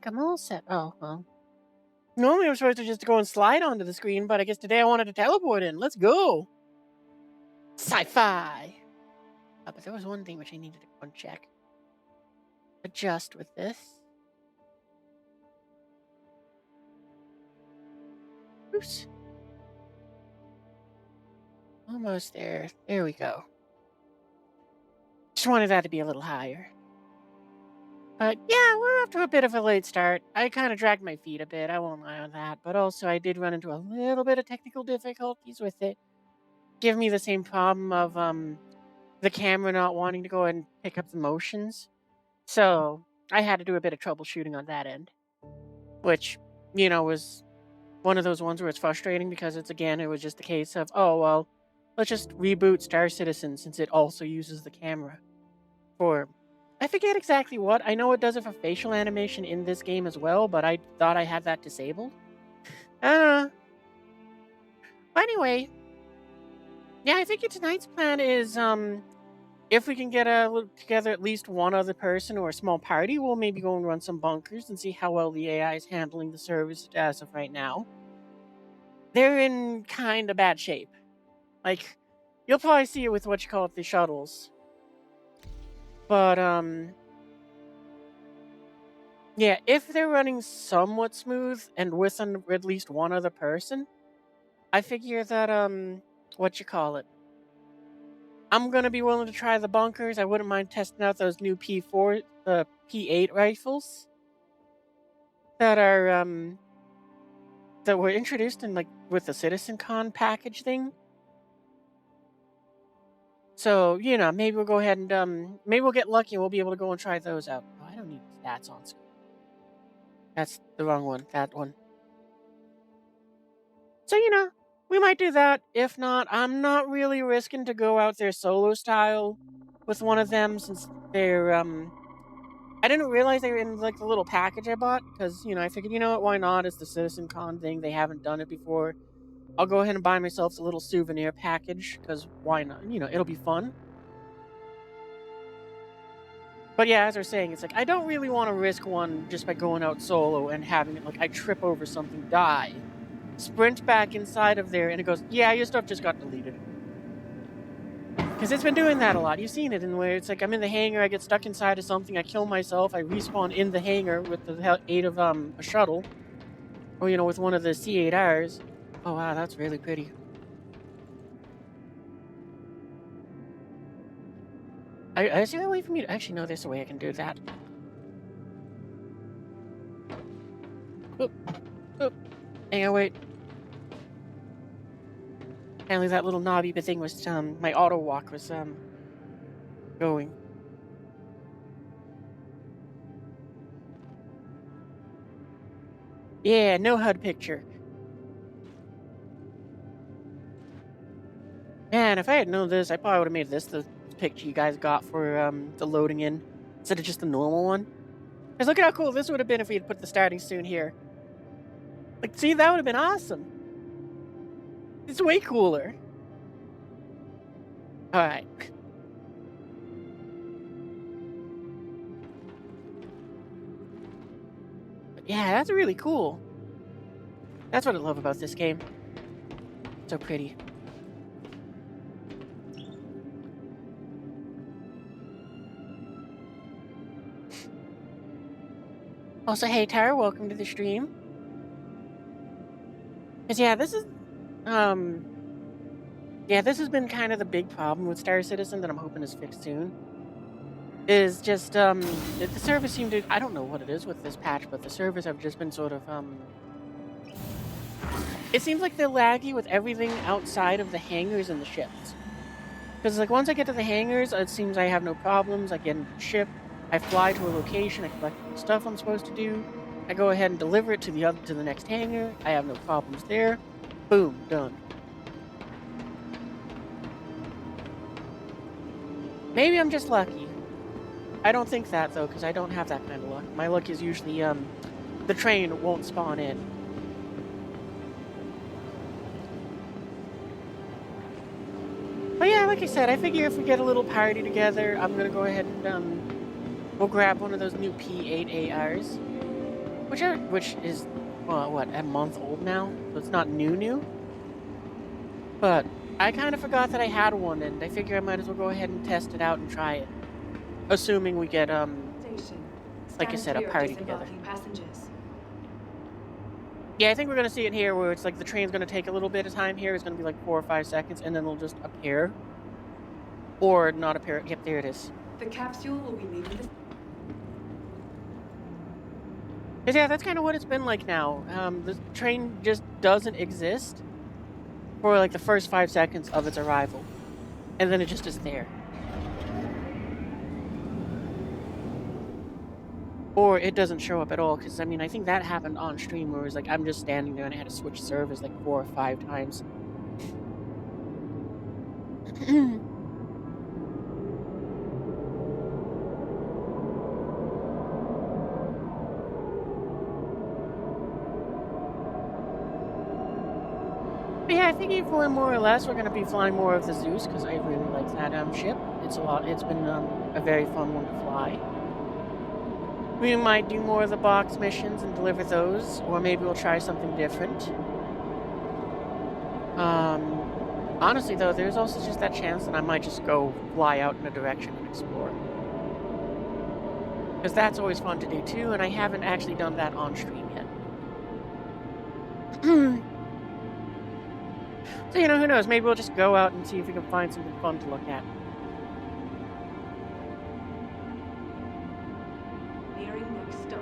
think I'm all set. Oh, well. Normally I'm supposed to just go and slide onto the screen, but I guess today I wanted to teleport in. Let's go. Sci-fi. But there was one thing which I needed to uncheck. Adjust with this. Oops. Almost there. There we go. Just wanted that to be a little higher. But yeah, we're off to a bit of a late start. I kind of dragged my feet a bit. I won't lie on that. But also, I did run into a little bit of technical difficulties with it. Give me the same problem of the camera not wanting to go and pick up the motions. So I had to do a bit of troubleshooting on that end, which, was one of those ones where it's frustrating because it was just a case of, oh, well, let's just reboot Star Citizen since it also uses the camera for, I forget exactly what. I know it does it for facial animation in this game as well, but I thought I had that disabled. I don't know. But anyway, yeah, I think tonight's plan is, if we can get together at least one other person or a small party, we'll maybe go and run some bunkers and see how well the AI is handling the service as of right now. They're in kind of bad shape. Like, you'll probably see it with what you call it, the shuttles. But, yeah, if they're running somewhat smooth and with at least one other person, I figure that, what you call it, I'm gonna be willing to try the bunkers. I wouldn't mind testing out those new P4, the P8 rifles that are that were introduced in with the CitizenCon package thing. So maybe we'll go ahead and maybe we'll get lucky and we'll be able to go and try those out. Oh, I don't need stats on screen. That's the wrong one. That one. So we might do that. If not, I'm not really risking to go out there solo style with one of them since they're I didn't realize they were in the little package I bought because I figured what, why not? It's the CitizenCon thing. They haven't done it before. I'll go ahead and buy myself a little souvenir package because why not? It'll be fun. But yeah, as I was saying, it's I don't really want to risk one just by going out solo and having it I trip over something, die, sprint back inside of there, and it goes, yeah, your stuff just got deleted. Because it's been doing that a lot. You've seen it in where it's I'm in the hangar, I get stuck inside of something, I kill myself, I respawn in the hangar with the aid of a shuttle, or with one of the C8Rs. Oh wow, that's really pretty. Is there a way for me to actually no? There's a way I can do that. Oop, oop. Hang on, wait. Apparently that little knobby thing was my auto walk was going. Yeah, no HUD picture. Man, if I had known this, I probably would have made this the picture you guys got for the loading in instead of just the normal one. Because look at how cool this would have been if we had put the starting soon here. See, that would have been awesome. It's way cooler. All right. But yeah, that's really cool. That's what I love about this game. So pretty. Also, hey Tara, welcome to the stream. Cause yeah, this is this has been kind of the big problem with Star Citizen that I'm hoping is fixed soon. Is just the servers seem to, I don't know what it is with this patch, but the servers have just been sort of it seems like they're laggy with everything outside of the hangars and the ships. Because once I get to the hangars, it seems I have no problems. I get into the ship, I fly to a location, I collect the stuff I'm supposed to do, I go ahead and deliver it to the next hangar. I have no problems there. Boom, done. Maybe I'm just lucky. I don't think that though, because I don't have that kind of luck. My luck is usually the train won't spawn in. But yeah, like I said, I figure if we get a little party together, I'm gonna go ahead and we'll grab one of those new P8 ARs. which is, well, what, a month old now? So it's not new, but I kind of forgot that I had one, and I figure I might as well go ahead and test it out and try it. Assuming we get, Station. like I Stand said, a clear of party together. disembarking passengers. Yeah, I think we're gonna see it here where it's like the train's gonna take a little bit of time here. It's gonna be like 4 or 5 seconds, and then it'll just appear. Or not appear. Yep, there it is. The capsule will be leaving the... 'Cause yeah, that's kinda what it's been like now. The train just doesn't exist for like the first 5 seconds of its arrival. And then it just is there. Or it doesn't show up at all, because I mean, I think that happened on stream where it was like I'm just standing there and I had to switch servers like 4 or 5 times. But yeah, I think for more or less we're gonna be flying more of the Zeus because I really like that ship. It's been a very fun one to fly. We might do more of the box missions and deliver those, or maybe we'll try something different. Honestly though, there's also just that chance that I might just go fly out in a direction and explore. Because that's always fun to do too, and I haven't actually done that on stream yet. So, you know, who knows? Maybe we'll just go out and see if we can find something fun to look at. Nearing next stop.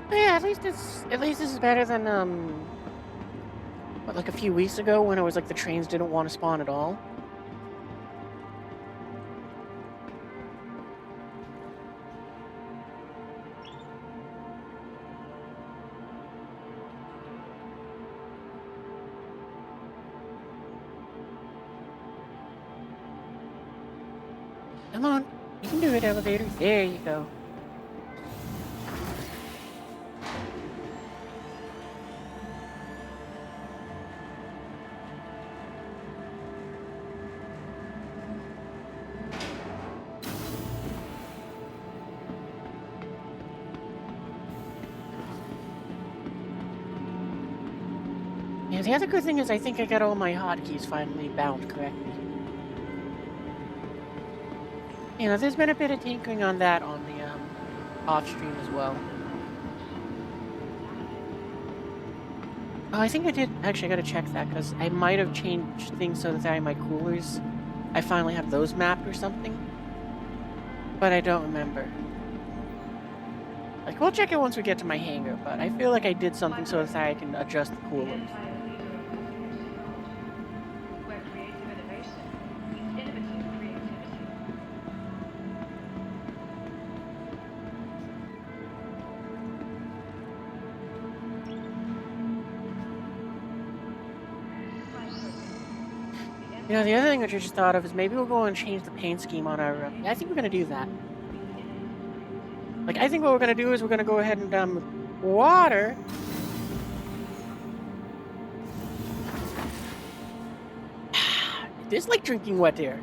But yeah, at least this is better than what, like a few weeks ago when it was like the trains didn't want to spawn at all. Come on, you can do it, elevator. There you go. Yeah, the other good thing is I think I got all my hotkeys finally bound correctly. You know, there's been a bit of tinkering on that on the off stream as well. Oh, I think I did. Actually, I gotta check that because I might have changed things so that my coolers, I finally have those mapped or something. But I don't remember. Like, we'll check it once we get to my hangar, but I feel like I did something so that I can adjust the coolers. Where creative innovation meets innovative creativity. You know, the other thing that I just thought of is maybe we'll go and change the paint scheme on our... I think we're going to do that. Like, I think what we're going to do is we're going to go ahead and, water... It is like drinking wet air.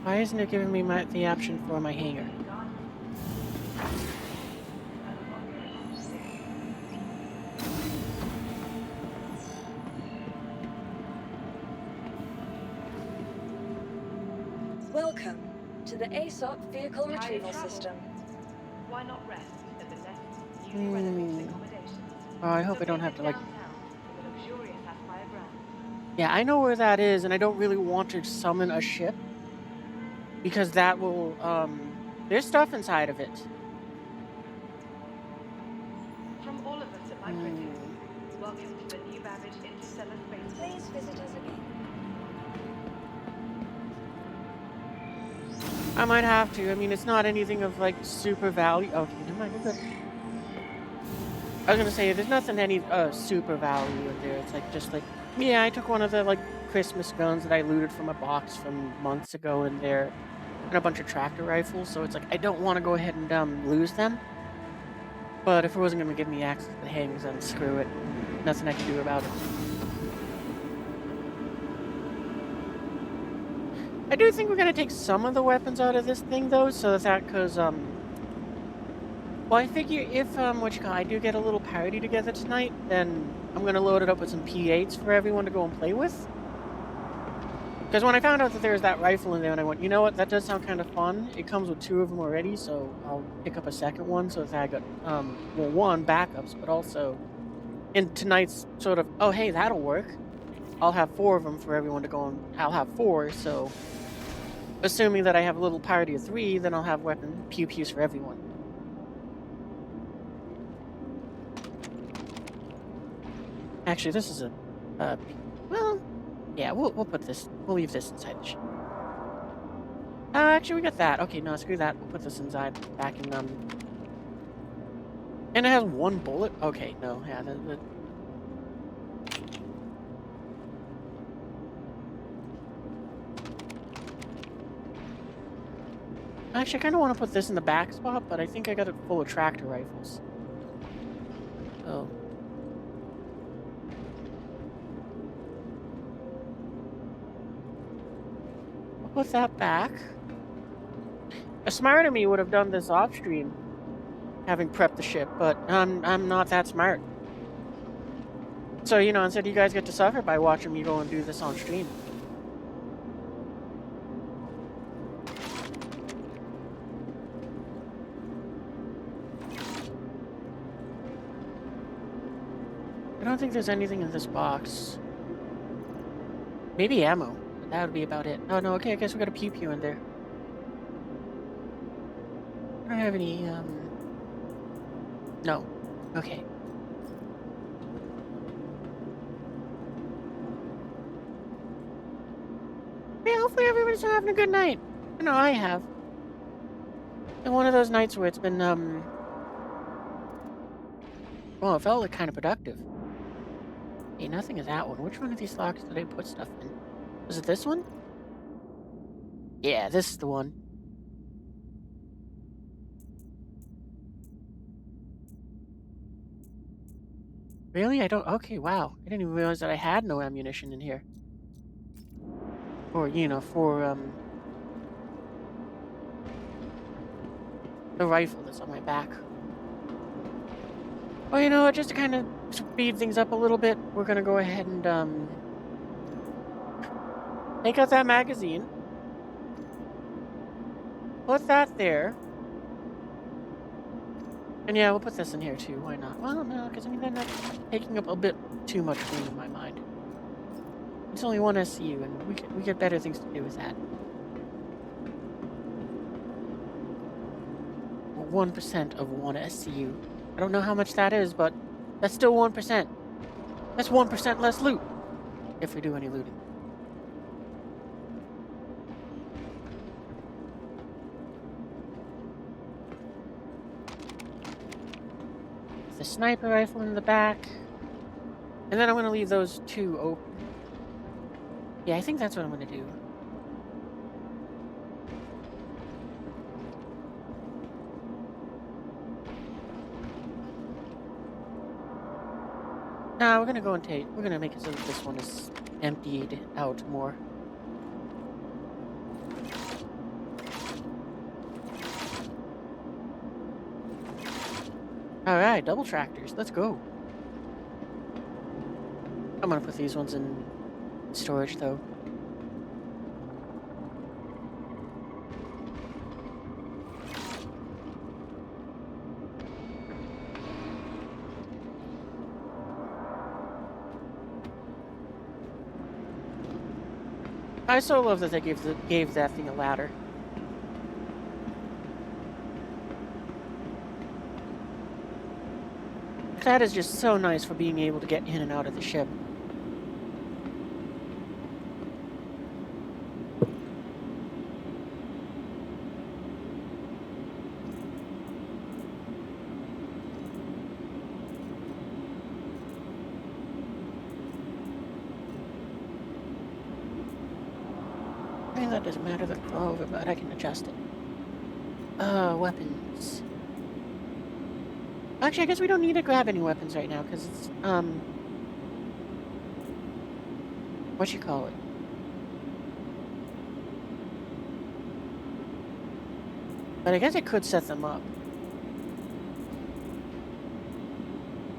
Why isn't it giving me the option for my hangar? Welcome to the ASOP Vehicle Retrieval System. Why not rest at the next newly renovated accommodation? Oh, I hope I don't have to, like... Downtown with a luxurious Sapphire ground. Yeah, I know where that is, and I don't really want to summon a ship. Because that will, there's stuff inside of it. From all of us at Microtics, welcome to the new Babbage Interstellar Space. Please visit us again. I might have to. I mean, it's not anything of, like, super value. Okay, never mind, we're good. I was gonna say, there's nothing any, super value in there. It's, like, just, like... Yeah, I took one of the, like, Christmas guns that I looted from a box from months ago in there. and a bunch of tractor rifles, so it's like I don't want to go ahead and lose them. But if it wasn't going to give me access to the hangs, then screw it. Nothing I can do about it. I do think we're going to take some of the weapons out of this thing, though, so that, because, well, I figure if, I do get a little party together tonight, then I'm going to load it up with some P8s for everyone to go and play with. Because when I found out that there was that rifle in there, and I went, you know what, that does sound kind of fun. It comes with 2 of them already, so I'll pick up a second one, so that I got, well, 1, backups, but also, in tonight's sort of, oh, hey, that'll work. I'll have 4 of them for everyone to go and, I'll have 4, so, assuming that I have a little party of 3, then I'll have weapon pew-pews for everyone. Actually, this is a, well, yeah, we'll put this, we'll leave this inside the ship. Actually, we got that. Okay, no, screw that. We'll put this inside, back in, and it has 1 bullet? Okay, no, yeah, Actually, I kind of want to put this in the back spot, but I think I got it full of tractor rifles. So... put that back. A smarter me would have done this off stream, having prepped the ship, but I'm not that smart. So, you know, instead you guys get to suffer by watching me go and do this on stream. I don't think there's anything in this box. Maybe ammo. That would be about it. Oh, no, okay, I guess we got a pew-pew in there. I don't have any, no. Okay. Yeah, hopefully everybody's having a good night. I know I have. And one of those nights where it's been, well, it felt like kind of productive. Hey, nothing is that one. Which one of these locks did I put stuff in? Was it this one? Yeah, this is the one. Really? I don't... Okay, wow. I didn't even realize that I had no ammunition in here. Or, you know, for, the rifle that's on my back. Well, you know what? Just to kind of speed things up a little bit, we're gonna go ahead and, take out that magazine. Put that there. And yeah, we'll put this in here too. Why not? Well, no, because I mean, then that's taking up a bit too much room in my mind. It's only 1 SCU, and we get better things to do with that. 1% of 1 SCU. I don't know how much that is, but that's still 1%. That's 1% less loot, if we do any looting. The sniper rifle in the back. And then I'm going to leave those 2 open. Yeah, I think that's what I'm going to do. Nah, we're going to go and we're going to make it so that this one is emptied out more. Alright, double tractors. Let's go. I'm gonna put these ones in storage, though. I so love that they gave that thing a ladder. That is just so nice for being able to get in and out of the ship. I mean, that doesn't matter that it's over, but I can adjust it. Weapons. Actually, I guess we don't need to grab any weapons right now, because it's, what you call it? But I guess it could set them up.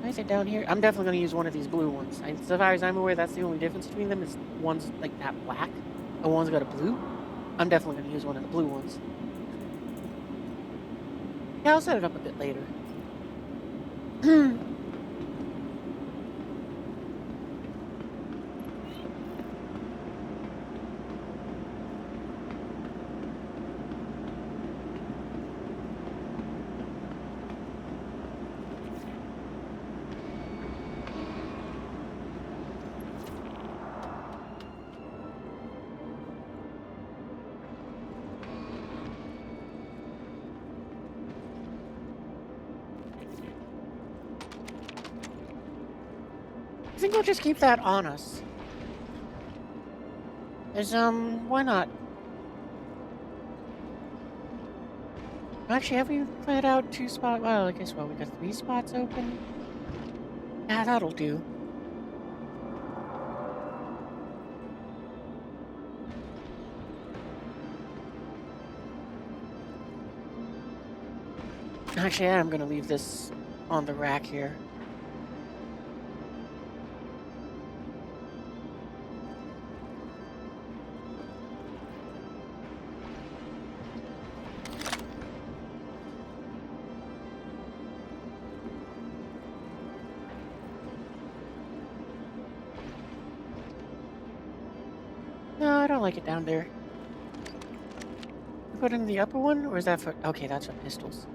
Why is it down here? I'm definitely going to use one of these blue ones. So far as I'm aware, that's the only difference between them, is one's like that black, and one's got a blue. I'm definitely going to use one of the blue ones. Yeah, I'll set it up a bit later. I think we'll just keep that on us. There's, why not? Actually, have we played out 2 spots? Well, I guess, well, we got 3 spots open. Yeah, that'll do. Actually, I am gonna leave this on the rack here. No, I don't like it down there. Put in the upper one, or is that for... Okay, that's for pistols.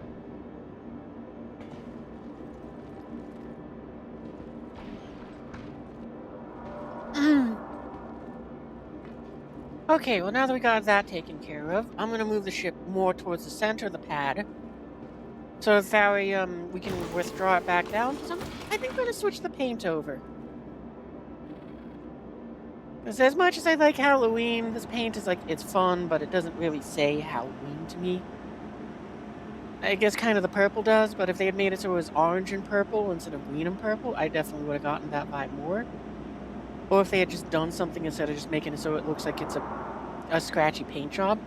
Okay, well now that we got that taken care of, I'm gonna move the ship more towards the center of the pad. So that way, we can withdraw it back down. Because I think I'm gonna switch the paint over. Because as much as I like Halloween, this paint is like, it's fun, but it doesn't really say Halloween to me. I guess kind of the purple does, but if they had made it so it was orange and purple instead of green and purple, I definitely would have gotten that vibe more. Or if they had just done something instead of just making it so it looks like it's a scratchy paint job.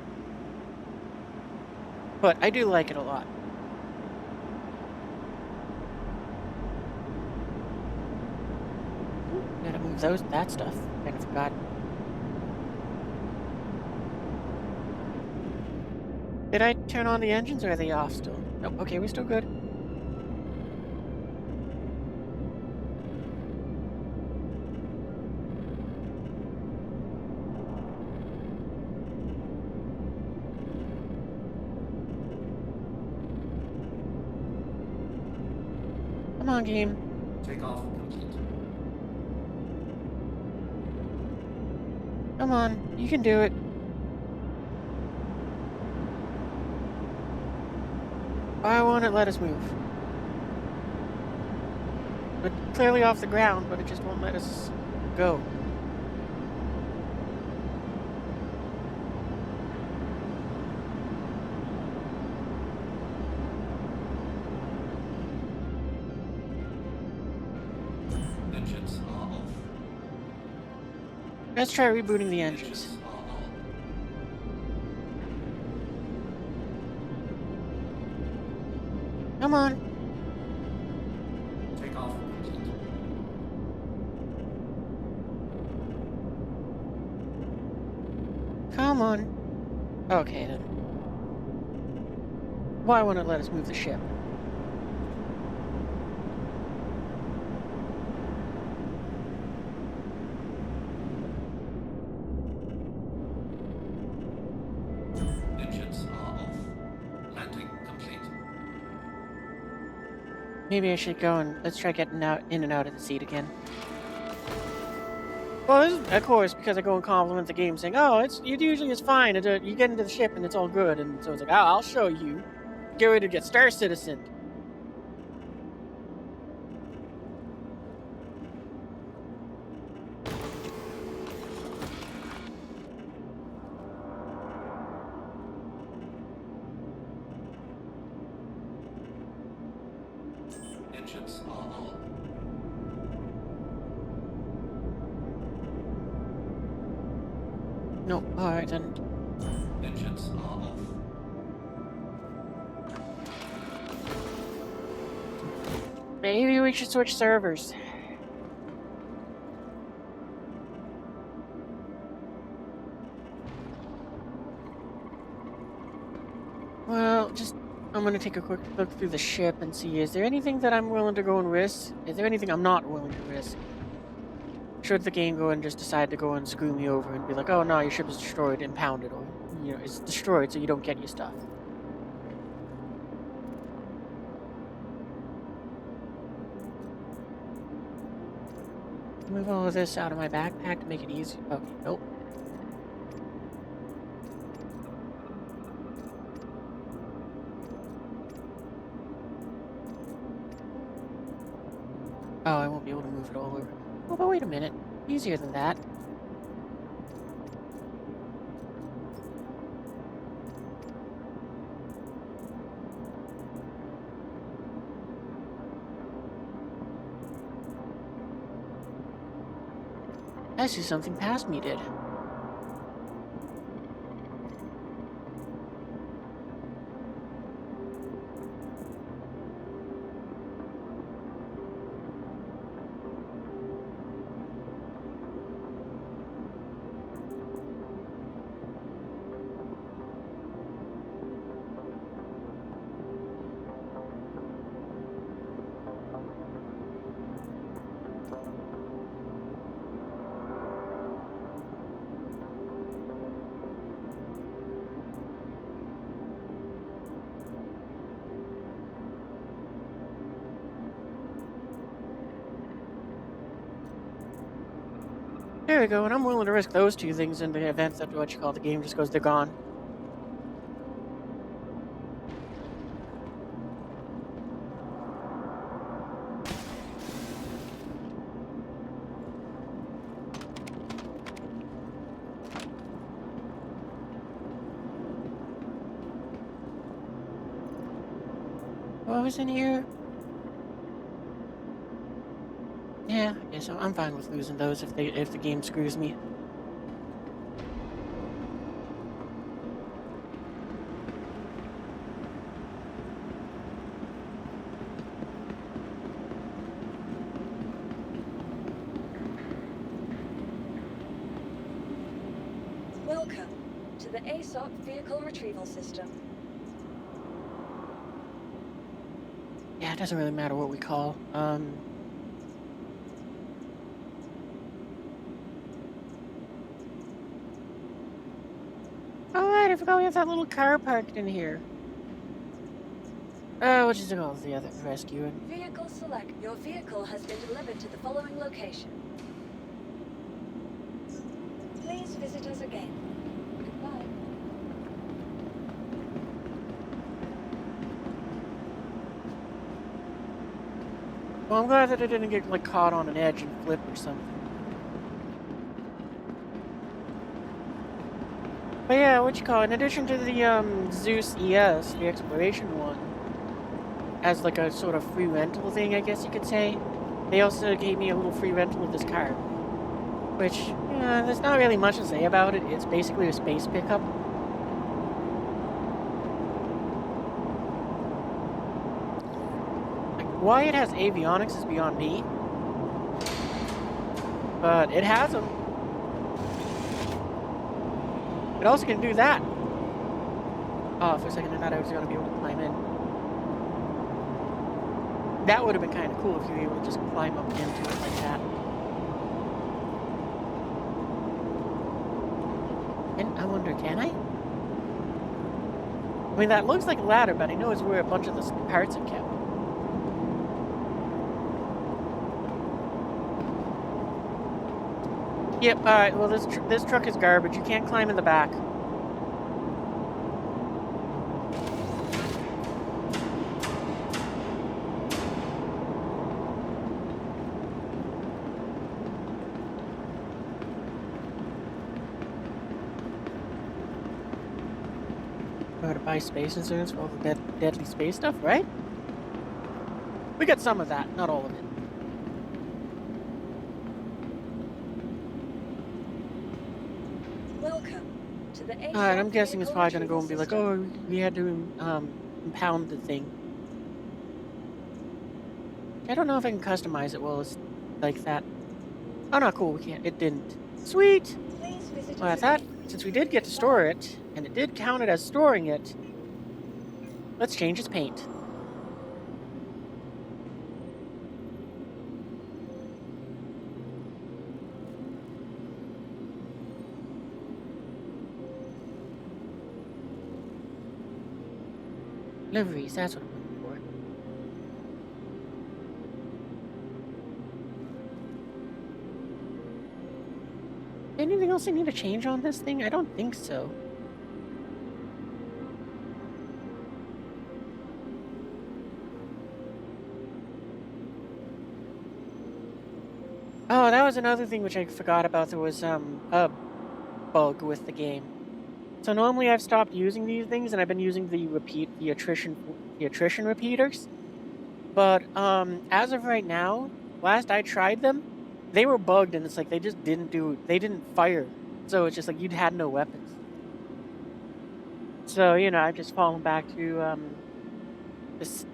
But I do like it a lot. Gotta move that stuff. Kind of forgot. Did I turn on the engines or are they off still? Nope, okay, we're still good. Come on, game. Takeoff complete. Come on, you can do it. Why won't it let us move? We're clearly off the ground, but it just won't let us go. Engines are off. Let's try rebooting the engines. Engines are on. Come on. Takeoff complete. Come on. Okay, then. Why won't it let us move the ship? Engines are off. Landing complete. Maybe I should go and let's try getting out in and out of the seat again. Well, this is, of course, because I go and compliment the game, saying, "Oh, it usually is fine. You get into the ship and it's all good." And so it's like, "Oh, I'll show you. Get ready to get Star Citizen." Engines are on. No. All right then. Engines are off. Maybe we should switch servers. Well, I'm gonna take a quick look through the ship and see, is there anything that I'm willing to go and risk? Is there anything I'm not willing to risk? Should the game go and just decide to go and screw me over and be like, oh no, your ship is destroyed, impounded, or, it's destroyed so you don't get your stuff. Move all of this out of my backpack to make it easy. Okay, nope. Oh, I won't be able to move it all over. Oh, but wait a minute. Easier than that. I see something past me did. There we go, and I'm willing to risk those two things in the event that the game just goes, they're gone. What was in here? Yeah, I guess I'm fine with losing those if the game screws me. Welcome to the ASOP Vehicle Retrieval System. Yeah, it doesn't really matter what we call. Alright, I forgot we have that little car parked in here. Oh, what is it called? The other rescue. Vehicle select. Your vehicle has been delivered to the following location. Please visit us again. Goodbye. Well, I'm glad that I didn't get, like, caught on an edge and flip or something. But yeah, what you call it? In addition to the Zeus ES, the exploration one, as like a sort of free rental thing, I guess you could say, they also gave me a little free rental of this car. Which, there's not really much to say about it. It's basically a space pickup. Like, why it has avionics is beyond me. But it has them. It also can do that. Oh, for a second I thought I was going to be able to climb in. That would have been kind of cool if you were able to just climb up into it like that. And I wonder, can I? I mean, that looks like a ladder, but I know it's where a bunch of the parts are kept. Yep, alright, well this truck is garbage. You can't climb in the back. Or to buy space insurance for all the deadly space stuff, right? We got some of that, not all of it. Welcome to the ASOP Alright, I'm guessing it's vehicle probably gonna go retrieval and be like, system. oh, we had to impound the thing. I don't know if I can customize it well it's like that. Oh no, cool, we can't. It didn't. Sweet! Please visit Well, I us thought again. since we did get to store it, and it did count it as storing it, let's change its paint. Liveries, that's what I'm looking for. Anything else I need to change on this thing? I don't think so. Oh, that was another thing which I forgot about. There was a bug with the game. So normally I've stopped using these things and I've been using the attrition repeaters. But as of right now, last I tried them, they were bugged and it's like they just didn't fire. So it's just like you'd had no weapons. So, I've just fallen back to this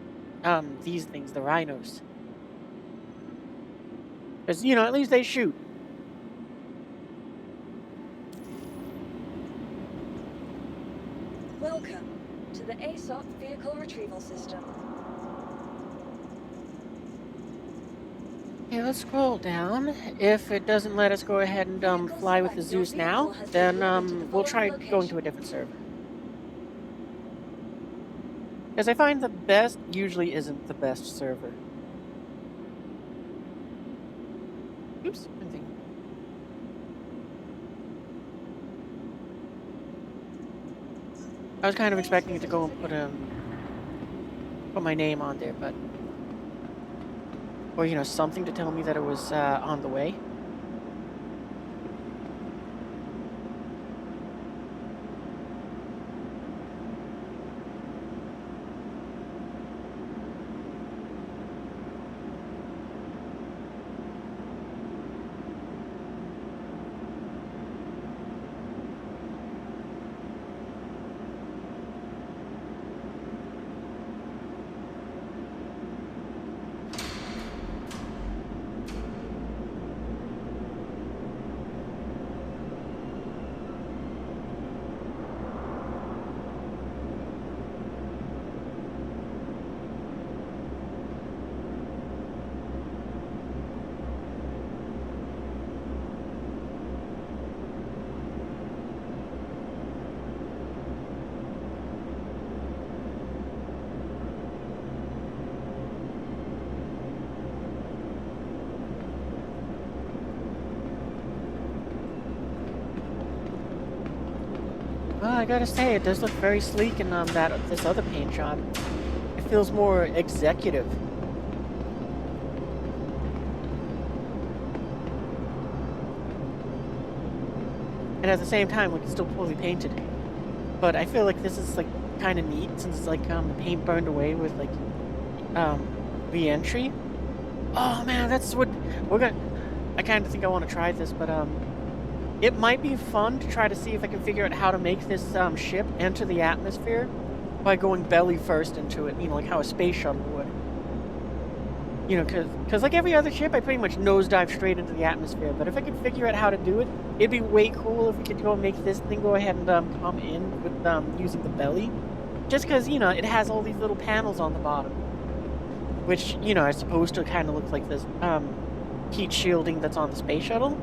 these things, the rhinos. Because, at least they shoot. Welcome to the ASOP vehicle retrieval system. Okay, let's scroll down. If it doesn't let us go ahead and Vehicle fly with the select. Your Zeus vehicle now, has been then delivered to the we'll following try going to a location. different server. Because I find the best usually isn't the best server. Oops, wrong thing. I was kind of Please expecting it to visit go us and again. put my name on there, but or something to tell me that it was on the way. Well, I gotta say, it does look very sleek in this other paint job. It feels more executive. And at the same time, like, it's still poorly painted. But I feel like this is like kind of neat since it's like the paint burned away with like re-entry. Oh man, that's what we're gonna. I kind of think I want to try this, but it might be fun to try to see if I can figure out how to make this ship enter the atmosphere by going belly first into it. Like how a space shuttle would. Because like every other ship, I pretty much nosedive straight into the atmosphere. But if I could figure out how to do it, it'd be way cool if we could go and make this thing go ahead and come in with using the belly. Just because, it has all these little panels on the bottom. Which, are supposed to kind of look like this heat shielding that's on the space shuttle.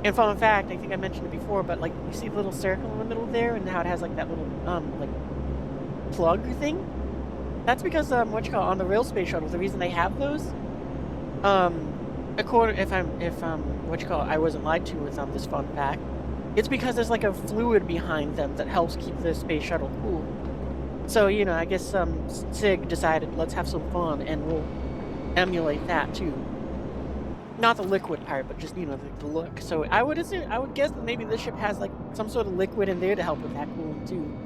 And fun fact, I think I mentioned it before, but like you see the little circle in the middle there and how it has like that little like plug thing? That's because on the real space shuttle, the reason they have those, according if I wasn't lied to with this fun fact, it's because there's like a fluid behind them that helps keep the space shuttle cool. So I guess SIG decided let's have some fun and we'll emulate that too. Not the liquid part, but just the look. So I would guess that maybe this ship has like some sort of liquid in there to help with that cooling too.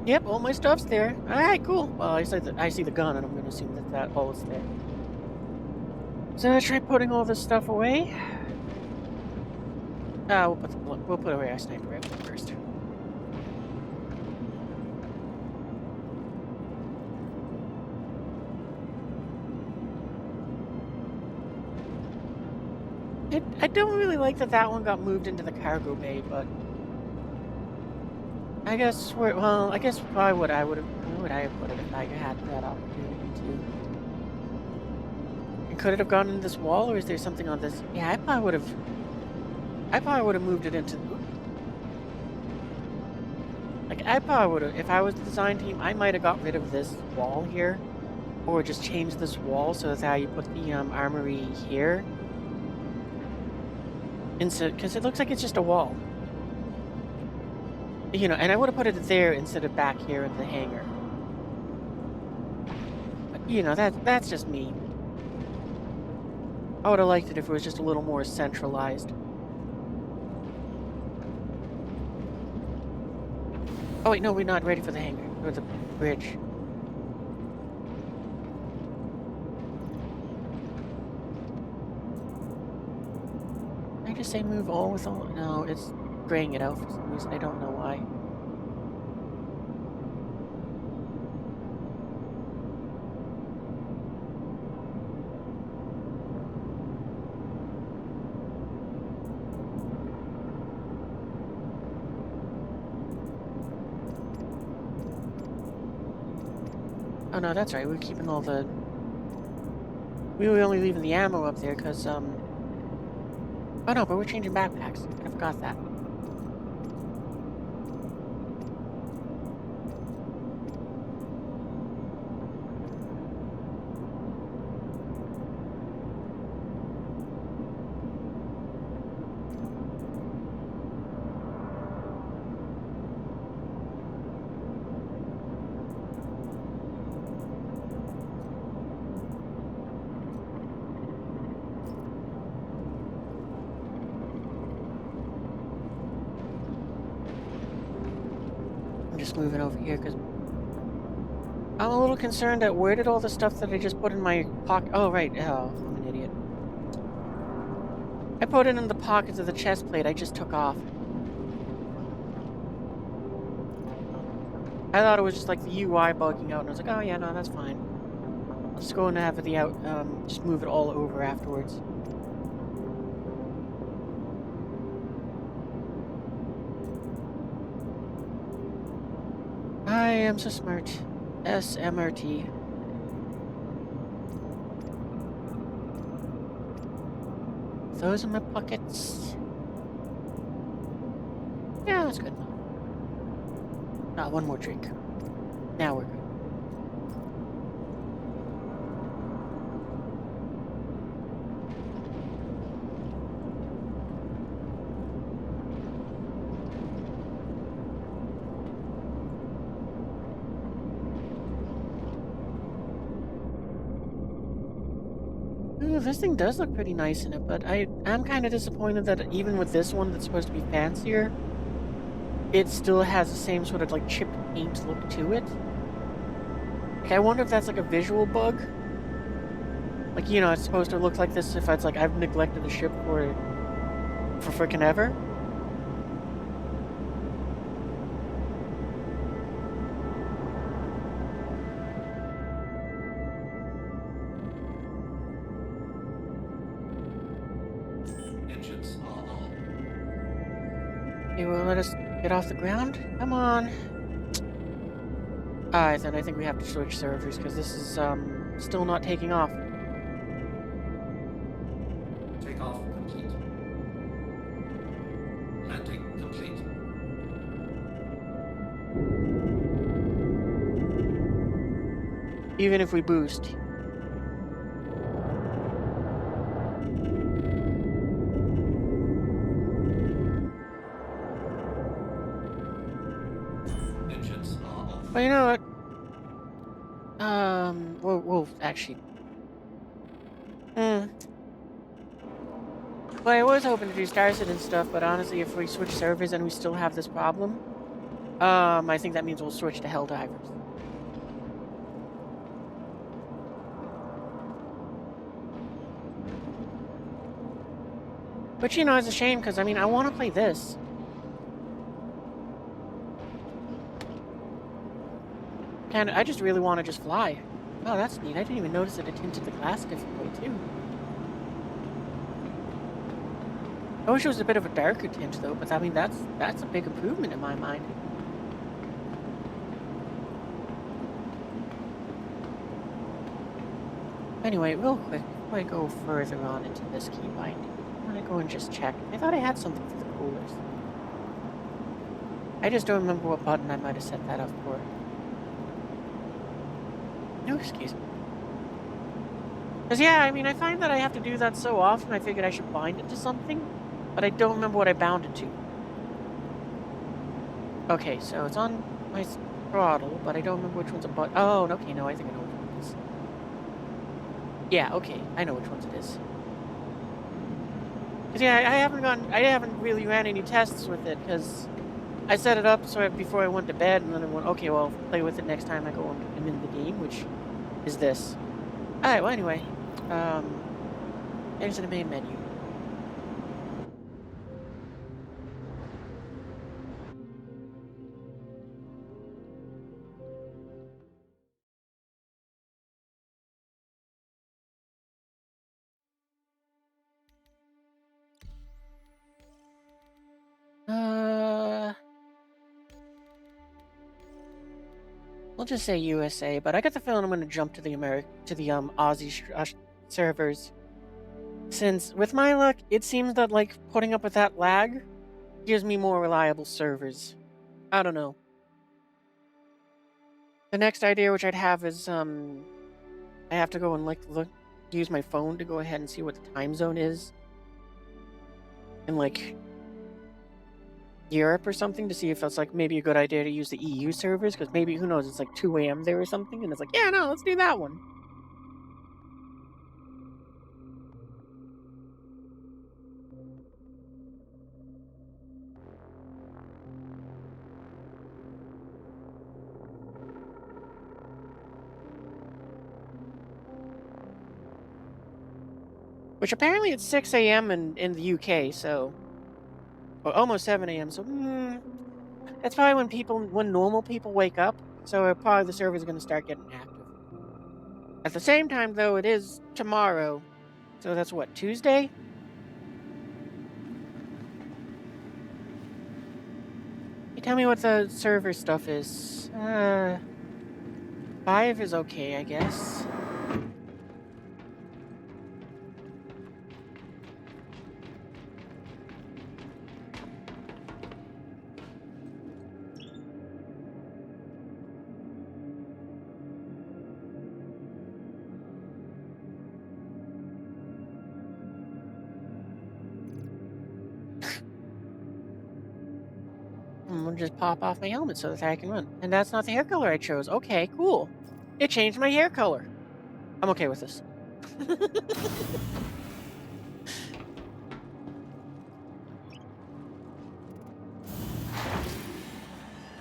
Yep, all my stuff's there. All right, cool. Well, I see the gun, and I'm going to assume that all is there. So I try putting all this stuff away. We'll put away our sniper rifle first. I don't really like that one got moved into the cargo bay, but I guess I guess why would I have put it if I had that opportunity to? And could it have gone in this wall, or is there something on this? Yeah, I probably would have moved it into. Like, I probably would have, if I was the design team, I might have got rid of this wall here, or just changed this wall so that's how you put the armory here. Because it looks like it's just a wall. You know, and I would have put it there instead of back here in the hangar. But, you know, that's just me. I would have liked it if it was just a little more centralized. Oh wait, no, we're not ready for the hangar, or the bridge. Did I just say move all with all? No, it's graying it out for some reason. I don't know why. Oh no, that's right. We're keeping all the. We were only leaving the ammo up there because Oh no, but we're changing backpacks. I forgot that. I'm just moving over here because I'm a little concerned at where did all the stuff that I just put in my pocket. Oh, right. Oh, I'm an idiot. I put it in the pockets of the chest plate I just took off. I thought it was just like the UI bugging out, and I was like, oh yeah, no, that's fine. I'll just go and have the just move it all over afterwards. I am so smart. SMRT. Those in my pockets. Yeah, that's good. One more drink. Now we're good. Ooh, this thing does look pretty nice in it, but I'm kind of disappointed that even with this one that's supposed to be fancier, it still has the same sort of like chipped paint look to it. Like, I wonder if that's like a visual bug. Like, you know, it's supposed to look like this if it's like I've neglected the ship for frickin' ever. Engines are on. You will let us get off the ground? Come on. Alright, then I think we have to switch servers because this is still not taking off. Takeoff complete. Landing complete. Even if we boost. Engines are off. But you know what? We'll actually. Well, I was hoping to do Starset and stuff, but honestly, if we switch servers and we still have this problem, I think that means we'll switch to Helldivers. Which, you know, is a shame, because, I mean, I want to play this. And I just really want to just fly. Oh, that's neat. I didn't even notice that it tinted the glass a different way, too. I wish it was a bit of a darker tint, though, but I mean, that's a big improvement in my mind. Anyway, real quick, before I go further on into this key binding, I want to go and just check. I thought I had something for the coolers. I just don't remember what button I might have set that up for. No, excuse me. Because, yeah, I mean, I find that I have to do that so often, I figured I should bind it to something, but I don't remember what I bound it to. Okay, so it's on my throttle, but I don't remember which one's a button. Oh, okay, no, I think I know which one it is. Yeah, okay, I know which ones it is. Because, yeah, I haven't really ran any tests with it, because I set it up so before I went to bed, and then I went, okay, well, I'll play with it next time I go and I'm in the game, which is this. Alright, well, anyway. There's the main menu. We'll just say USA, but I got the feeling I'm going to jump to the Aussie servers. Since, with my luck, it seems that, like, putting up with that lag gives me more reliable servers. I don't know. The next idea which I'd have is, I have to go and, like, use my phone to go ahead and see what the time zone is. In, like, Europe or something, to see if it's, like, maybe a good idea to use the EU servers, because maybe, who knows, it's like 2 a.m. there or something, and it's like, yeah, no, let's do that one. Which apparently it's 6 a.m. in the UK, so... Or almost 7 a.m., so... that's probably when normal people wake up, so probably the server's going to start getting active. At the same time, though, it is tomorrow, so that's what, Tuesday? You tell me what the server stuff is. 5 is okay, I guess. I'm gonna just pop off my helmet so that I can run. And that's not the hair color I chose. Okay, cool. It changed my hair color. I'm okay with this.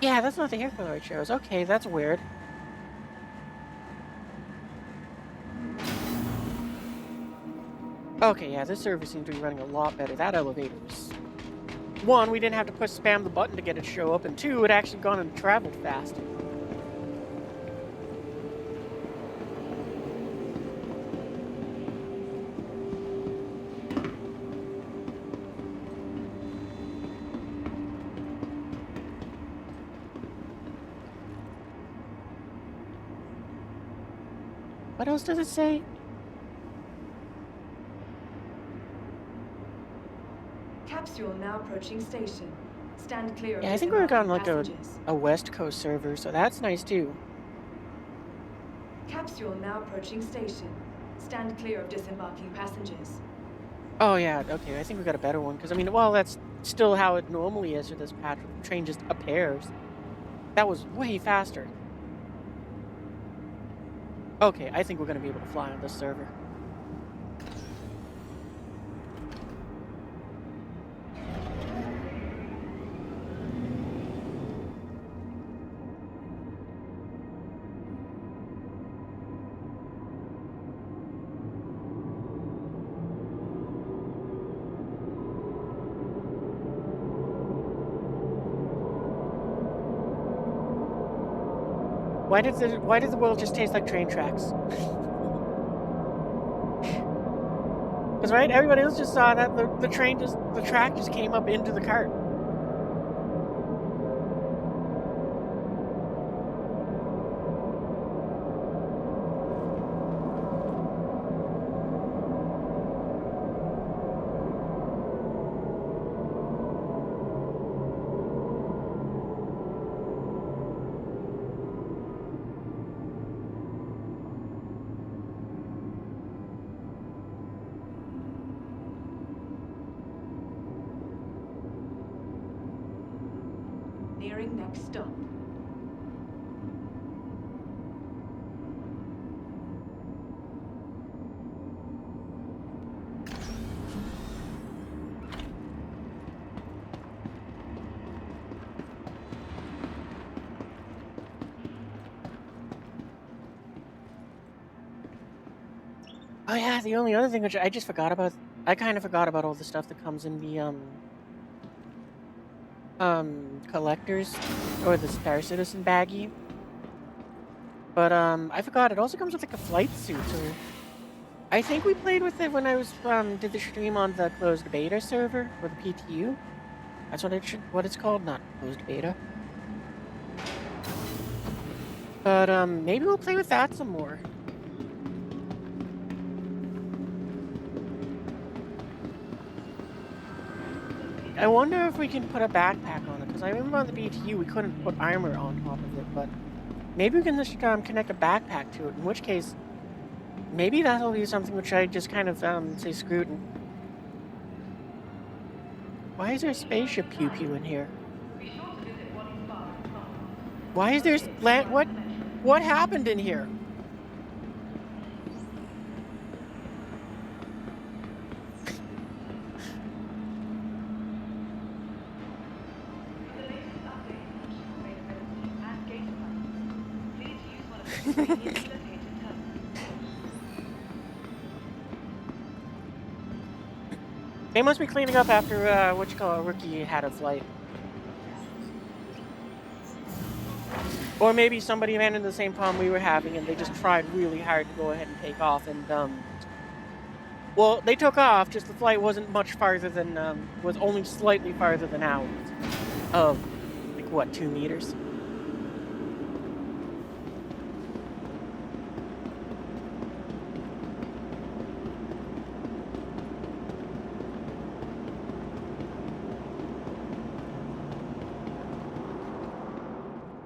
Yeah, that's not the hair color I chose. Okay, that's weird. Okay, yeah, this server seems to be running a lot better. That elevator was... 1, we didn't have to spam the button to get it to show up, and 2, it actually gone and traveled fast. What else does it say? Capsule now approaching station. Stand clear of Yeah, I think we're on like passengers. a West Coast server, so that's nice too. Capsule now approaching station. Stand clear of disembarking passengers. Oh yeah, okay, I think we got a better one, because I mean, well, that's still how it normally is with this patch. The train just appears. That was way faster. Okay, I think we're going to be able to fly on this server. Why did the world just taste like train tracks? Because right, everybody else just saw that the track just came up into the cart. Nearing next stop. Oh yeah, the only other thing which I just forgot about, I kind of forgot about all the stuff that comes in the collectors or the Star Citizen baggie. But I forgot it also comes with like a flight suit. Or I think we played with it when I was did the stream on the closed beta server or the PTU. That's what it's called, not closed beta. But maybe we'll play with that some more. I wonder if we can put a backpack on it, because I remember on the BTU we couldn't put armor on top of it, but maybe we can just connect a backpack to it, in which case maybe that'll be something which I just kind of say screw it. Why is there a spaceship pew pew in here? Why is there what happened in here? They must be cleaning up after a rookie had a flight. Or maybe somebody ran into the same problem we were having and they just tried really hard to go ahead and take off and well, they took off, just the flight wasn't much farther than was only slightly farther than ours. Of like what, 2 meters?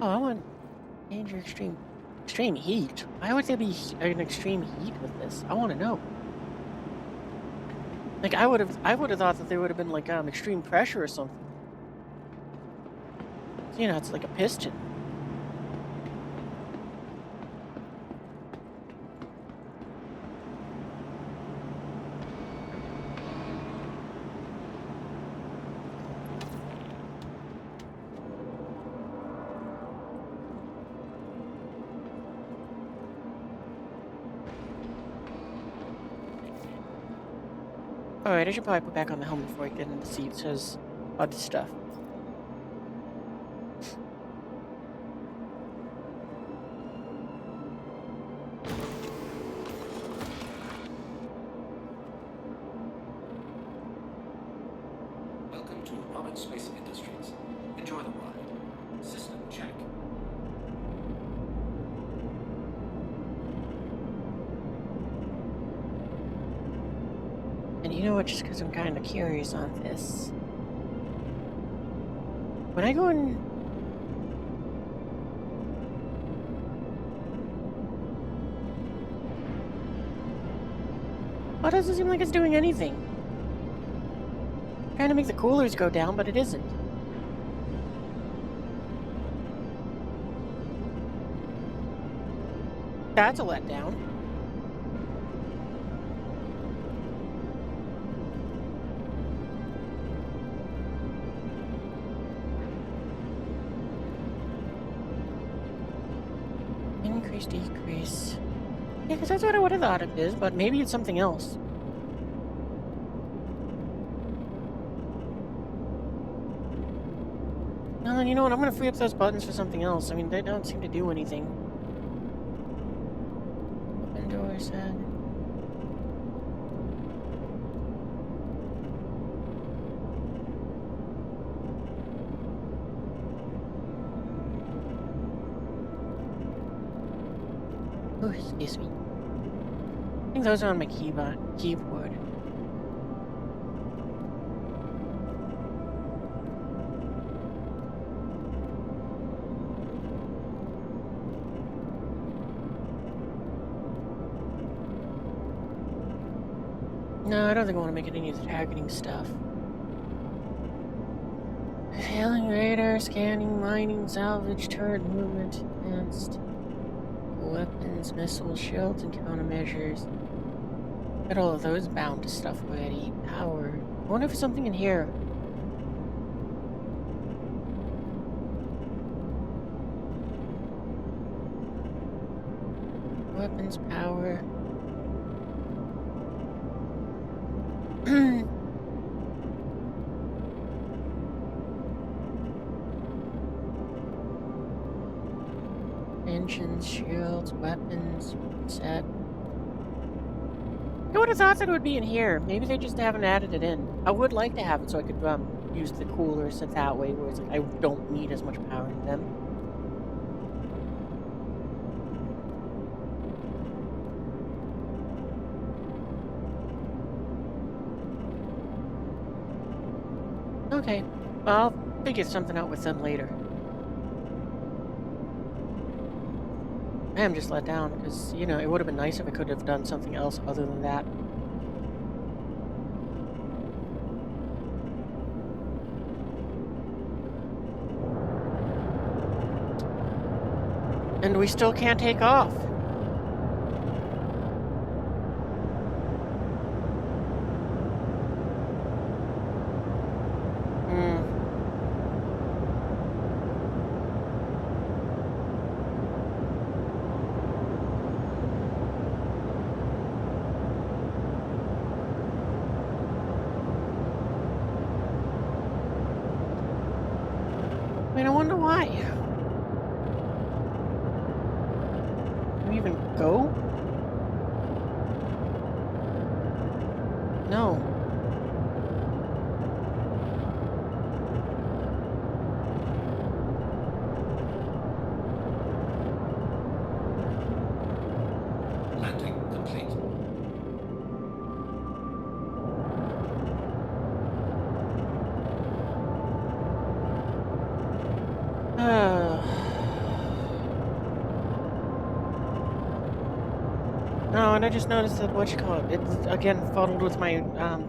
Oh, I want danger extreme heat. Why would there be an extreme heat with this? I want to know. Like I would have thought that there would have been like extreme pressure or something. You know, it's like a piston. Alright, I should probably put back on the helmet before I get into the seats, because other stuff. Welcome to Robert Space Industries. Enjoy the ride. System check. And you know what, just because I'm kind of curious on this. When I go in... Well, it doesn't seem like it's doing anything. Trying to make the coolers go down, but it isn't. That's a letdown. Increase, decrease. Yeah, because that's what I would have thought it is, but maybe it's something else. No, you know what? I'm going to free up those buttons for something else. I mean, they don't seem to do anything. said. Oh, excuse me. I think those are on my keyboard. No, I don't think I want to make it any of the targeting stuff. Hailing radar, scanning, mining, salvage, turret movement, advanced weapons, missiles, shields, and countermeasures. Got all of those bound to stuff already. Power. I wonder if there's something in here. Weapons, power. Engines, shields, weapons, set. I would have thought that it would be in here. Maybe they just haven't added it in. I would like to have it so I could use the coolers that way, where it's like I don't need as much power in them. Okay, well, I'll figure something out with them later. I am just let down because, you know, it would have been nice if I could have done something else other than that. And we still can't take off. I mean, I wonder why. Can we even go? No. Landing complete. No, and I just noticed that it's again fuddled with my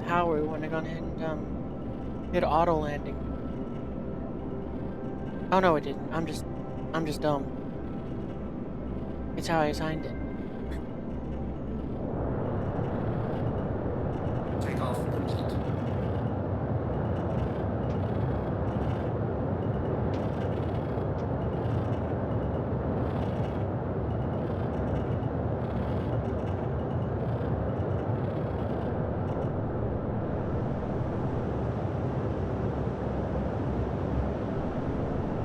power when I gone ahead and hit auto landing. Oh no, it didn't. I'm just dumb. It's how I assigned it. Takeoff complete.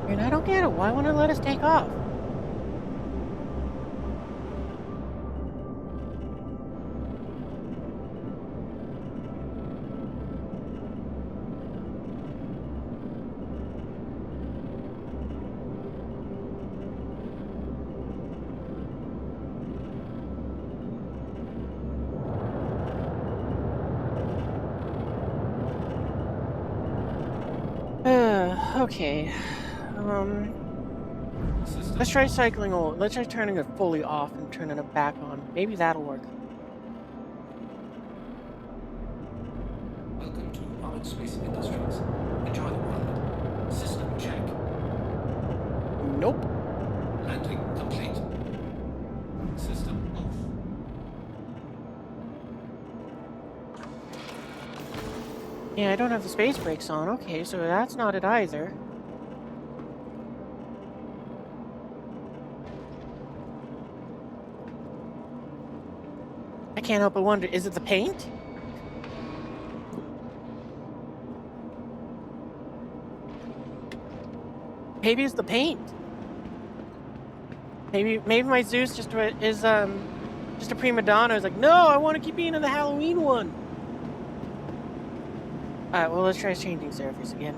And I don't get it. Why won't it let us take off? Okay. Let's try let's try turning it fully off and turning it back on. Maybe that'll work. Welcome to Space Industries. Enjoy the ride. System check. Nope. Landing complete. System off. Yeah, I don't have the space brakes on. Okay, so that's not it either. I can't help but wonder, is it the paint? Maybe it's the paint. Maybe my Zeus just is Just a prima donna is like, no, I want to keep being in the Halloween one. Alright, well, let's try changing servers again.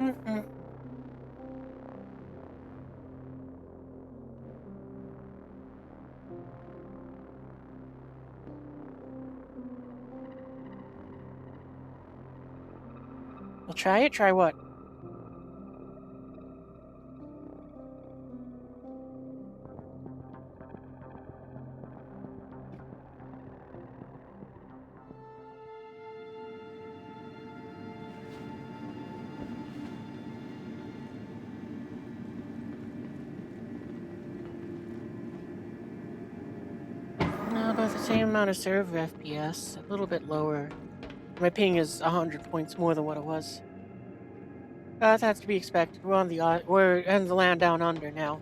Mm-mm. We'll try it. Try what? About the same amount of server FPS, a little bit lower. My ping is 100 points more than what it was. That's to be expected. We're in the land down under now.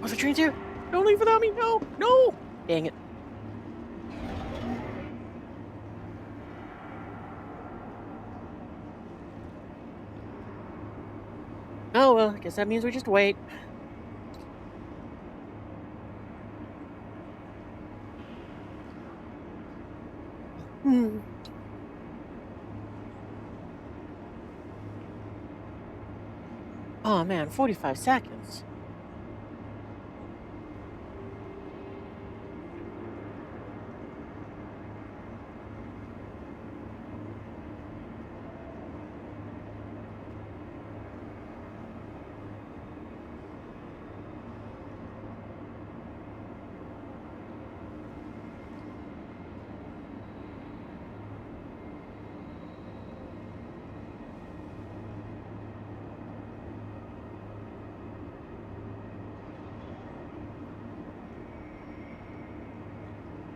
Oh, the train's here! Don't leave without me! No! No! Dang it. Oh, well, I guess that means we just wait. Hmm. Oh, man, 45 seconds.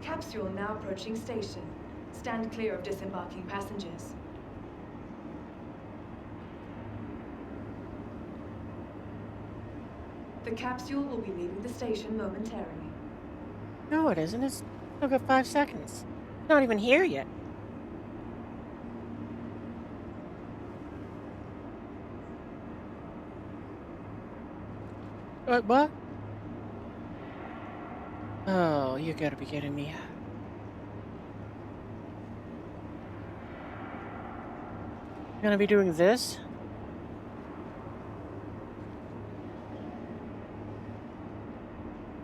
Capsule now approaching station. Stand clear of disembarking passengers. The capsule will be leaving the station momentarily. No, it isn't. It's still got 5 seconds. It's not even here yet. What? Oh, you gotta be kidding me. Gonna be doing this?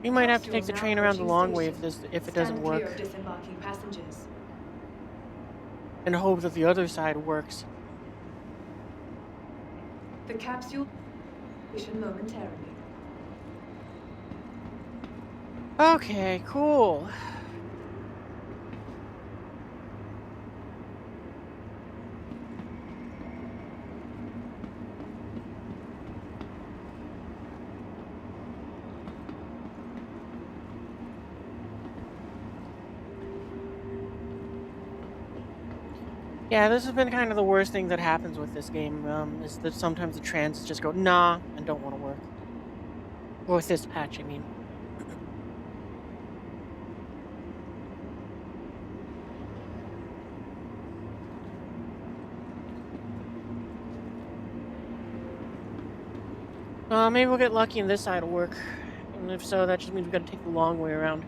We might have to take the train around the long way if it doesn't work. Stand clear of disembarking passengers. And hope that the other side works. The capsule station momentarily. Okay, cool. Yeah, this has been kind of the worst thing that happens with this game, is that sometimes the transits just go, nah, and don't want to work. Or with this patch, I mean. Maybe we'll get lucky and this side will work. And if so, that just means we gotta take the long way around.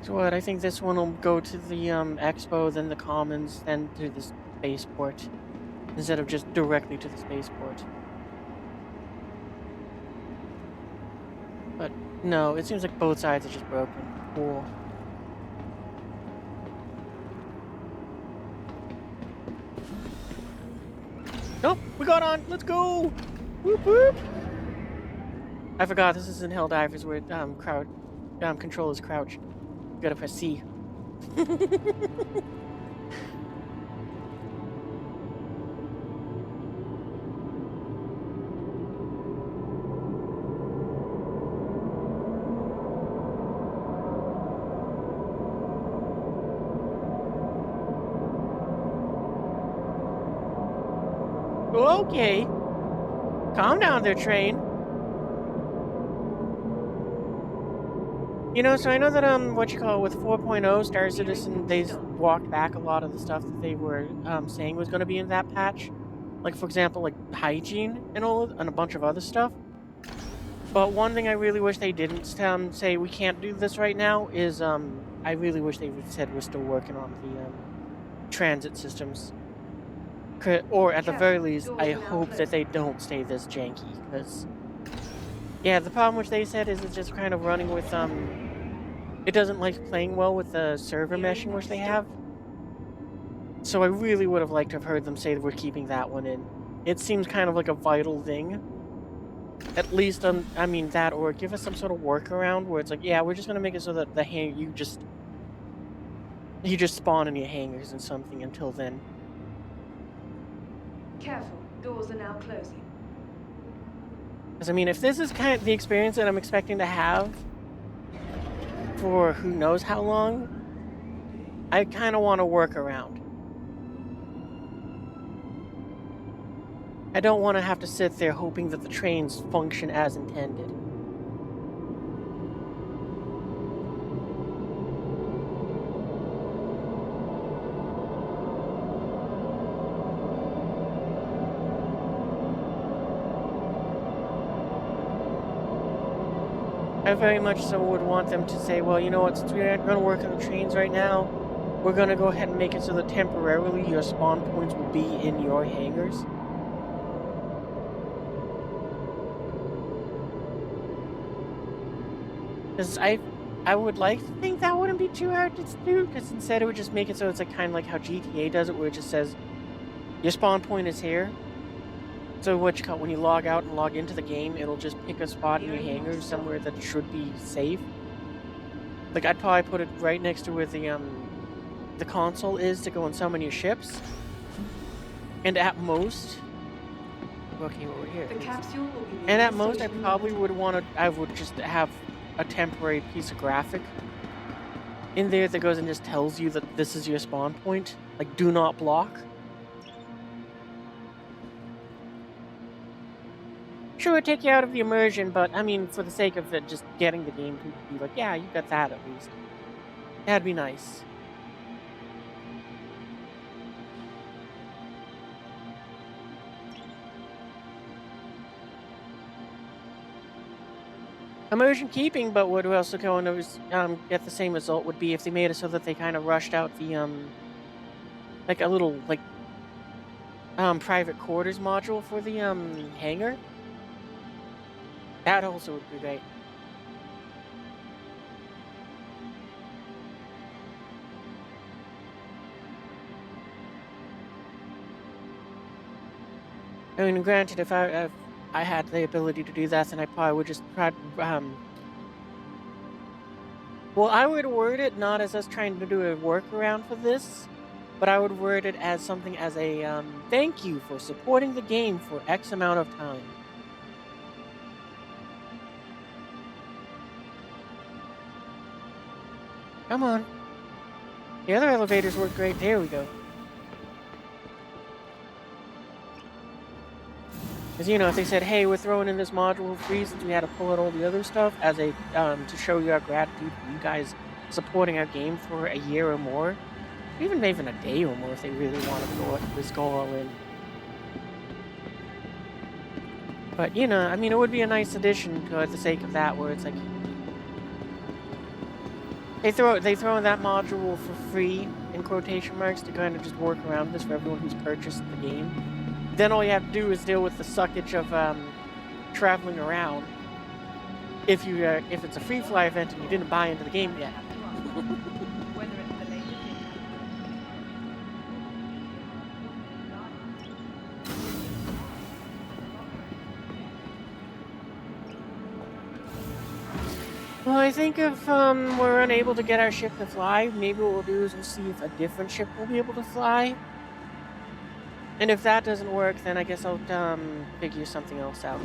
So what, I think this one will go to the, Expo, then the Commons, then to the spaceport. Instead of just directly to the spaceport. But, no, it seems like both sides are just broken. Cool. Nope, we got on. Let's go. Whoop whoop. I forgot this is in Helldivers where control is crouch. You gotta press C. Okay. Calm down there, train. You know, so I know that, with 4.0 Star Citizen, they walked back a lot of the stuff that they were, saying was gonna be in that patch. Like, for example, like, hygiene and and a bunch of other stuff. But one thing I really wish they didn't, say we can't do this right now is, I really wish they would said we're still working on the, transit systems. Or at the very least, I hope that they don't stay this janky, because... Yeah, the problem which they said is it's just kind of running with, it doesn't like playing well with the server meshing which they have. So I really would have liked to have heard them say that we're keeping that one in. It seems kind of like a vital thing. At least, I mean, that, or give us some sort of workaround where it's like, yeah, we're just gonna make it so that you just spawn in your hangars and something until then. Careful, doors are now closing. Because, I mean, if this is kind of the experience that I'm expecting to have for who knows how long, I kind of want to work around. I don't want to have to sit there hoping that the trains function as intended. I very much so would want them to say, well, you know what, since we aren't going to work on the trains right now, we're going to go ahead and make it so that temporarily your spawn points will be in your hangars. Because I would like to think that wouldn't be too hard to do, because instead it would just make it so it's like kind of like how GTA does it, where it just says, your spawn point is here. So when you log out and log into the game, it'll just pick a spot in your hangar somewhere that should be safe. Like, I'd probably put it right next to where the console is to go and summon your ships. And at most... Okay, well, we're here. The capsule will be And at most, I probably would I would just have a temporary piece of graphic in there that goes and just tells you that this is your spawn point. Like, do not block. Sure, it'd take you out of the immersion, but, I mean, for the sake of it, just getting the game to be like, yeah, you got that at least. That'd be nice. Immersion keeping, but would also go and get the same result would be if they made it so that they kind of rushed out the, like a little, like, private quarters module for the, hangar. That also would be great. I think, 'cause, I mean, if they made it so that they kind of rushed out the, like a little, like, private quarters module for the, hangar. That also would be great. 'Cause, I mean, if they made it so that they kind of rushed out the, like a little, like, private quarters module for the, hangar. That also would be great. 'Cause, I mean, if they made it so that they kind of rushed out the, like a little, like, private quarters module for the, hangar. That also would be great. I mean, granted, if I had the ability to do that, then I probably would just try to. Well, I would word it not as us trying to do a workaround for this, but I would word it as something as a thank you for supporting the game for X amount of time. Come on. The other elevators work great. There we go. Because, you know, if they said, hey, we're throwing in this module free since we had to pull out all the other stuff as a, to show you our gratitude for you guys supporting our game for a year or more, or even a day or more if they really want to go all in. But, you know, I mean, it would be a nice addition for the sake of that, where it's like, they throw in that module for free, in quotation marks, to kind of just work around this for everyone who's purchased the game. Then all you have to do is deal with the suckage of, traveling around if it's a free fly event and you didn't buy into the game yet. Whether it's the latest Well, I think if we're unable to get our ship to fly, maybe what we'll do is we'll see if a different ship will be able to fly. And if that doesn't work, then I guess I'll figure something else out.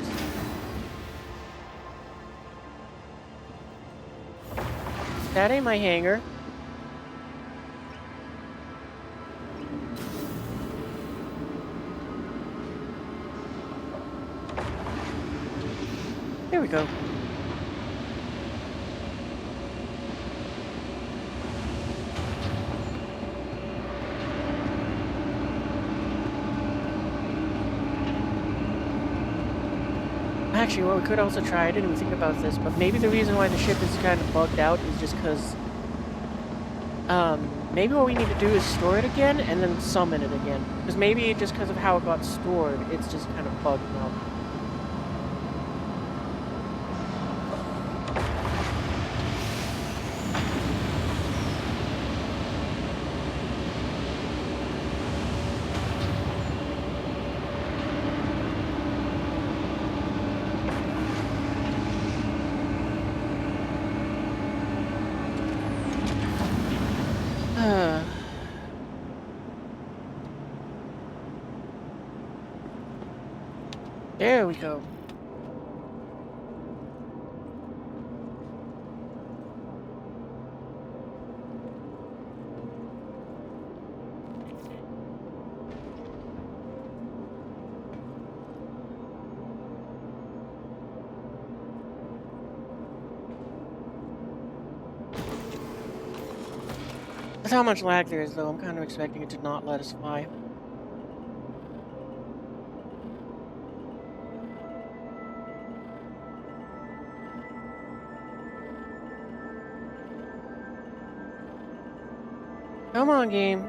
That ain't my hangar. There we go. Actually, what we could also try, I didn't even think about this, but maybe the reason why the ship is kind of bugged out is just because, maybe what we need to do is store it again and then summon it again. Because maybe just because of how it got stored, it's just kind of bugged out. There we go. That's how much lag there is, though. I'm kind of expecting it to not let us fly. Come on, game.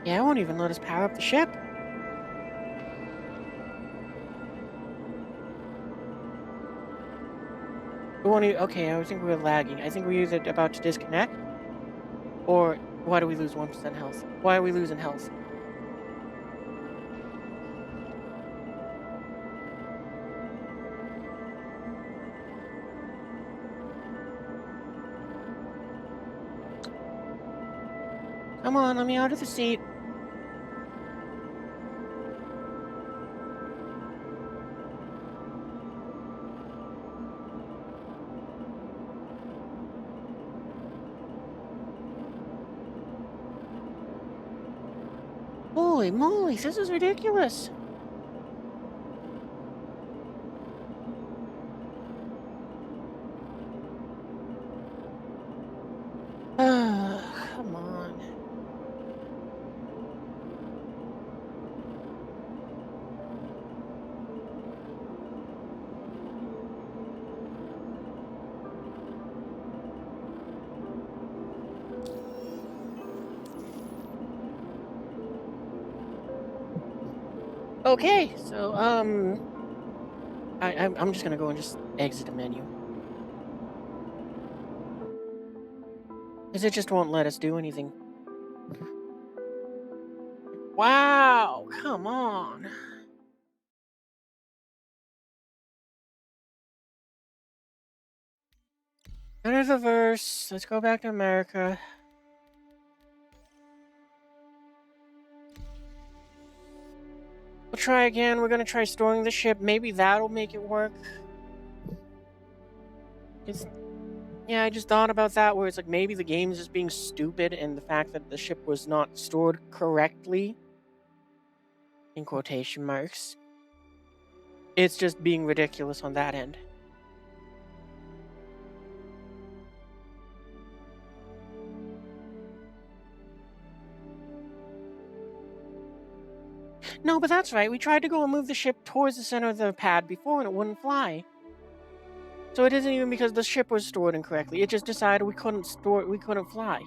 Yeah, it won't even let us power up the ship. It won't even, okay, I think we're lagging. I think we're either about to disconnect, or why do we lose 1% health? Why are we losing health? Come on, let me out of the seat. Holy moly, this is ridiculous. Come on. Okay, so I'm just gonna go and just exit the menu because it just won't let us do anything. Wow, come on. Enter the verse. Let's go back to America. We'll try again. We're gonna try storing the ship. Maybe that'll make it work. It's Yeah, I just thought about that where it's like maybe the game is just being stupid and the fact that the ship was not stored correctly, in quotation marks, it's just being ridiculous on that end. No, but that's right. We tried to go and move the ship towards the center of the pad before and it wouldn't fly. So it isn't even because the ship was stored incorrectly. It just decided we couldn't fly.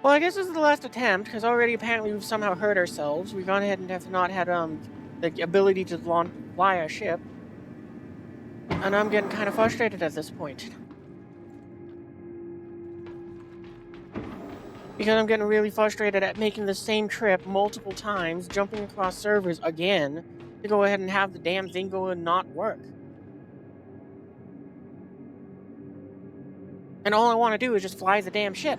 Well, I guess this is the last attempt, because already apparently we've somehow hurt ourselves. We've gone ahead and have not had the ability to fly our ship. And I'm getting kind of frustrated at this point. Because I'm getting really frustrated at making the same trip multiple times, jumping across servers again, to go ahead and have the damn thing go and not work. And all I want to do is just fly the damn ship.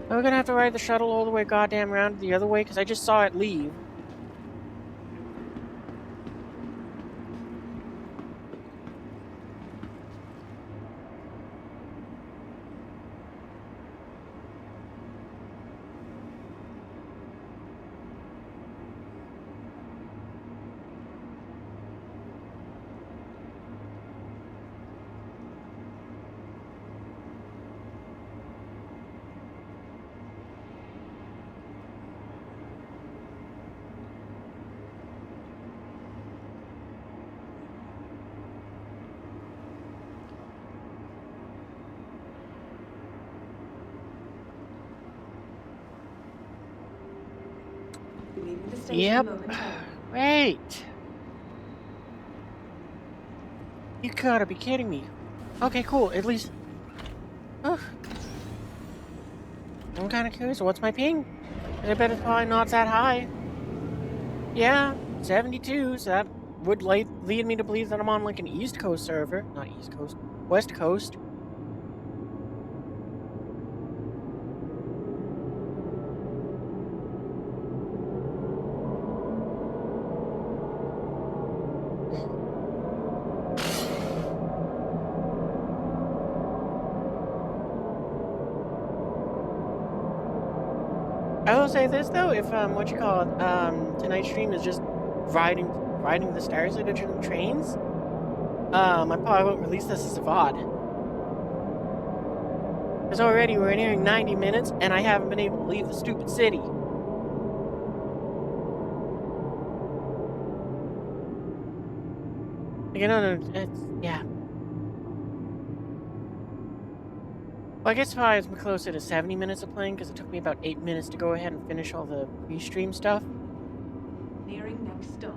Are we gonna have to ride the shuttle all the way goddamn around the other way? Because I just saw it leave. Leaving the station Yep. momentarily. Wait. You gotta be kidding me. Okay, cool. At least... I'm kind of curious. What's my ping? I bet it's probably not that high. Yeah, 72. So that would lead me to believe that I'm on like an East Coast server. Not East Coast. West Coast. I will say this though, if tonight's stream is just riding the Stars Edition trains, I probably won't release this as a VOD. Because already we're nearing 90 minutes and I haven't been able to leave the stupid city. Like, I don't know, yeah. Well, I guess probably it's closer to 70 minutes of playing because it took me about 8 minutes to go ahead and finish all the pre-stream stuff. Nearing next stop.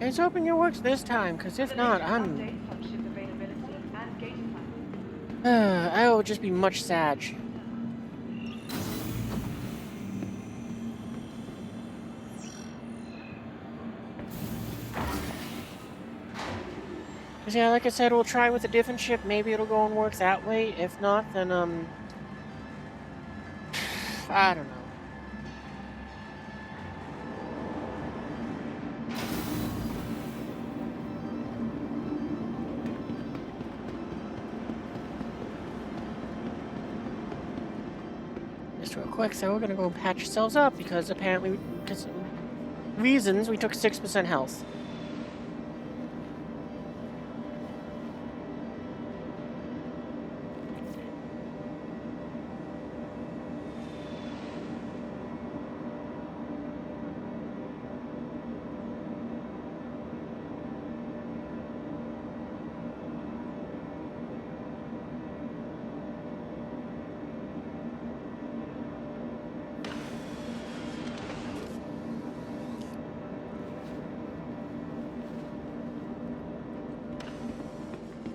Let's hoping it works this time, because if The not, latest I'm... updates on ship availability and gate plans. I will just be much sad. Cause yeah, like I said, we'll try with a different ship. Maybe it'll go and work that way. If not, then I don't know. Just real quick, so we're gonna go patch ourselves up because apparently, because reasons, we took 6% health.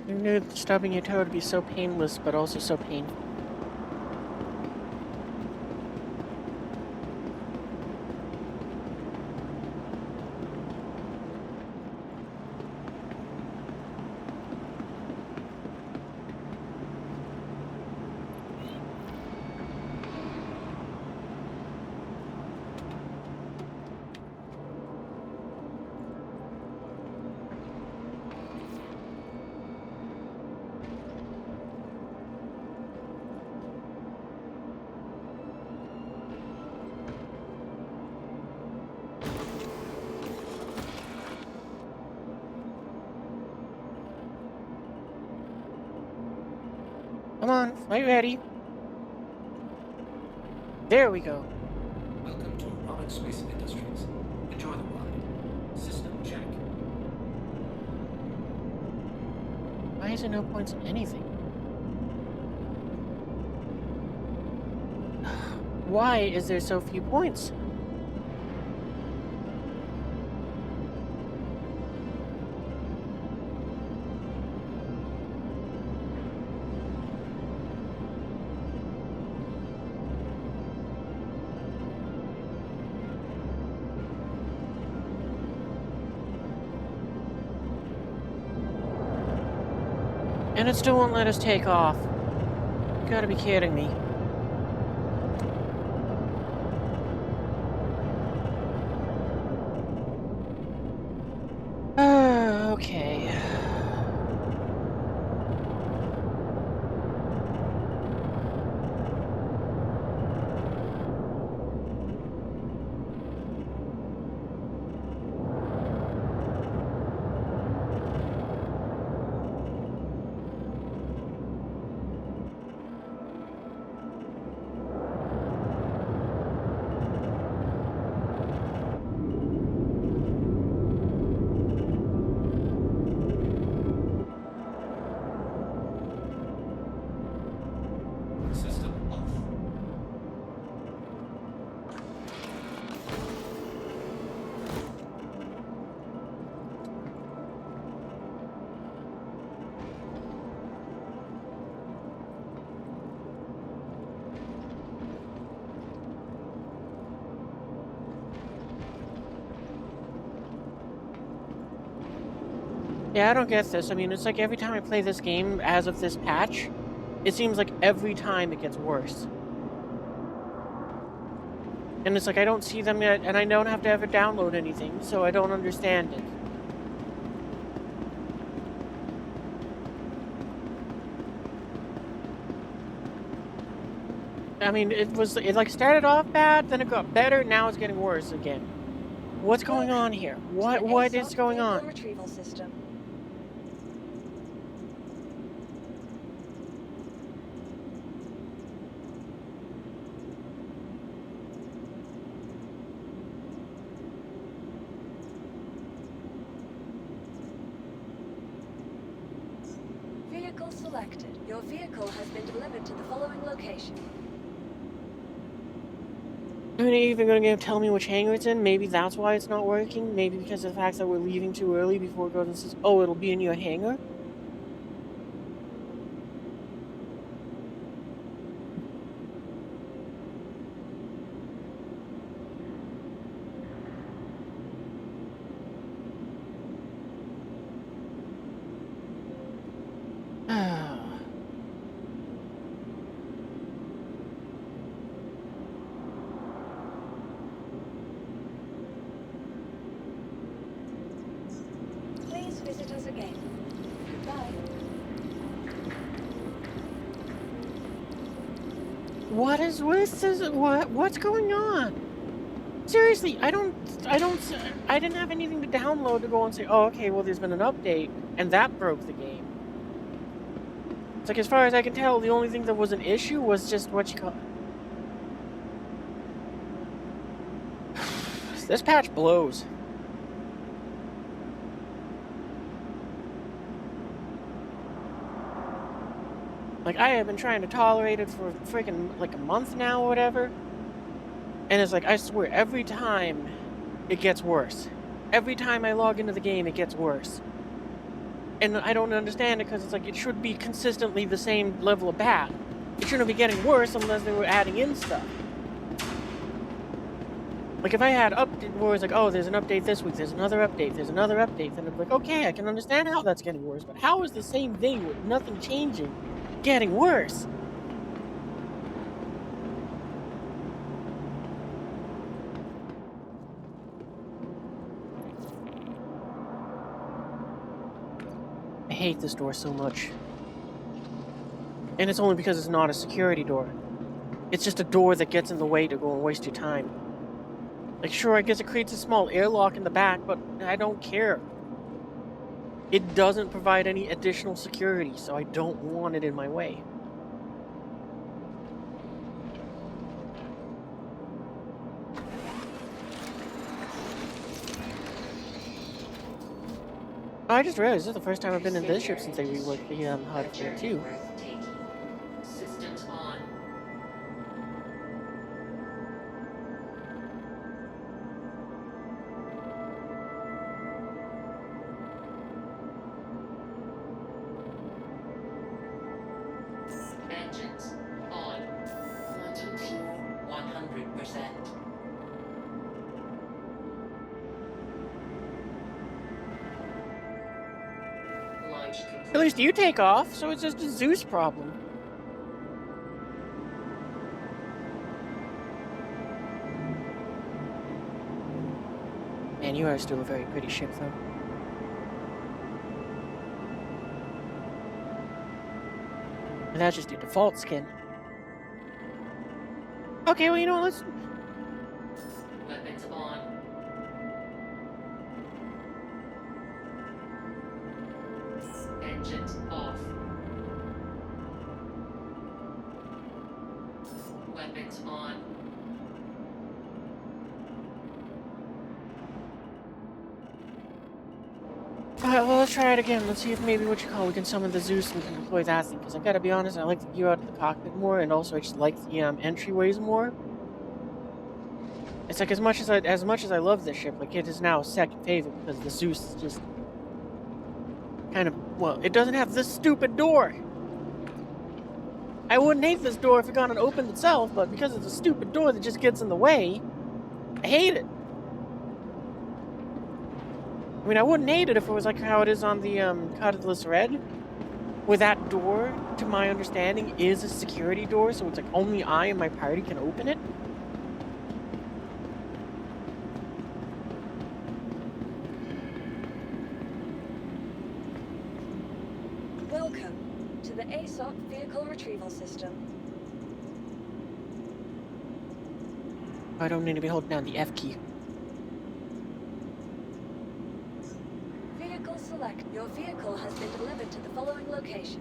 Who knew that stubbing your toe would be so painless, but also so painful? Come on, fight ready. There we go. Welcome to Roman Space Industries. Enjoy the ride. System check. Why is there no points in anything? Why is there so few points? And it still won't let us take off. You gotta be kidding me. Okay. System off. Yeah, I don't get this. I mean, it's like every time I play this game as of this patch, it seems like every time it gets worse. And it's like I don't see them yet, and I don't have to ever download anything, so I don't understand it. I mean, it like started off bad, then it got better, now it's getting worse again. What's going on here? What is going on? Retrieval system. Vehicle selected. Your vehicle has been delivered to the following location. Are they even going to tell me which hangar it's in? Maybe that's why it's not working. Maybe because of the fact that we're leaving too early before it goes and says, "Oh, it'll be in your hangar." Please visit us again. Goodbye. What is with this? What's going on? Seriously, I didn't have anything to download to go and say, "Oh, okay, well, there's been an update," and that broke the game. It's like, as far as I can tell, the only thing that was an issue was just what you call. This patch blows. Like, I have been trying to tolerate it for freaking like a month now or whatever. And it's like, I swear, every time it gets worse. Every time I log into the game, it gets worse. And I don't understand it, because it's like, it should be consistently the same level of bad. It shouldn't be getting worse unless they were adding in stuff. Like, if I had update where it's like, oh, there's an update this week, there's another update, there's another update, then I'd be like, okay, I can understand how that's getting worse, but how is the same thing with nothing changing getting worse? I hate this door so much. And it's only because it's not a security door. It's just a door that gets in the way to go and waste your time. Like, sure, I guess it creates a small airlock in the back, but I don't care. It doesn't provide any additional security, so I don't want it in my way. I just realized this is the first time I've been in this ship since they reworked the HUD for it too. Systems on. Engines on. Quantum fuel 100%. Launch complete. At least you take off, so it's just a Zeus problem. Man, you are still a very pretty ship, though. And that's just your default skin. Okay, well, you know what, let's... Weapons on. Engines off. Weapons on. Alright, well, let's try it again. Let's see if maybe we can summon the Zeus and we can deploy that thing. Because I gotta be honest, I like the view out of the cockpit more, and also I just like the entryways more. It's like, as much as I love this ship, like, it is now second favorite because the Zeus is just kind of, well, it doesn't have this stupid door. I wouldn't hate this door if it got an opened itself, but because it's a stupid door that just gets in the way, I hate it. I mean, I wouldn't hate it if it was like how it is on the Cutlass Red, where that door, to my understanding, is a security door, so it's like only I and my party can open it. Welcome to the ASOC Vehicle Retrieval System. I don't need to be holding down the F key. Vehicle select. Your vehicle has been delivered to the following location.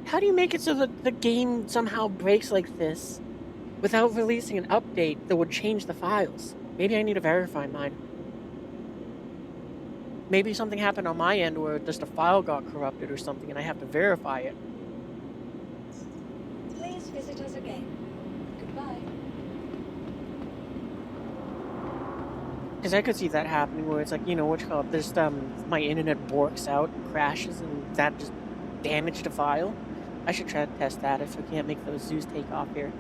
How do you make it so that the game somehow breaks like this without releasing an update that would change the files? Maybe I need to verify mine. Maybe something happened on my end where just a file got corrupted or something and I have to verify it. Please visit us again. Goodbye. Because I could see that happening where it's like, you know, what you call it, just, my internet borks out and crashes and that just damaged a file. I should try to test that if we can't make those zoos take off here.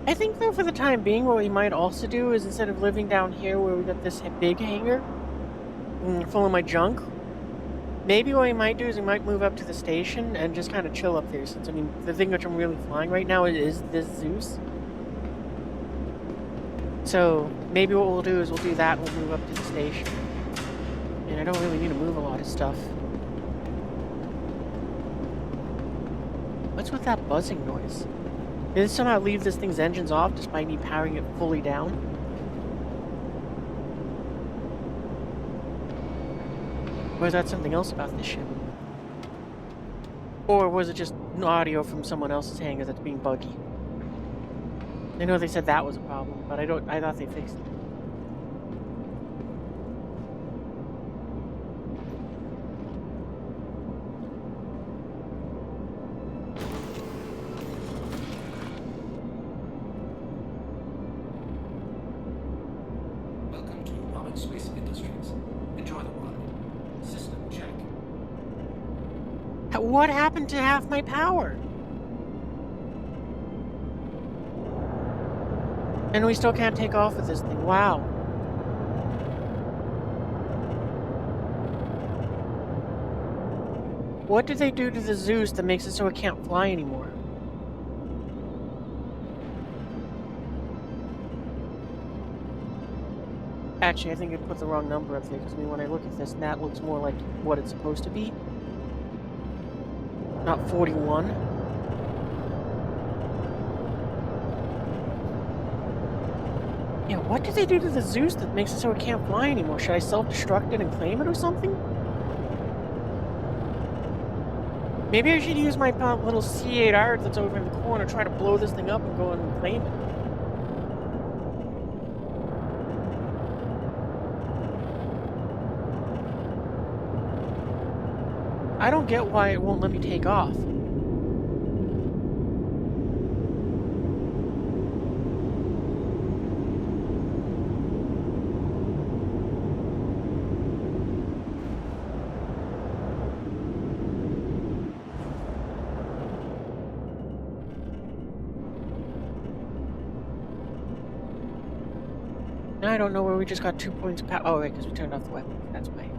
I think though for the time being, what we might also do is instead of living down here where we got this big hangar full of my junk, maybe what we might do is we might move up to the station and just kind of chill up there. Since I mean, the thing which I'm really flying right now is this Zeus. So maybe what we'll do is we'll do that. And we'll move up to the station, and I don't really need to move a lot of stuff. What's with that buzzing noise? Did it somehow leave this thing's engines off despite me powering it fully down? Or is that something else about this ship? Or was it just audio from someone else's hangar that's being buggy? I know they said that was a problem, but I thought they fixed it. Welcome to Space Industries. Enjoy the ride. System check. What happened to half my power? And we still can't take off with this thing. Wow. What did they do to the Zeus that makes it so it can't fly anymore? Actually, I think I put the wrong number up there, because I mean, when I look at this, that looks more like what it's supposed to be. Not 41. Yeah, what did they do to the Zeus that makes it so it can't fly anymore? Should I self-destruct it and claim it or something? Maybe I should use my little C8R that's over in the corner, try to blow this thing up and go and claim it. I don't get why it won't let me take off. I don't know where we just got 2 points of power. Oh, right, because we turned off the weapon. That's why.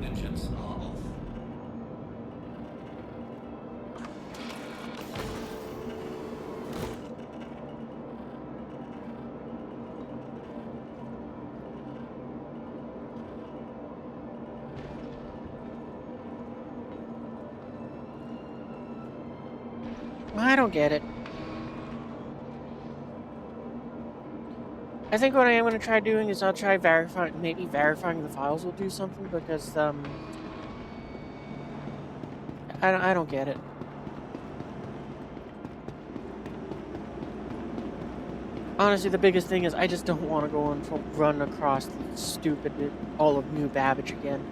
Engines are off. I don't get it. I think what I am going to try doing is I'll try maybe verifying the files will do something, because, I don't get it. Honestly, the biggest thing is I just don't want to go and run across the stupid all of New Babbage again.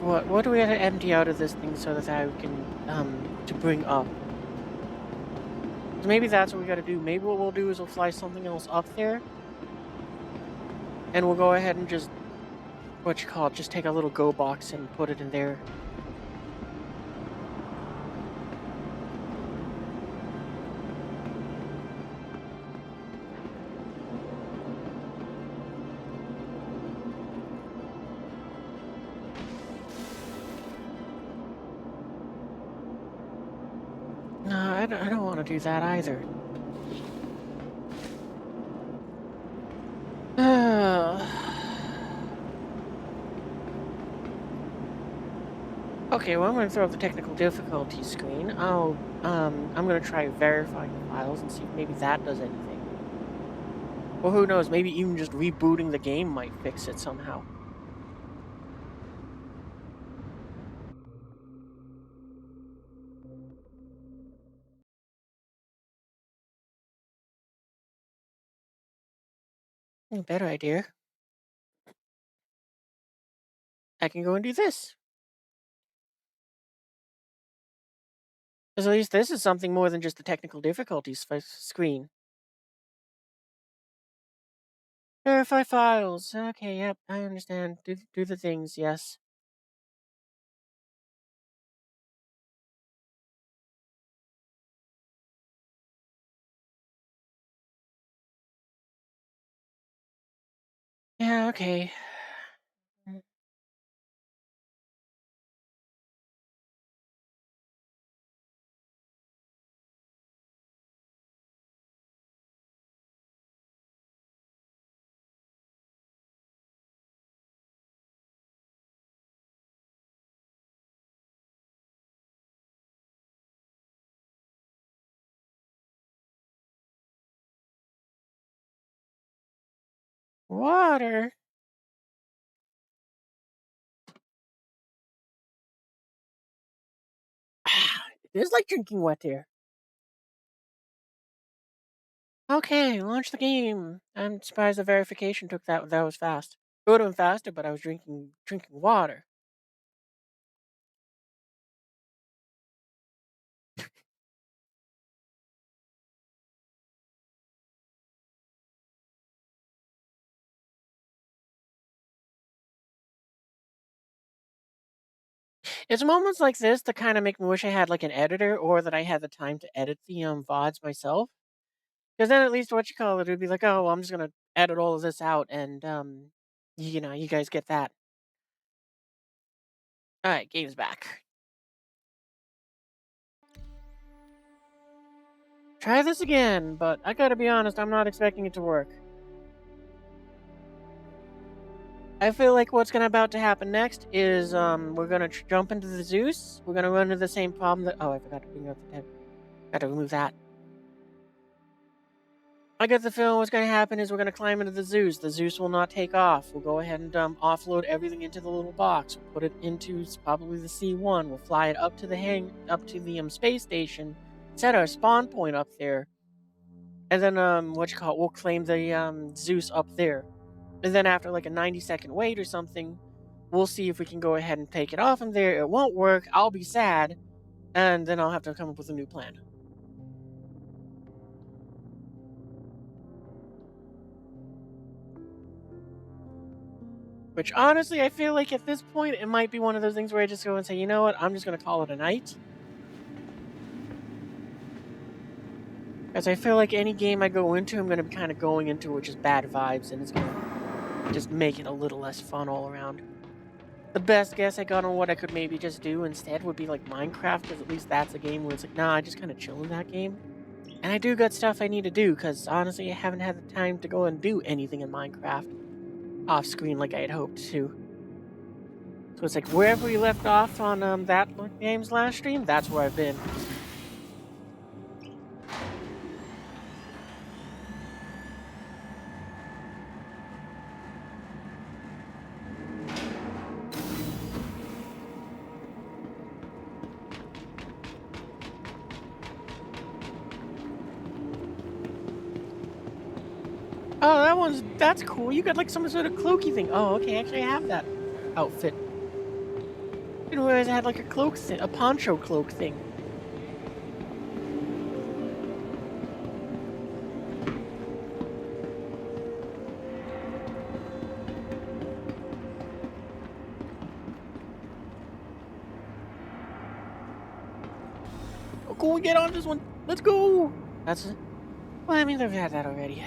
Like, what do we have to empty out of this thing so that I can, to bring up? So maybe that's what we gotta do. Maybe what we'll do is we'll fly something else up there. And we'll go ahead and just, just take a little go box and put it in there. don't want to do that either. Okay, well, I'm gonna throw up the technical difficulty screen. I'm gonna try verifying the files and see if maybe that does anything. Well, who knows? Maybe even just rebooting the game might fix it somehow. Better idea. I can go and do this. Because at least this is something more than just the technical difficulties screen. Verify files. Okay, yep, I understand. Do the things, yes. Yeah, okay. Water. It is like drinking wet air. Okay, launch the game. I'm surprised the verification took that was fast. It would have been faster, but I was drinking water. It's moments like this that kind of make me wish I had like an editor or that I had the time to edit the VODs myself. Because then at least what you call it would be like, oh, well, I'm just gonna edit all of this out and you guys get that. All right, game's back. Try this again, but I gotta be honest, I'm not expecting it to work. I feel like what's gonna about to happen next is we're gonna jump into the Zeus. We're gonna run into the same problem that I forgot to bring up the tab. Got to remove that. I get the feeling what's gonna happen is we're gonna climb into the Zeus. The Zeus will not take off. We'll go ahead and offload everything into the little box. We'll put it into probably the C1. We'll fly it up to the space station. Set our spawn point up there, and then we'll claim the Zeus up there. And then after like a 90-second wait or something, we'll see if we can go ahead and take it off from there. It won't work. I'll be sad. And then I'll have to come up with a new plan. Which honestly, I feel like at this point, it might be one of those things where I just go and say, you know what, I'm just going to call it a night. Because I feel like any game I go into, I'm going to be kind of going into with just bad vibes, and it's going to just make it a little less fun all around. The best guess I got on what I could maybe just do instead would be like Minecraft, because at least that's a game where it's like, nah, I just kind of chill in that game. And I do got stuff I need to do, because honestly, I haven't had the time to go and do anything in Minecraft off screen like I had hoped to. So it's like wherever we left off on that game's last stream, that's where I've been. Oh, that's cool. You got like some sort of cloaky thing. Oh, okay, actually I have that outfit. I didn't realize I had like a cloak thing, a poncho cloak thing. Oh, cool, we get on this one. Let's go. Well, I mean, I've had that already.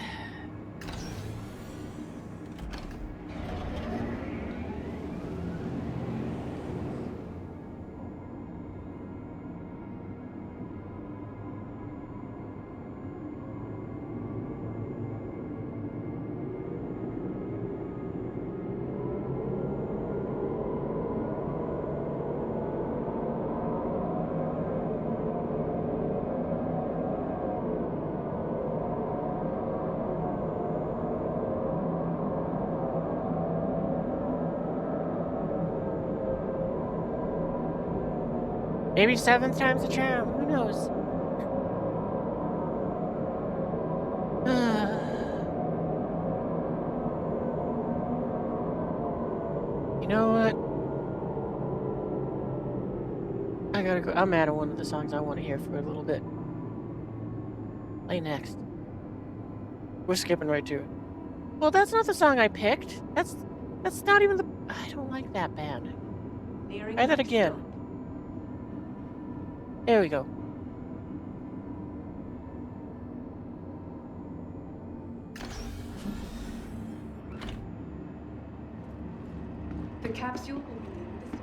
Maybe 7th time's a charm. Who knows? You know what? I gotta go. I'm out of one of the songs I want to hear for a little bit. Play next. We're skipping right to it. Well, that's not the song I picked. That's not even the. I don't like that band. Nearing Try that next again. stop. There we go. The capsule will be leaving the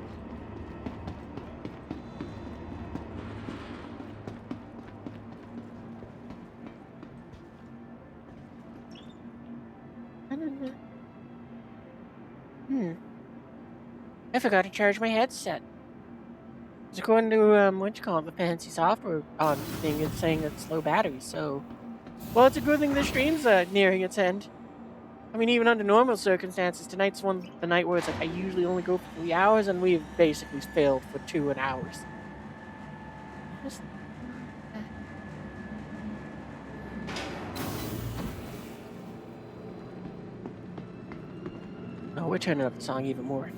station. I forgot to charge my headset. It's according to what you call it, the fancy software thing, it's saying it's low battery. So, well, it's a good thing the stream's nearing its end. I mean, even under normal circumstances, tonight's the night where it's like I usually only go for 3 hours, and we've basically failed for 2 hours. Just, Oh, we're turning up the song even more.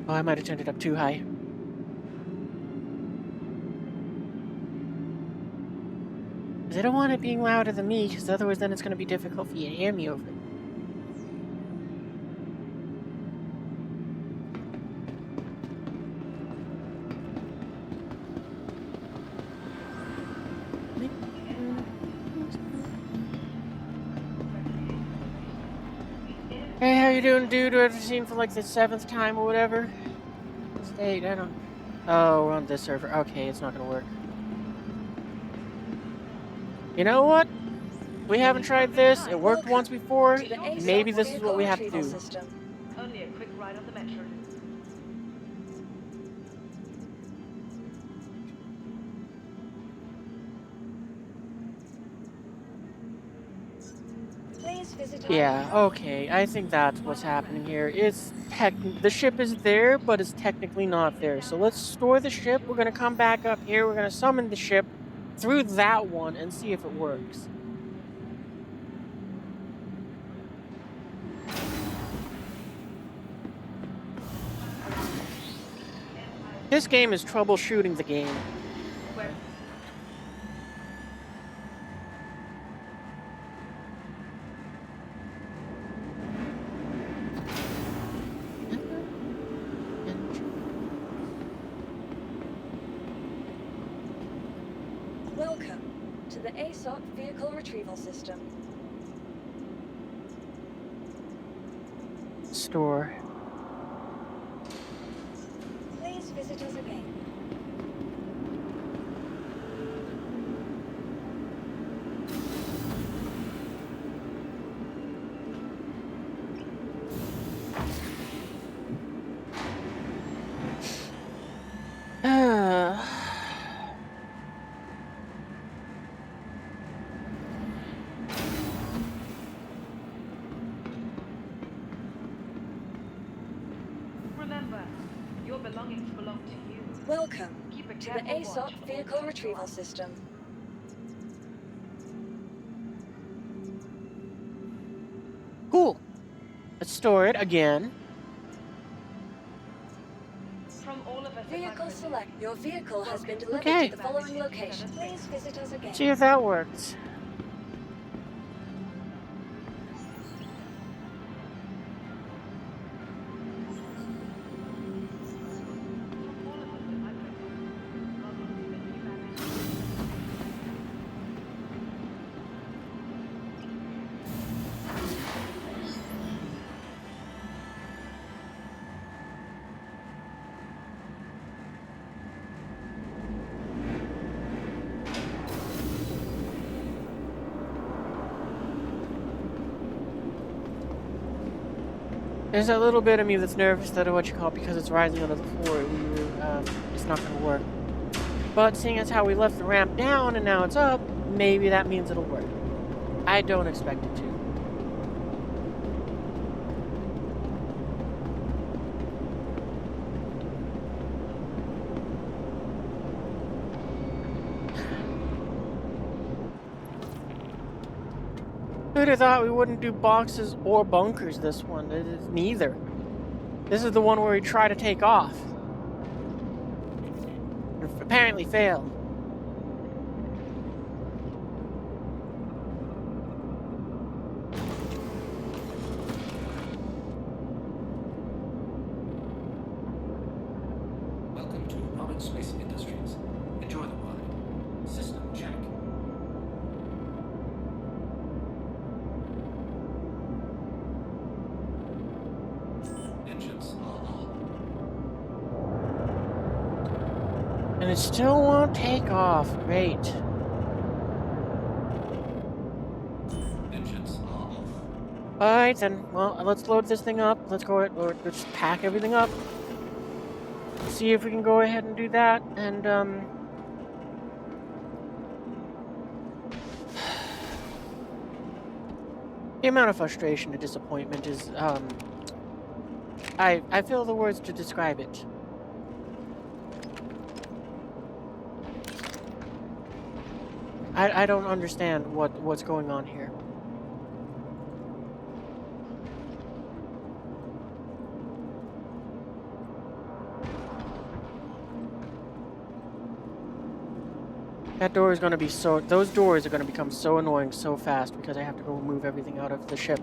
Oh, I might have turned it up too high. Because I don't want it being louder than me, because otherwise then it's going to be difficult for you to hear me over it. Hey, how you doing, dude? I've seen for like the 7th time or whatever. State, I don't. Oh, we're on this server. Okay, it's not gonna work. You know what? We haven't tried this. It worked once before. To the ASOP Maybe this is what vehicle we have to retrieval do. system. Only a quick ride on the metro. Please visit our Yeah, okay. I think that's what's happening here. The ship is there, but it's technically not there. So let's store the ship. We're gonna come back up here. We're gonna summon the ship through that one and see if it works. This game is troubleshooting the game. Where? Welcome to the ASOP vehicle retrieval system. Store. Please visit us again. Remember, your belongings belong to you. Welcome Keep a to the careful watch ASOP on all vehicle that retrieval you are. system. Cool. Let's store it again. From all of us at Vehicle Microsoft, select. Your vehicle has been delivered Okay. to the following location. Please visit us again. See if that works. from all of us at Microsoft, welcome to the new Babbage. There's a little bit of me that's nervous that because it's rising onto the floor, it's not gonna work. But seeing as how we left the ramp down and now it's up, maybe that means it'll work. I don't expect it to. Who'd have thought we wouldn't do boxes or bunkers this one? It is neither. This is the one where we try to take off. And apparently failed. Welcome to Roman Space Industries. Enjoy the ride. System check. Engines on. And it still won't take off. Great. Engines off. Alright then. Well, let's load this thing up. Let's go ahead, or let's pack everything up. See if we can go ahead and do that. And, the amount of frustration and disappointment is, I feel the words to describe it. I don't understand what's going on here. That door is going to be so... Those doors are going to become so annoying so fast because I have to go move everything out of the ship.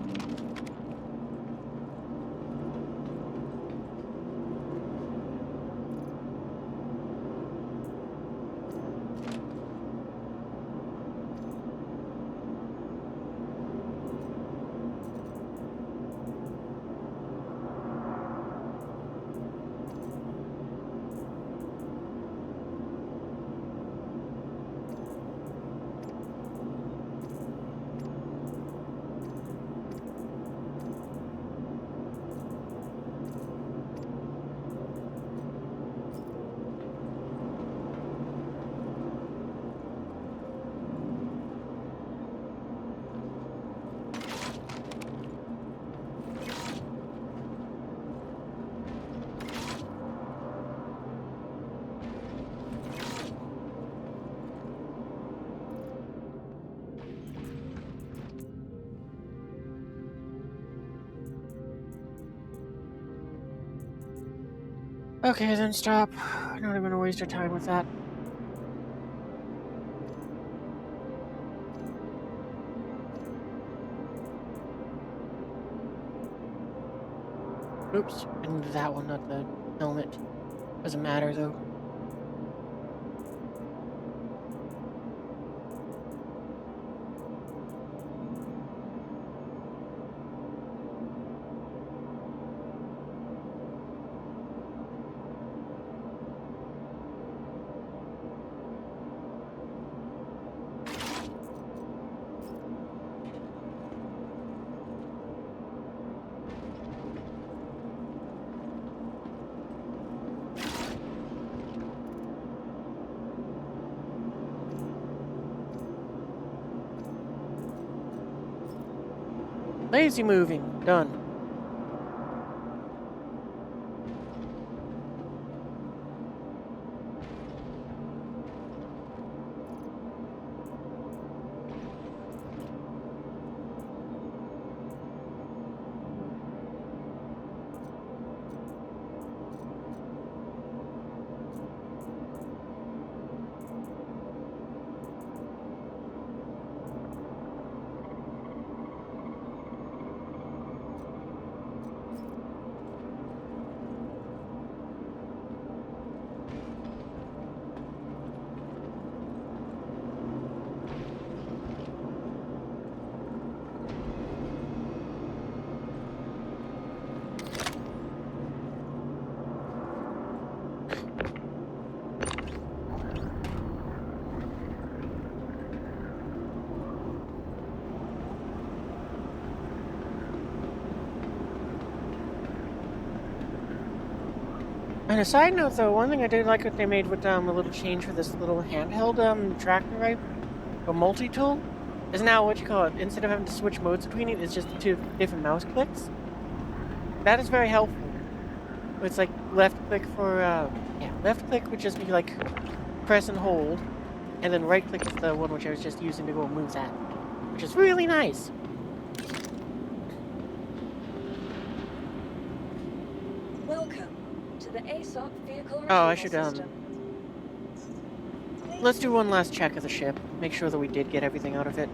Okay, then stop. I'm not even gonna waste our time with that. Oops, and that one, not the helmet. Doesn't matter though. Lazy moving. Done. And a side note, though, one thing I did like what they made with a little change for this little handheld tractor, right? A multi-tool. is now what you call it. Instead of having to switch modes between it, it's just two different mouse clicks. That is very helpful. It's like left click for, yeah, left click would just be like press and hold, and then right click is the one which I was just using to go move that, which is really nice. Welcome to the ASOP vehicle Oh, I retrieval should, system. let's do one last check of the ship. Make sure that we did get everything out of it.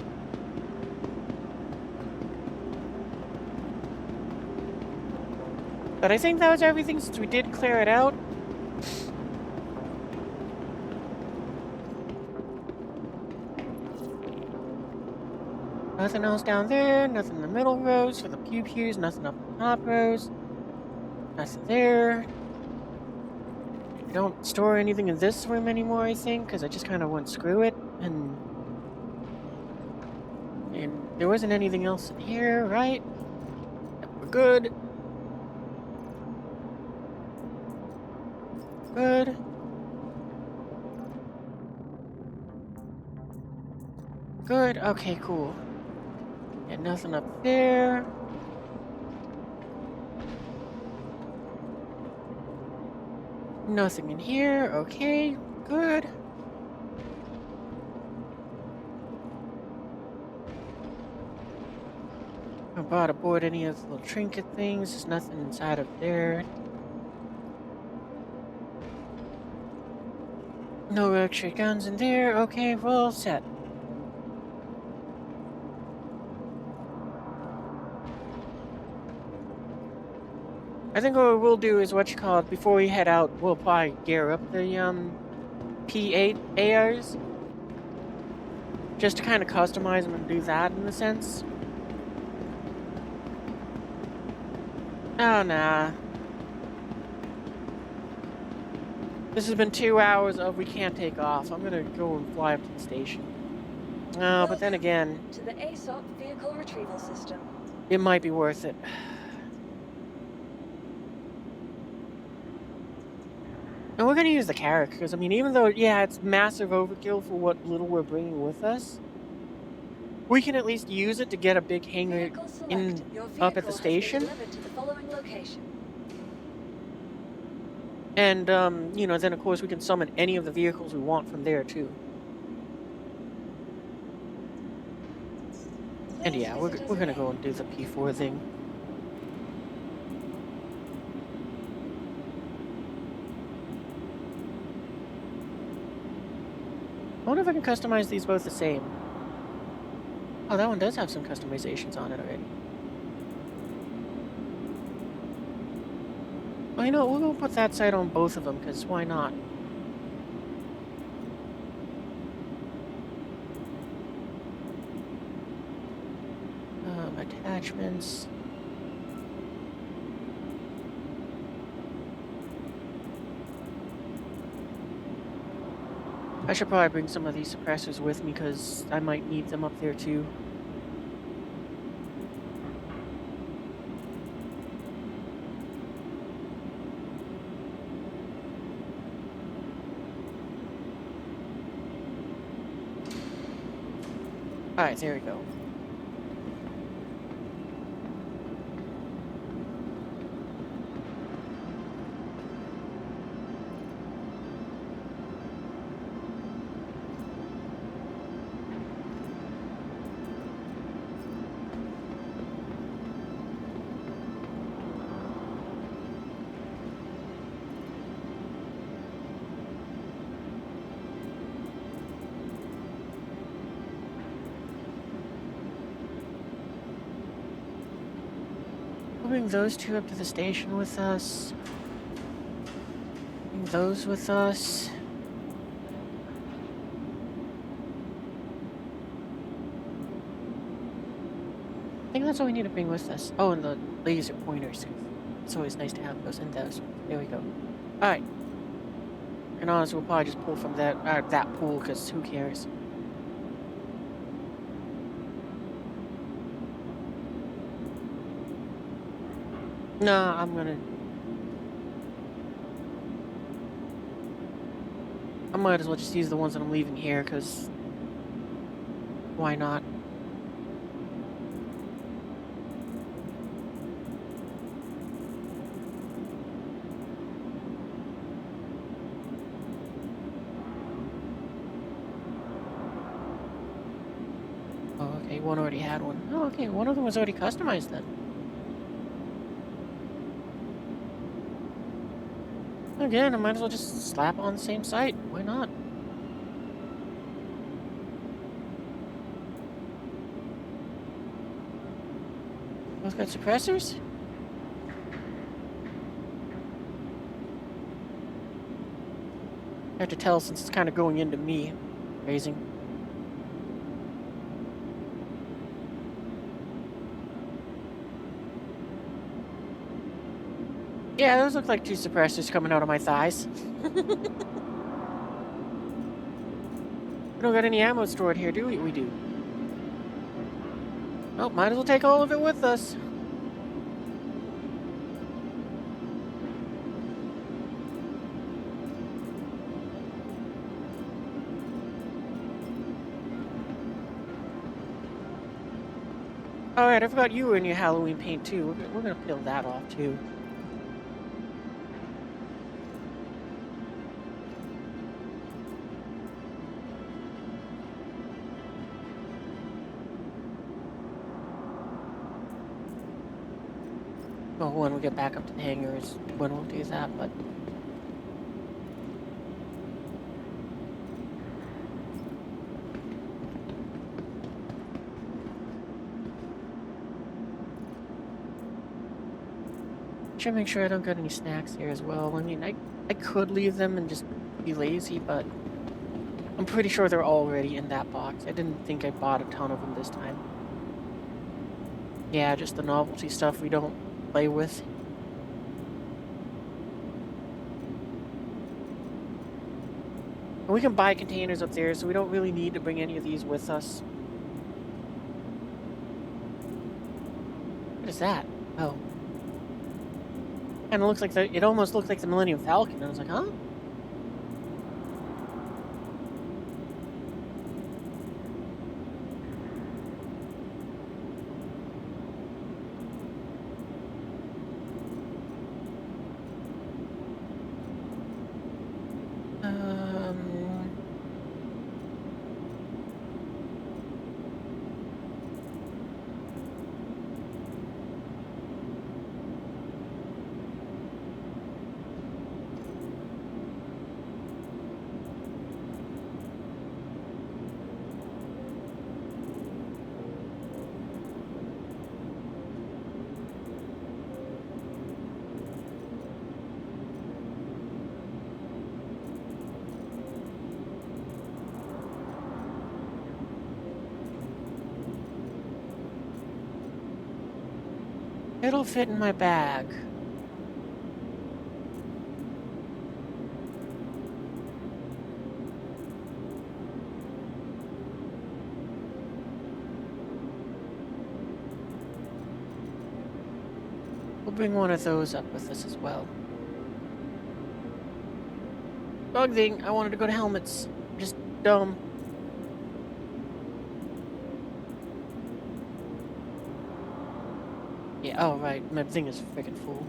But I think that was everything since we did clear it out. Nothing else down there, nothing in the middle rows for the pew-pews, nothing up in the top rows. Nothing there. I don't store anything in this room anymore, I think, because I just kind of went screw it, and there wasn't anything else in here, right? Yep, we're good. Good. Good, okay, cool. And nothing up there. Nothing in here, okay, good. I brought aboard any of the little trinket things. There's nothing inside of there. No extra guns in there. Okay, we're all set. I think what we'll do is what you call it, before we head out, we'll probably gear up the P8 ARs. Just to kind of customize them and do that in a sense. Oh, nah. This has been 2 hours of we can't take off. I'm gonna go and fly up to the station. But then again, To the ASOP vehicle retrieval system. it might be worth it. And we're gonna use the Carrack, because, I mean, even though, yeah, it's massive overkill for what little we're bringing with us, we can at least use it to get a big hangar Vehicle select. in Your up at the vehicle has been station. delivered to the following location. And, you know, then of course we can summon any of the vehicles we want from there, too. And Please yeah, visit us we're gonna again. go and do the P4 thing. I wonder if I can customize these both the same. Oh, that one does have some customizations on it already. Well, you know what? We'll go put that side on both of them, because why not? Attachments. I should probably bring some of these suppressors with me, because I might need them up there, too. Alright, there we go. We'll bring those two up to the station with us. Bring those with us. I think that's all we need to bring with us. Oh, and the laser pointers. It's always nice to have those and those. There we go. Alright. And honestly, we'll probably just pull from that pool, because who cares? Nah, I might as well just use the ones that I'm leaving here, because why not? one already had one. Oh, okay. One of them was already customized then. Again, I might as well just slap on the same site. Why not? Both got suppressors? I have to tell since it's kind of going into me. Raising. Yeah, those look like two suppressors coming out of my thighs. We don't got any ammo stored here, do we? We do. Well, might as well take all of it with us. Alright, I forgot you were in your Halloween paint too. We're gonna peel that off too. Well, when we get back up to the hangar is when we'll do that, but... Should make sure I don't got any snacks here as well. I mean, I could leave them and just be lazy, but... I'm pretty sure they're already in that box. I didn't think I bought a ton of them this time. Yeah, just the novelty stuff we don't play with. And we can buy containers up there, so we don't really need to bring any of these with us. What is that? Oh. Kinda looks like it almost looked like the Millennium Falcon. I was like, huh? It'll fit in my bag. We'll bring one of those up with us as well. Bug thing, I wanted to go to helmets. Just dumb. Yeah, oh right, my thing is freaking full.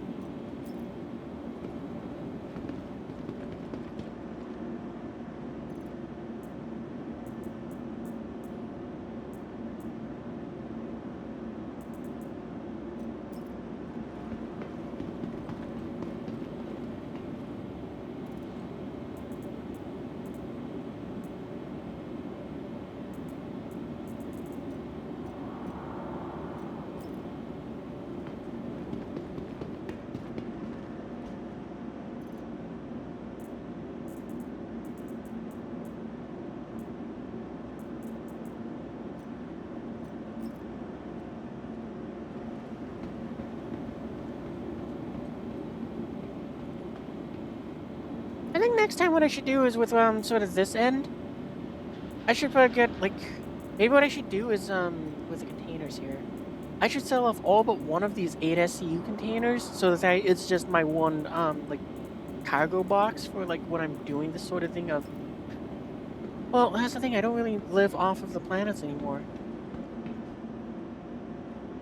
I think next time what I should do is with sort of this end. I should probably get like maybe what I should do is with the containers here. I should sell off all but one of these 8 SCU containers so that it's just my one like cargo box for like when I'm doing this sort of thing of. Well, that's the thing. I don't really live off of the planets anymore.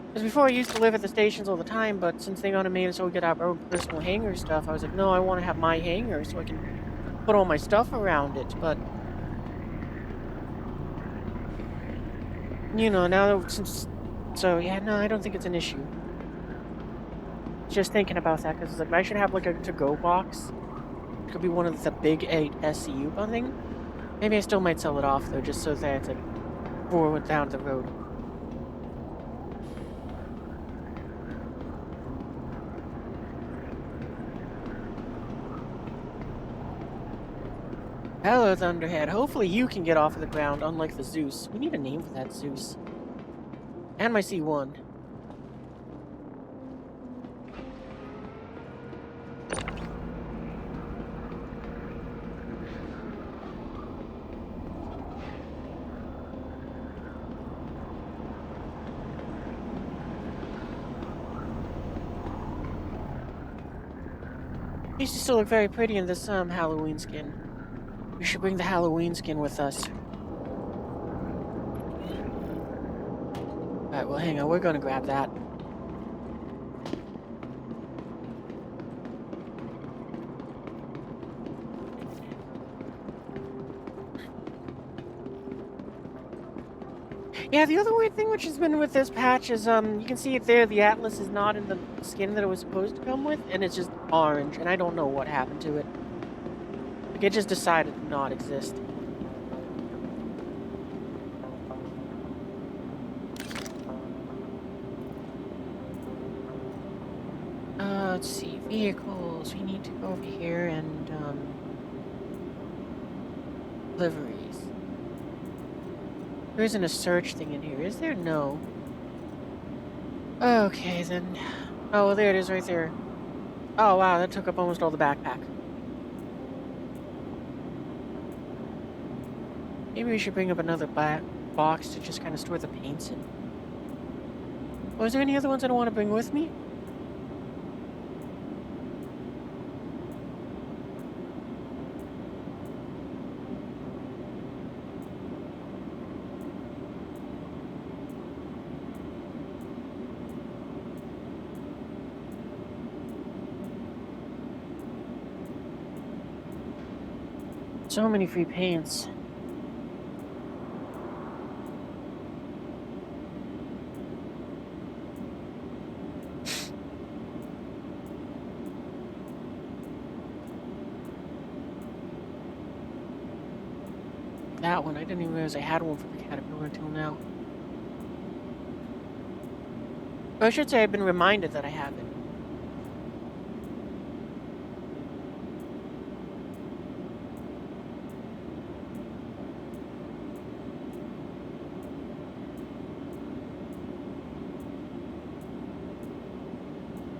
Because before I used to live at the stations all the time, but since they got made it so we get our own personal hangar stuff, I was like, no, I want to have my hangar so I can put all my stuff around it. But You know, now that since... So, yeah, no, I don't think it's an issue. Just thinking about that, because like, I should have, like, a to-go box. It could be one of the big 8 SCU thing. Maybe I still might sell it off, though, just so that it's, like, forward down the road. Hello, Thunderhead. Hopefully you can get off of the ground, unlike the Zeus. We need a name for that Zeus. And my C1. Used to still look very pretty in this Halloween skin. We should bring the Halloween skin with us. Alright, well hang on, we're gonna grab that. Yeah, the other weird thing which has been with this patch is, you can see it there, the Atlas is not in the skin that it was supposed to come with, and it's just orange, and I don't know what happened to it. Like, it just decided to not exist. Let's see, vehicles, we need to go over here and, liveries. There isn't a search thing in here, is there? No. Okay, then. Oh, well, there it is right there. Oh, wow, that took up almost all the backpack. Maybe we should bring up another box to just kind of store the paints in. Oh, is there any other ones I don't want to bring with me? So many free paints. That one, I didn't even realize I had one for the Caterpillar until now. Or I should say I've been reminded that I have it.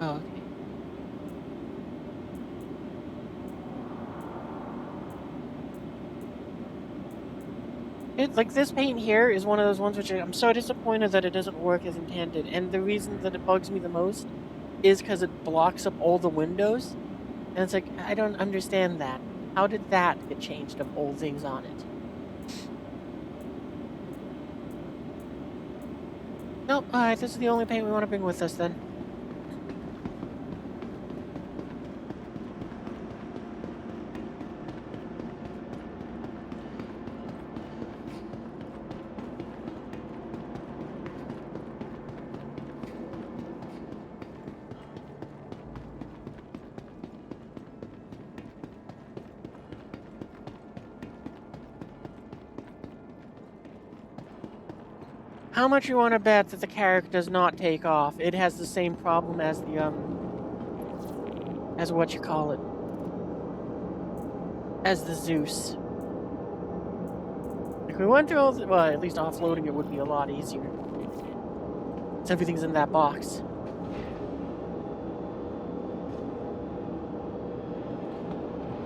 Oh, okay. Like, this paint here is one of those ones which I'm so disappointed that it doesn't work as intended. And the reason that it bugs me the most is because it blocks up all the windows. And it's like, I don't understand that. How did that get changed of all things on it? Nope, alright, this is the only paint we want to bring with us then. How much you want to bet that the character does not take off? It has the same problem as the, as what you call it. As the Zeus. If we went through all the, well, at least offloading it would be a lot easier. Since everything's in that box.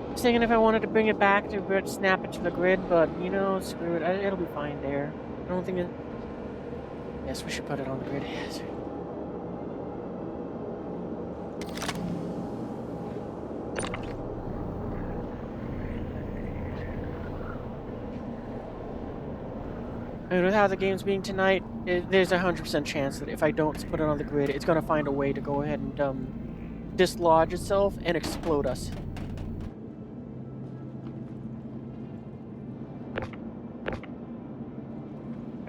I was thinking if I wanted to bring it back to snap it to the grid, but, you know, screw it. It'll be fine there. I don't think it... Yes, we should put it on the grid. Yes. And with how the game's being tonight, there's a 100% chance that if I don't put it on the grid, it's going to find a way to go ahead and dislodge itself and explode us.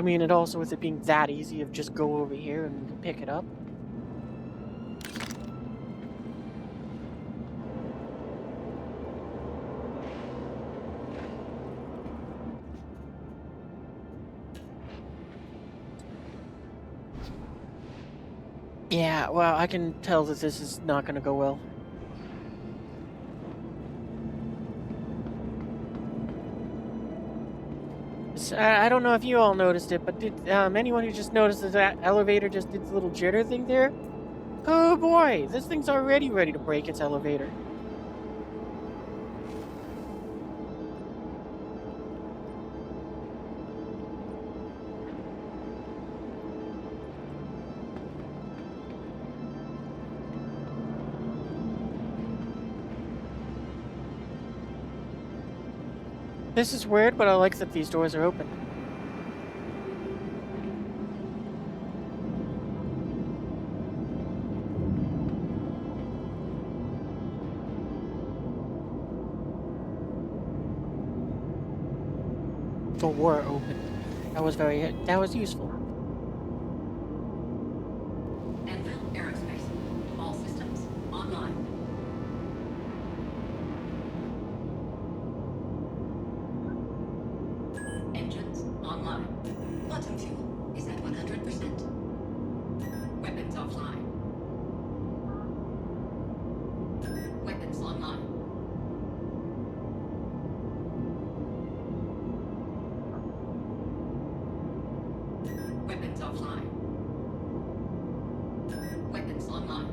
I mean, and also with it being that easy of just go over here and pick it up. Yeah, well, I can tell that this is not going to go well. I don't know if you all noticed it, but did anyone who just noticed that that elevator just did the little jitter thing there? Oh boy, this thing's already ready to break its elevator. This is weird, but I like that these doors are open. Door open. That was useful. Enfield Aerospace. All systems online. Engines online. Quantum fuel is at 100%. Weapons offline. Weapons online. Weapons offline. Weapons online.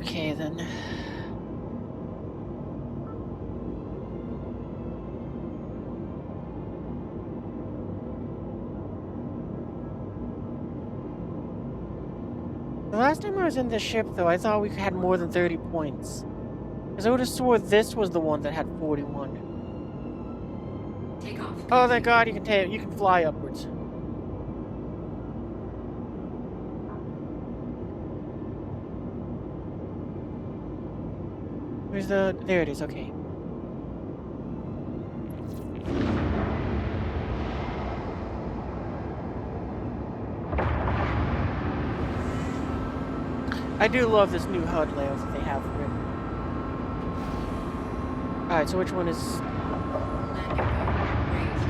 Okay then. The last time I was in this ship, though, I thought we had more than 30 points. Because I would have swore this was the one that had 41. Take off. Oh, thank God, you can fly upwards. Where's the... There it is, okay. I do love this new HUD layout that they have for it. Alright, so which one is... Landing gear raised.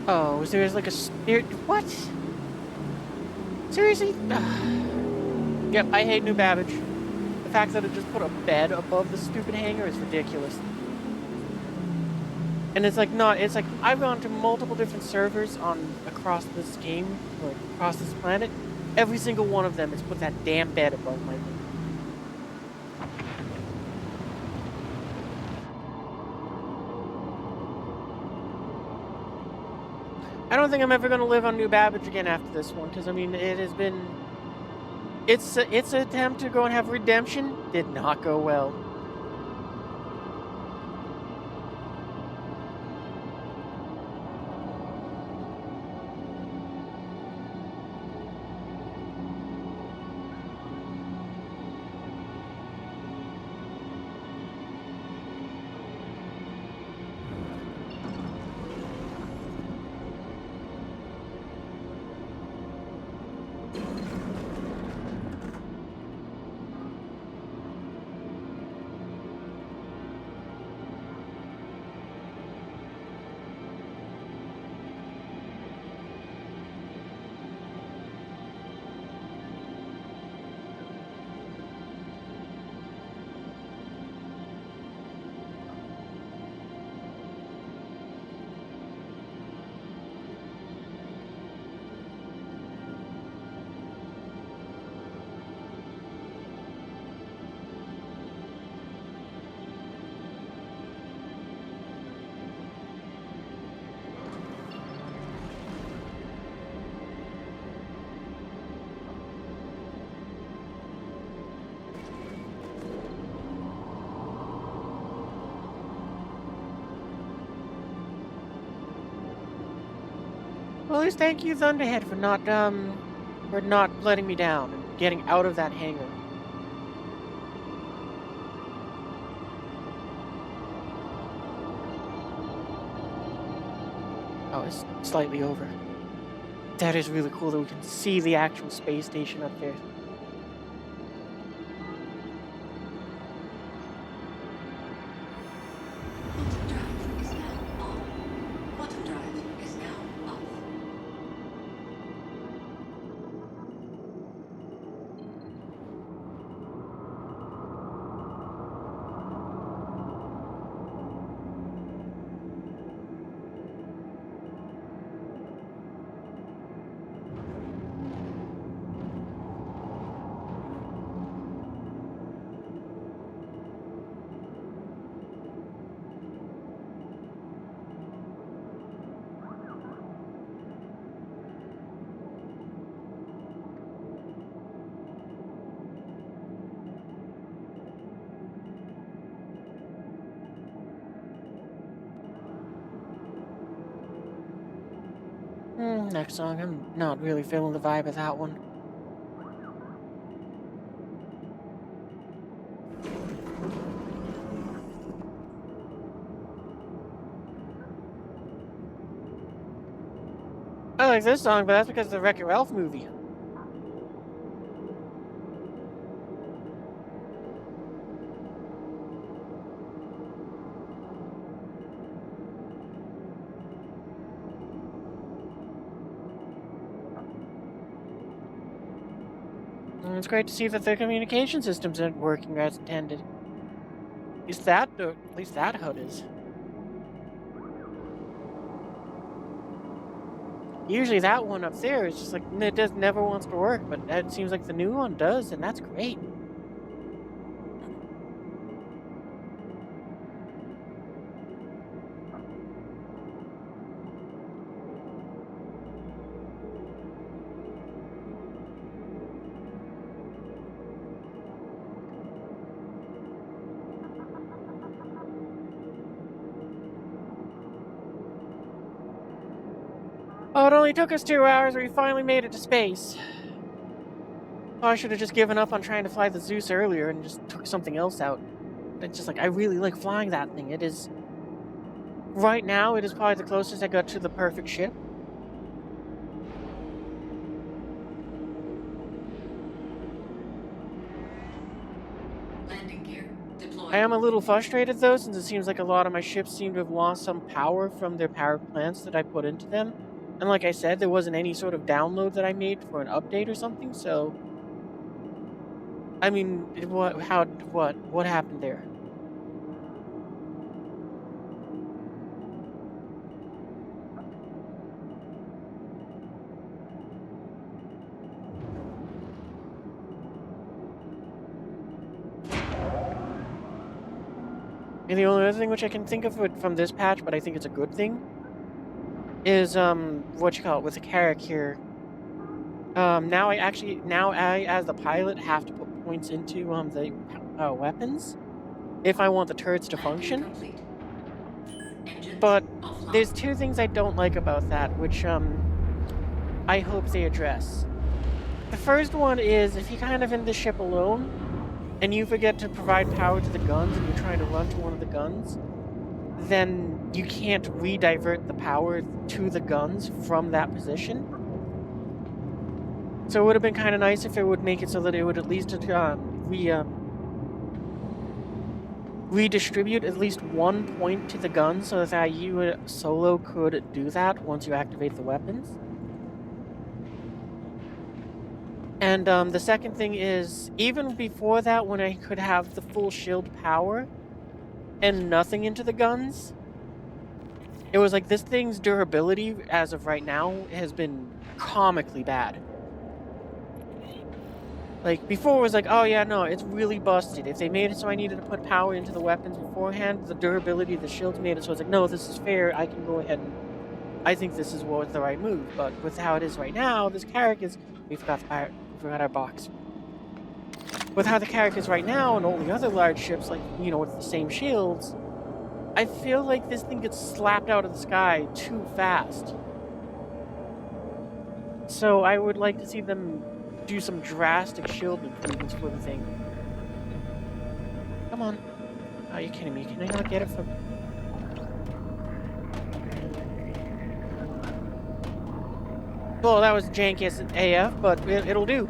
Oh, there's like a... What? Seriously? Yep, I hate New Babbage. The fact that it just put a bed above the stupid hangar is ridiculous. And it's like not, it's like I've gone to multiple different servers across this game, or across this planet. Every single one of them has put that damn bed above my room. I don't think I'm ever going to live on New Babbage again after this one, because I mean, it has been... Its attempt to go and have redemption did not go well. Well, at least thank you, Thunderhead, for not letting me down and getting out of that hangar. Oh, it's slightly over. That is really cool that we can see the actual space station up there. Quantum drive is now on. Quantum drive is now off. Next song, I'm not really feeling the vibe of that one. I like this song, but that's because of the Wreck-It Ralph movie. And it's great to see that the communication systems aren't working as intended. At least that HUD is. Usually that one up there is just like, it just never wants to work, but it seems like the new one does, and that's great. Oh, it only took us 2 hours, we finally made it to space. Oh, I should have just given up on trying to fly the Zeus earlier and just took something else out. It's just like, I really like flying that thing. It is... Right now, it is probably the closest I got to the perfect ship. Landing gear deployed. I am a little frustrated, though, since it seems like a lot of my ships seem to have lost some power from their power plants that I put into them. And like I said, there wasn't any sort of download that I made for an update or something, so... I mean, what happened there? And the only other thing which I can think of from this patch, but I think it's a good thing, is, with the Carrack here. Now I, as the pilot, have to put points into, the, weapons if I want the turrets to function. Complete. Engines But offline. there's 2 things I don't like about that, which, I hope they address. The first one is, if you're kind of in the ship alone, and you forget to provide power to the guns, and you're trying to run to one of the guns, then you can't redivert the power to the guns from that position. So it would have been kind of nice if it would make it so that it would at least redistribute at least 1 point to the gun, so that you solo could do that once you activate the weapons. And the second thing is, even before that, when I could have the full shield power and nothing into the guns, it was like this thing's durability, as of right now, has been comically bad. Like, before it was like, oh yeah, no, it's really busted. If they made it so I needed to put power into the weapons beforehand, the durability of the shields made it so it's like, no, this is fair, I can go ahead and... I think this is what was the right move. But with how it is right now, this Carrack is... We forgot our box. With how the Carrack is right now, and all the other large ships, like, you know, with the same shields, I feel like this thing gets slapped out of the sky too fast. So I would like to see them do some drastic shield improvements for the thing. Come on. Are you kidding me? Can I not get it from... Well, that was janky as AF, but it'll do.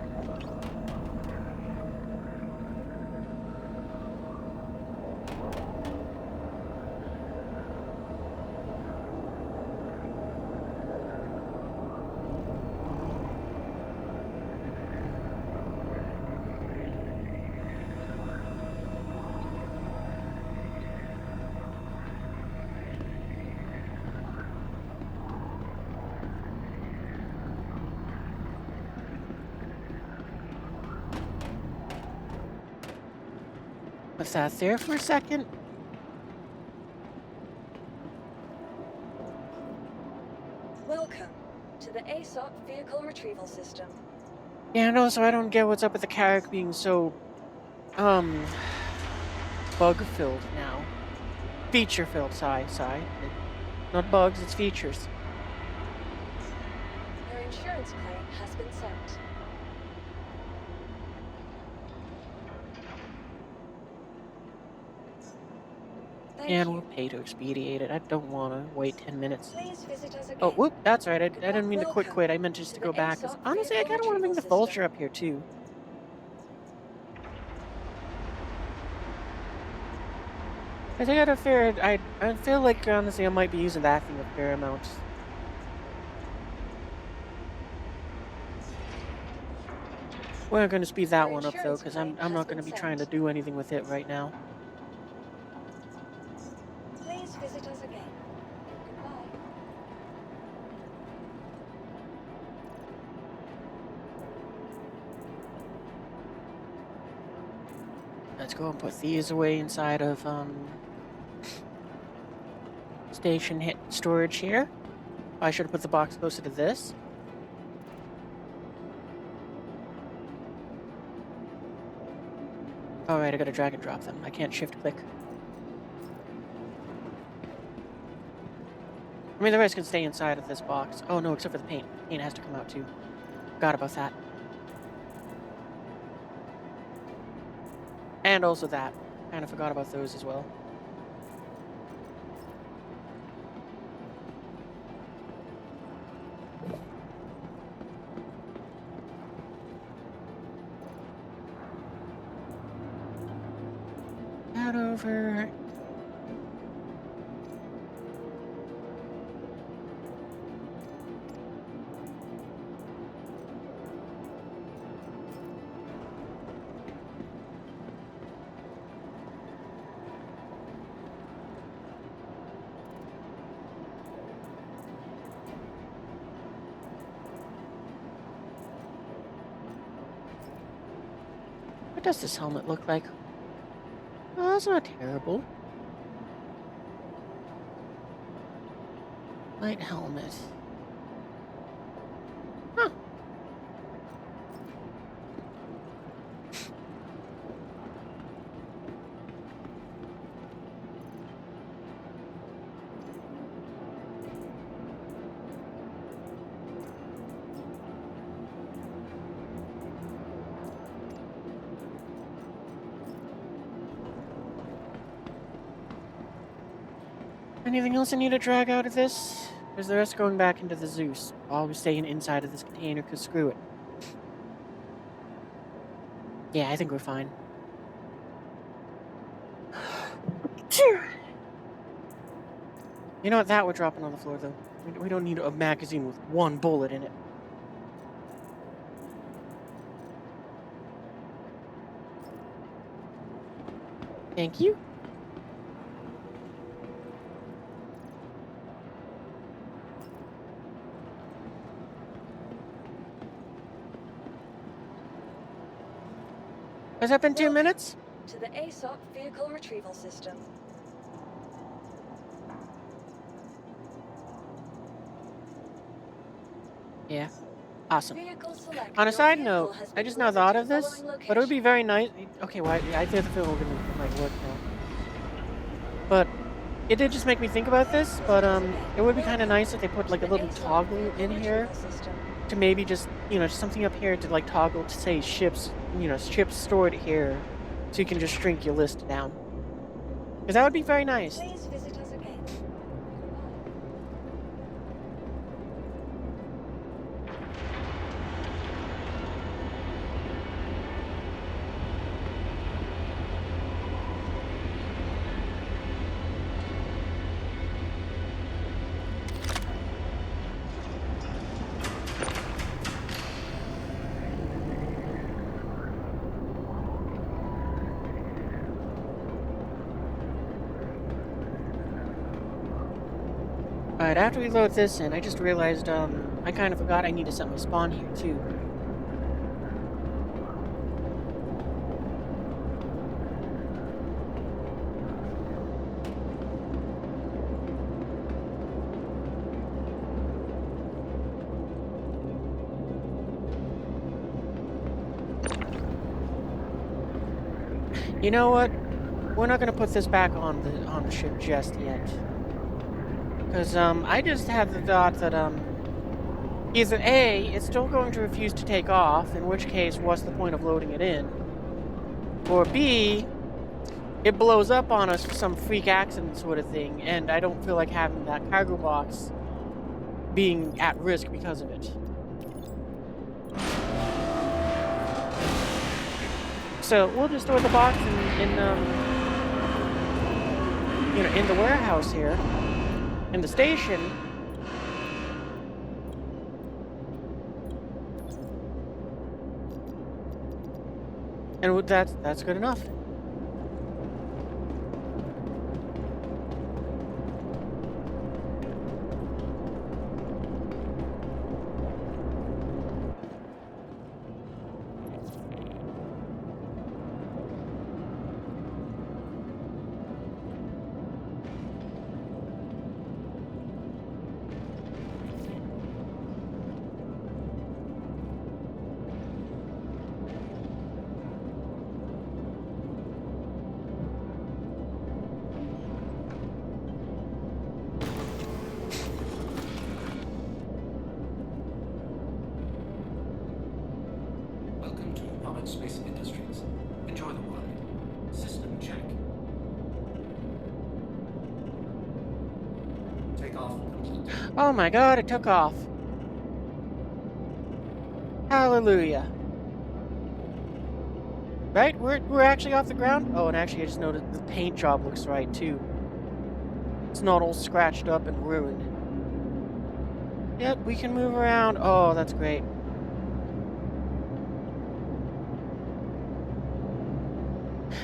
Was that there for a second? Welcome to the ASOP Vehicle Retrieval System. Yeah, no, so I don't get what's up with the character being so, bug-filled now. Feature-filled, sigh. Not bugs, it's features. Your insurance claim has been sent. Thank And you. we'll pay to expedite it. I don't want to wait 10 minutes. Please visit us again. Oh, whoop, that's right. I didn't mean to Welcome quit. I meant just to to go the back. 'Cause ASOP honestly, I Vehicle kind of want to bring the Retrieval vulture System. up here, too. I think I'd have feared... I feel like, honestly, I might be using that thing a fair amount. We're going to speed that Your one up, though, insurance because claim I'm has not going to been be trying to sent. do anything with it right now. Please visit us again. Goodbye. Let's go and put these away inside of, station storage here. I should have put the box closer to this. Alright, I gotta drag and drop them. I can't shift click. I mean, the rest can stay inside of this box. Oh no, except for the paint. Paint has to come out too. Forgot about that. And also that. Kind of forgot about those as well. That over. What does this helmet look like? Oh, that's not terrible. Light helmet. Huh. Anything else I need to drag out of this? Or is the rest going back into the Zeus? Always staying inside of this container, because screw it. Yeah, I think we're fine. You know what? That we're dropping on the floor, though. We don't need a magazine with one bullet in it. Thank you. Has that been 2 minutes? To the ASOP Vehicle Retrieval System. Yeah. Awesome. Vehicle select. On a Your side vehicle note, has I been just now delivered thought to of the this, following but it would be location. very nice. Okay, well, I think the film might work now. But it did just make me think about this, but it would be kind of nice if they put To like a the little ASOP toggle vehicle in here retrieval system. to maybe just just something up here to like toggle to say ships, ships stored here, so you can just shrink your list down. Because that would be very nice. Please visit us again. Alright, after we load this in, I just realized I kind of forgot I need to set my spawn here too. You know what? We're not gonna put this back on the ship just yet. Because I just had the thought that either A, it's still going to refuse to take off, in which case what's the point of loading it in? Or B, it blows up on us for some freak accident sort of thing, and I don't feel like having that cargo box being at risk because of it. So we'll just store the box in the warehouse here, in the station. And that's good enough. Welcome to Roberts Space Industries. Enjoy the ride. System check. Take off complete. Oh my god, it took off. Hallelujah. Right? We're actually off the ground? Oh, and actually I just noticed the paint job looks right too. It's not all scratched up and ruined. Yep, we can move around. Oh, that's great.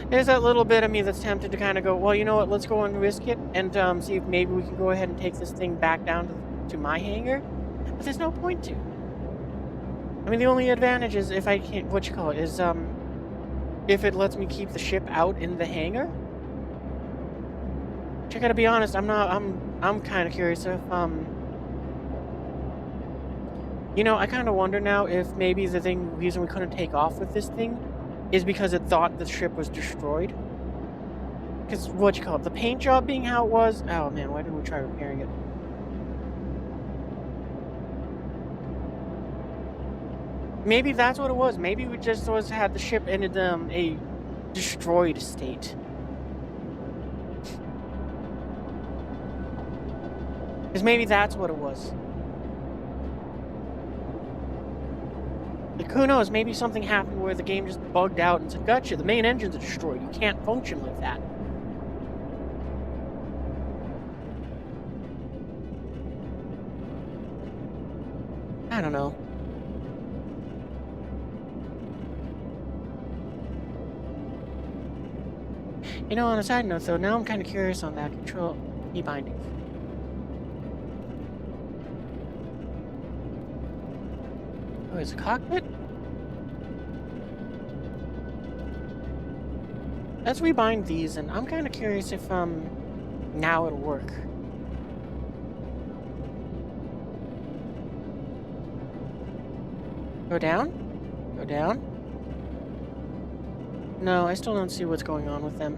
There's that little bit of me that's tempted to kind of go, well, you know what, let's go and risk it and see if maybe we can go ahead and take this thing back down to my hangar. But there's no point to. I mean, the only advantage is if I can't, is, if it lets me keep the ship out in the hangar. Which I gotta be honest, I'm kind of curious if, I kind of wonder now if maybe the reason we couldn't take off with this thing is because it thought the ship was destroyed. Because, the paint job being how it was? Oh man, why didn't we try repairing it? Maybe that's what it was. Maybe we just had the ship in a destroyed state. Because maybe that's what it was. Like, who knows? Maybe something happened where the game just bugged out and said, gotcha, the main engines are destroyed. You can't function like that. I don't know. On a side note, though, now I'm kind of curious on that control key bindings. Oh, it's a cockpit? Let's rebind these, and I'm kind of curious if, now it'll work. Go down? Go down? No, I still don't see what's going on with them.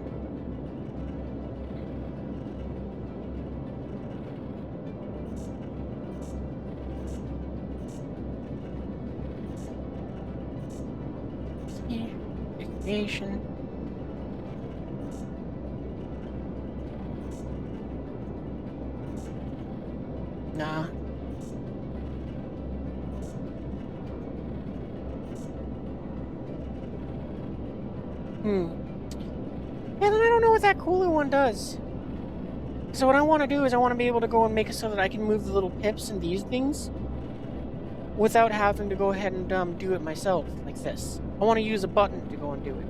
Navigation. Nah. Yeah, then I don't know what that cooler one does. So what I want to do is I want to be able to go and make it so that I can move the little pips and these things without having to go ahead and do it myself like this. I want to use a button to go and do it.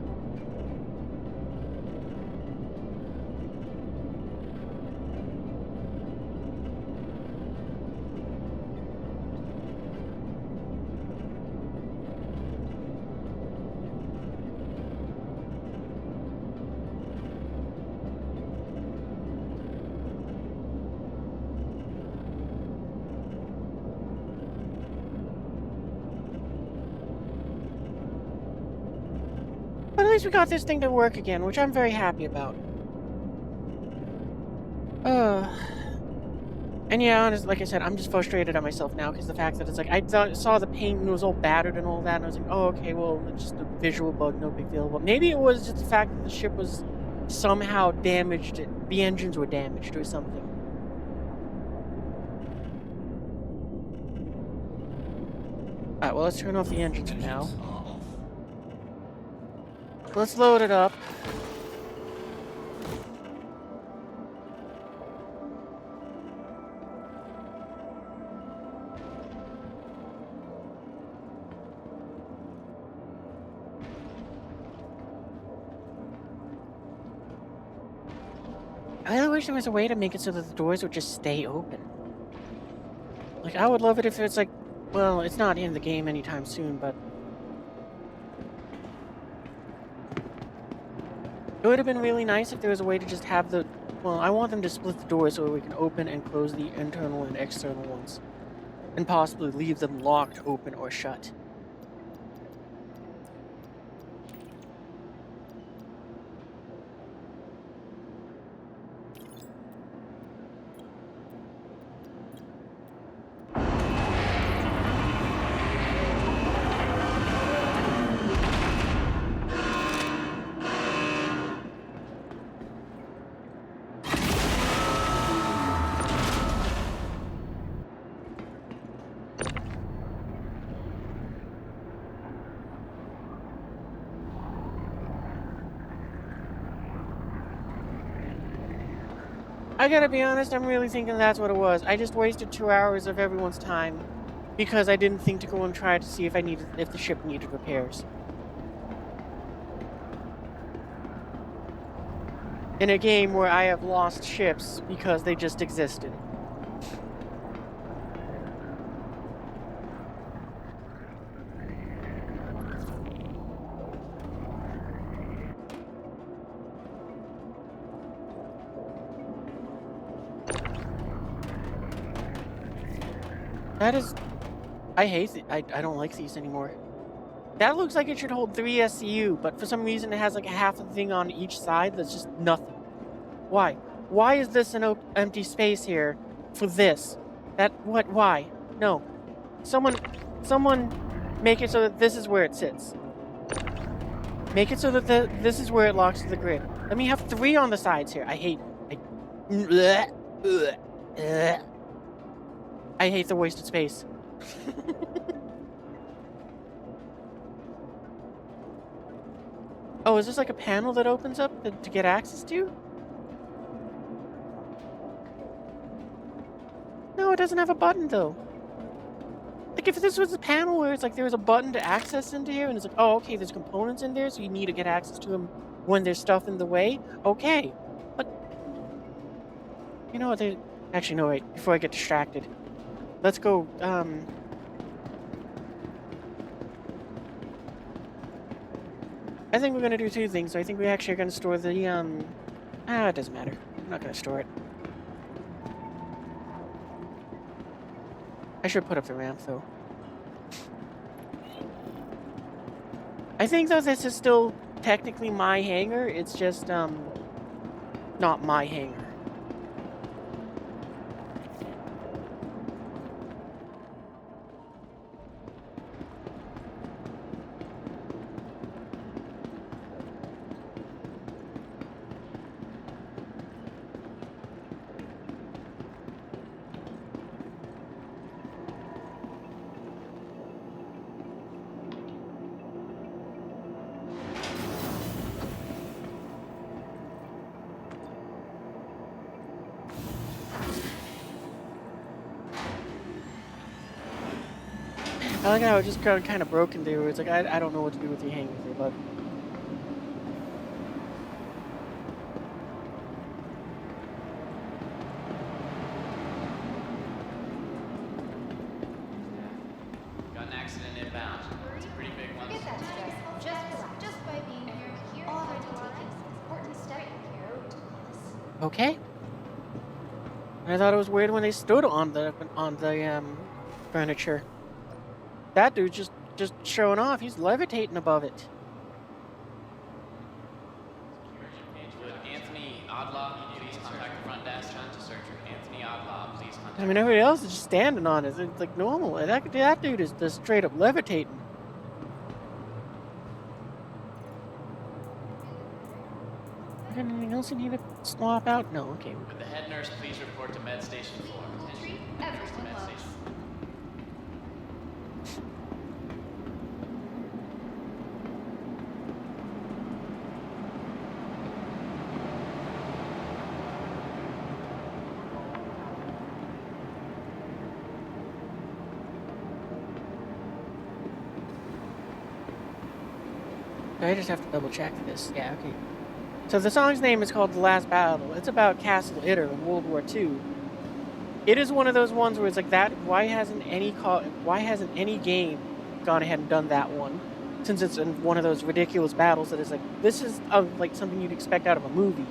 But at least we got this thing to work again, which I'm very happy about. And yeah, honestly, like I said, I'm just frustrated at myself now because the fact that it's like saw the paint and it was all battered and all that, and I was like, oh, okay, well, it's just a visual bug, no big deal. But maybe it was just the fact that the ship was somehow damaged. The engines were damaged or something. Alright, well, let's turn off the engines for now. Engines are off. Let's load it up. I really wish there was a way to make it so that the doors would just stay open. Like, I would love it if it's like, well, it's not in the game anytime soon, but it would have been really nice if there was a way to just have the, well, I want them to split the doors so we can open and close the internal and external ones, and possibly leave them locked, open, or shut. I gotta be honest, I'm really thinking that's what it was. I just wasted 2 hours of everyone's time because I didn't think to go and try to see if the ship needed repairs. In a game where I have lost ships because they just existed. That is... I hate it. I don't like these anymore. That looks like it should hold 3 SCU, but for some reason it has like a half a thing on each side that's just nothing. Why? Why is this an empty space here for this? Why? No. Someone make it so that this is where it sits. Make it so that this is where it locks to the grid. Let me have 3 on the sides here. I hate I hate the wasted space. Oh, is this like a panel that opens up to get access to? No, it doesn't have a button though. Like if this was a panel where it's like there was a button to access into here and it's like, oh, okay, there's components in there, so you need to get access to them when there's stuff in the way. Okay, but you know what? Actually, no, wait. Before I get distracted, let's go. I think we're gonna do 2 things. So I think we actually are gonna store the it doesn't matter. I'm not gonna store it. I should put up the ramp though. I think though this is still technically my hangar. It's just not my hangar. I like how it just got kind of broken there, where it's like, I don't know what to do with you hanging there, bud. Got an accident inbound. It's a pretty big one. Forget that stress. Just relax. Just by being here, already taking some important step in care to us. Okay. I thought it was weird when they stood on the furniture. That dude just showing off. He's levitating above it. Would Anthony Odlaw please contact the front desk to search for Anthony Odlaw, please contact. I mean, everybody else is just standing on it. It's like normal. That dude is just straight up levitating. Anything else you need to swap out? No, okay. Would the head nurse please report to med station 4? Attention, head nurse to med station 4. I just have to double check this. Yeah, okay. So the song's name is called The Last Battle. It's about Castle Itter in World War II. It is one of those ones where it's like that. Why hasn't any game gone ahead and done that one? Since it's in one of those ridiculous battles that is like, this is like something you'd expect out of a movie.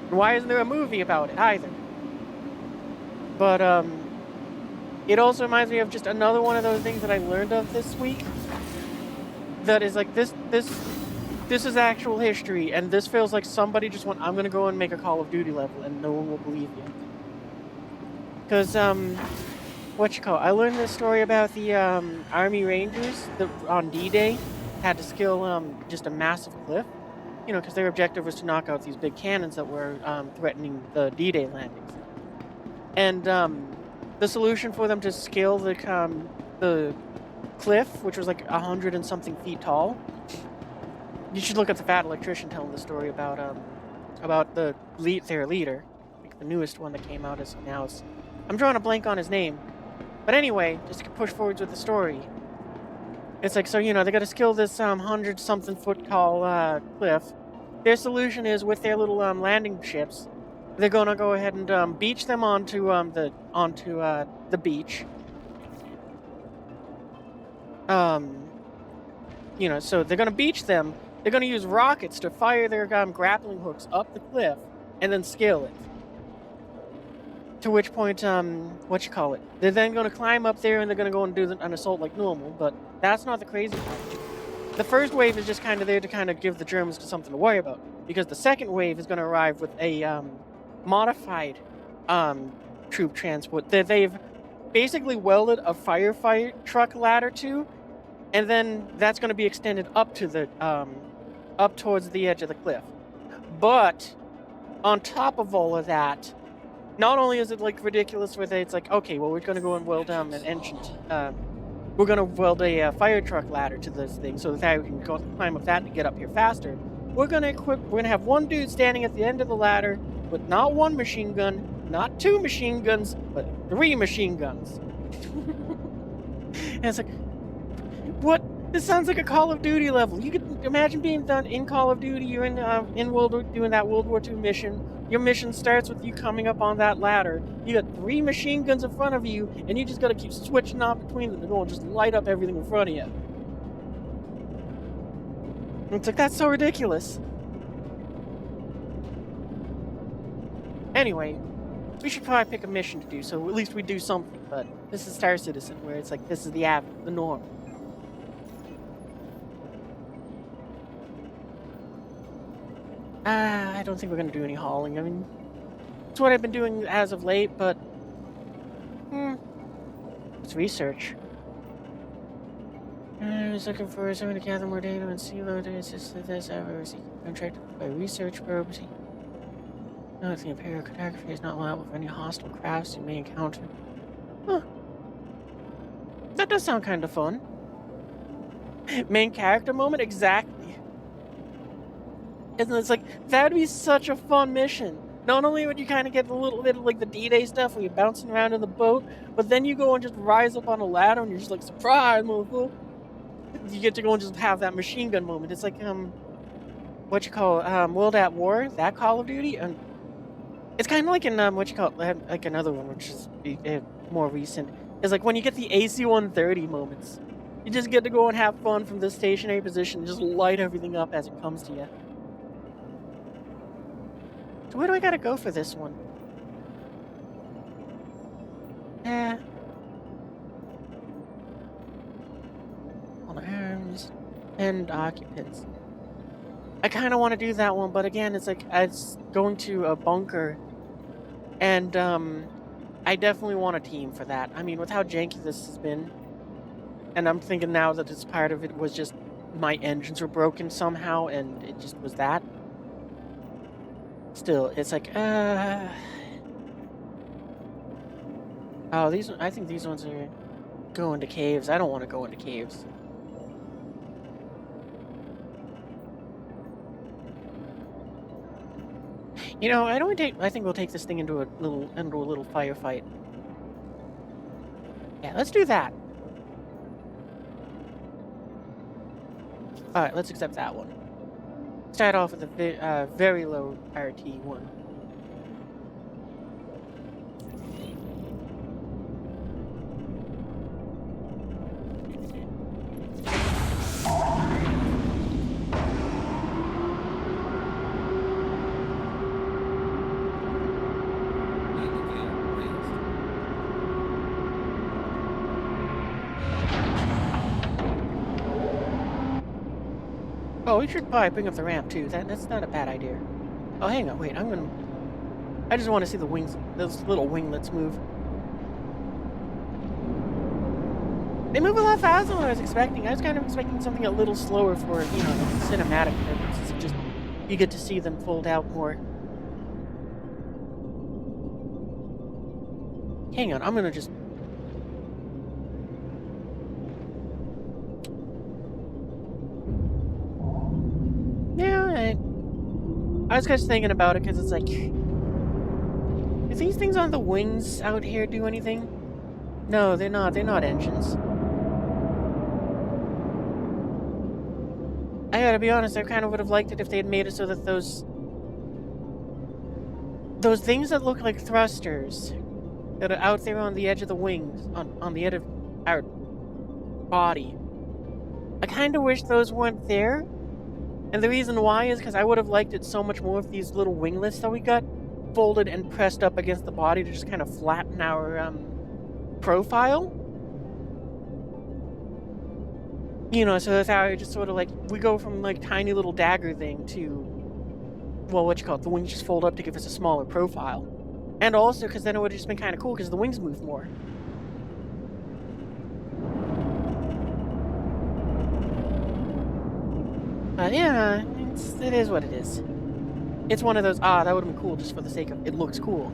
And why isn't there a movie about it either? But it also reminds me of just another one of those things that I learned of this week. That is like this is actual history, and this feels like somebody just went, I'm gonna go and make a Call of Duty level, and no one will believe you. Because, I learned this story about the, Army Rangers that on D-Day had to scale, just a massive cliff. You know, because their objective was to knock out these big cannons that were, threatening the D-Day landings. And, the solution for them to scale the cliff, which was like 100 and something feet tall. You should look at the fat electrician telling the story about their leader, like the newest one that came out as now. I'm drawing a blank on his name, but anyway, just to push forwards with the story. It's like, so you know they got to scale this 100 something foot tall cliff. Their solution is with their little landing ships, they're gonna go ahead and beach them onto the beach. You know, so they're gonna beach them. They're gonna use rockets to fire their grappling hooks up the cliff and then scale it. To which point, they're then gonna climb up there and they're gonna go and do an assault like normal. But that's not the crazy part. The first wave is just kind of there to kind of give the Germans something to worry about, because the second wave is gonna arrive with a modified troop transport that they've basically welded a firefight truck ladder to, and then that's going to be extended up to the up towards the edge of the cliff. But on top of all of that, not only is it like ridiculous where it's like, okay, well, we're going to go and weld an engine. We're going to weld a fire truck ladder to this thing so that we can go climb up that to get up here faster. We're going to have one dude standing at the end of the ladder with not one machine gun, not two machine guns, but 3 machine guns. And it's like, what? This sounds like a Call of Duty level. You could imagine being done in Call of Duty. You're in doing that World War II mission. Your mission starts with you coming up on that ladder. You got 3 machine guns in front of you, and you just got to keep switching off between them to go and just light up everything in front of you. And it's like, that's so ridiculous. Anyway, we should probably pick a mission to do, so at least we do something. But this is Star Citizen, where it's like, this is the norm. I don't think we're gonna do any hauling. I mean, it's what I've been doing as of late, but it's research. I was looking for someone to gather more data and see load assist this. I was contracted by research purposes. No, the Imperial cartography is not liable for any hostile crafts you may encounter. Huh. That does sound kind of fun. Main character moment? Exactly. And it's like, that would be such a fun mission. Not only would you kind of get a little bit of like the D-Day stuff where you're bouncing around in the boat, but then you go and just rise up on a ladder and you're just like, surprise, motherfucker. You get to go and just have that machine gun moment. It's like what you call World at War, that Call of Duty, and it's kind of like in what you call like another one which is more recent. Is like when you get the AC-130 moments. You just get to go and have fun from the stationary position, and just light everything up as it comes to you. So where do I gotta go for this one? Eh, on arms and occupants. I kind of want to do that one, but again, it's like it's going to a bunker, and I definitely want a team for that. I mean, with how janky this has been, and I'm thinking now that this part of it was just my engines were broken somehow, and it just was that. Still, it's like, oh, I think these ones are going to caves. I don't want to go into caves. You know, I think we'll take this thing into a little firefight. Yeah, let's do that. All right, let's accept that one. Start off with a very low RT one. Landing gear raised. Oh, we should probably bring up the ramp too. That's not a bad idea. Oh, hang on, wait. I just want to see the wings, those little winglets move. They move a lot faster than I was expecting. I was kind of expecting something a little slower for, you know, cinematic purposes. Just you get to see them fold out more. Hang on, I'm gonna just. Yeah, alright. I was just thinking about it because it's like, do these things on the wings out here do anything? No, they're not. They're not engines. I gotta be honest, I kind of would have liked it if they had made it so that those things that look like thrusters that are out there on the edge of the wings, on the edge of our body. I kind of wish those weren't there. And the reason why is because I would have liked it so much more if these little winglets that we got folded and pressed up against the body to just kind of flatten our profile. You know, so that's how I just sort of like, we go from like tiny little dagger thing to, well, what you call it, the wings just fold up to give us a smaller profile. And also because then it would have just been kind of cool because the wings move more. But yeah, it is what it is. It's one of those, that would have been cool just for the sake of, it looks cool.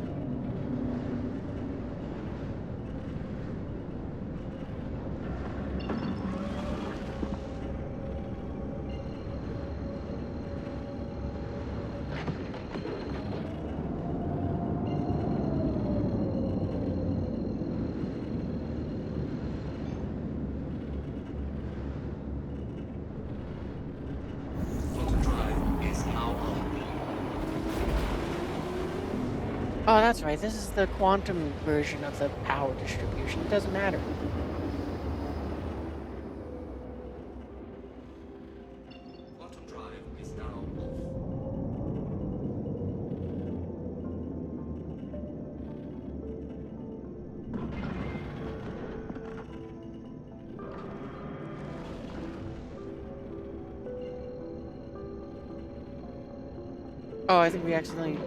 Quantum drive is now on. Oh, that's right. This is the quantum version of the power distribution. It doesn't matter. Quantum drive is now off. Oh, I think we accidentally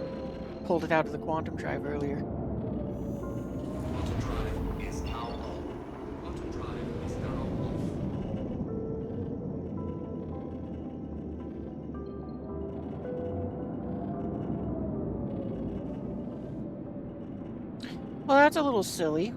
pulled it out of the quantum drive earlier. Quantum drive is now on. Quantum drive is now off. Well, that's a little silly.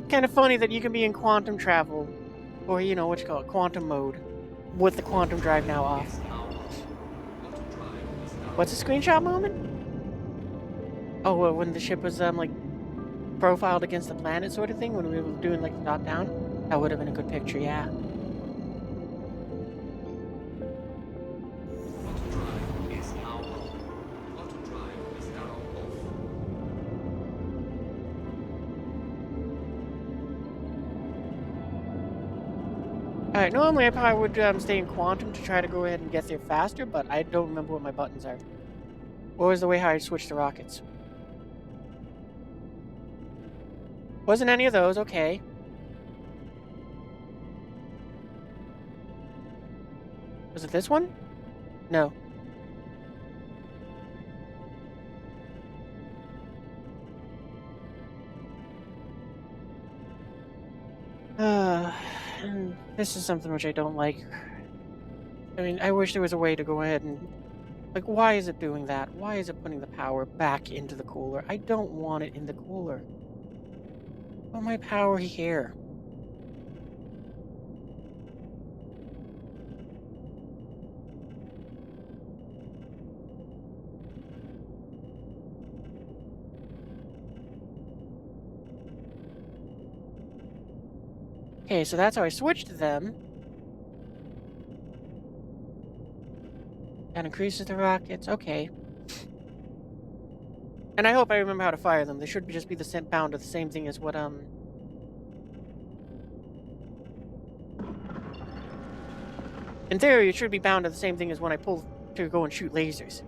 kind of funny that you can be in quantum travel, or you know what you call it, quantum mode, with the quantum drive now off. Is now off. Quantum drive is now What's a screenshot moment? Oh, well, when the ship was like profiled against the planet, sort of thing, when we were doing like the top down, that would have been a good picture, yeah. Quantum drive is now on. Quantum drive is now off. All right, normally I probably would stay in quantum to try to go ahead and get there faster, but I don't remember what my buttons are. What was the way how I switched the rockets? Wasn't any of those, okay. Was it this one? No. This is something which I don't like. I mean, I wish there was a way to go ahead and... Like, why is it doing that? Why is it putting the power back into the cooler? I don't want it in the cooler. Put my power here. Okay, so that's how I switched them. That increases the rockets. Okay. And I hope I remember how to fire them. They should just be bound to the same thing as what, in theory, it should be bound to the same thing as when I pull to go and shoot lasers.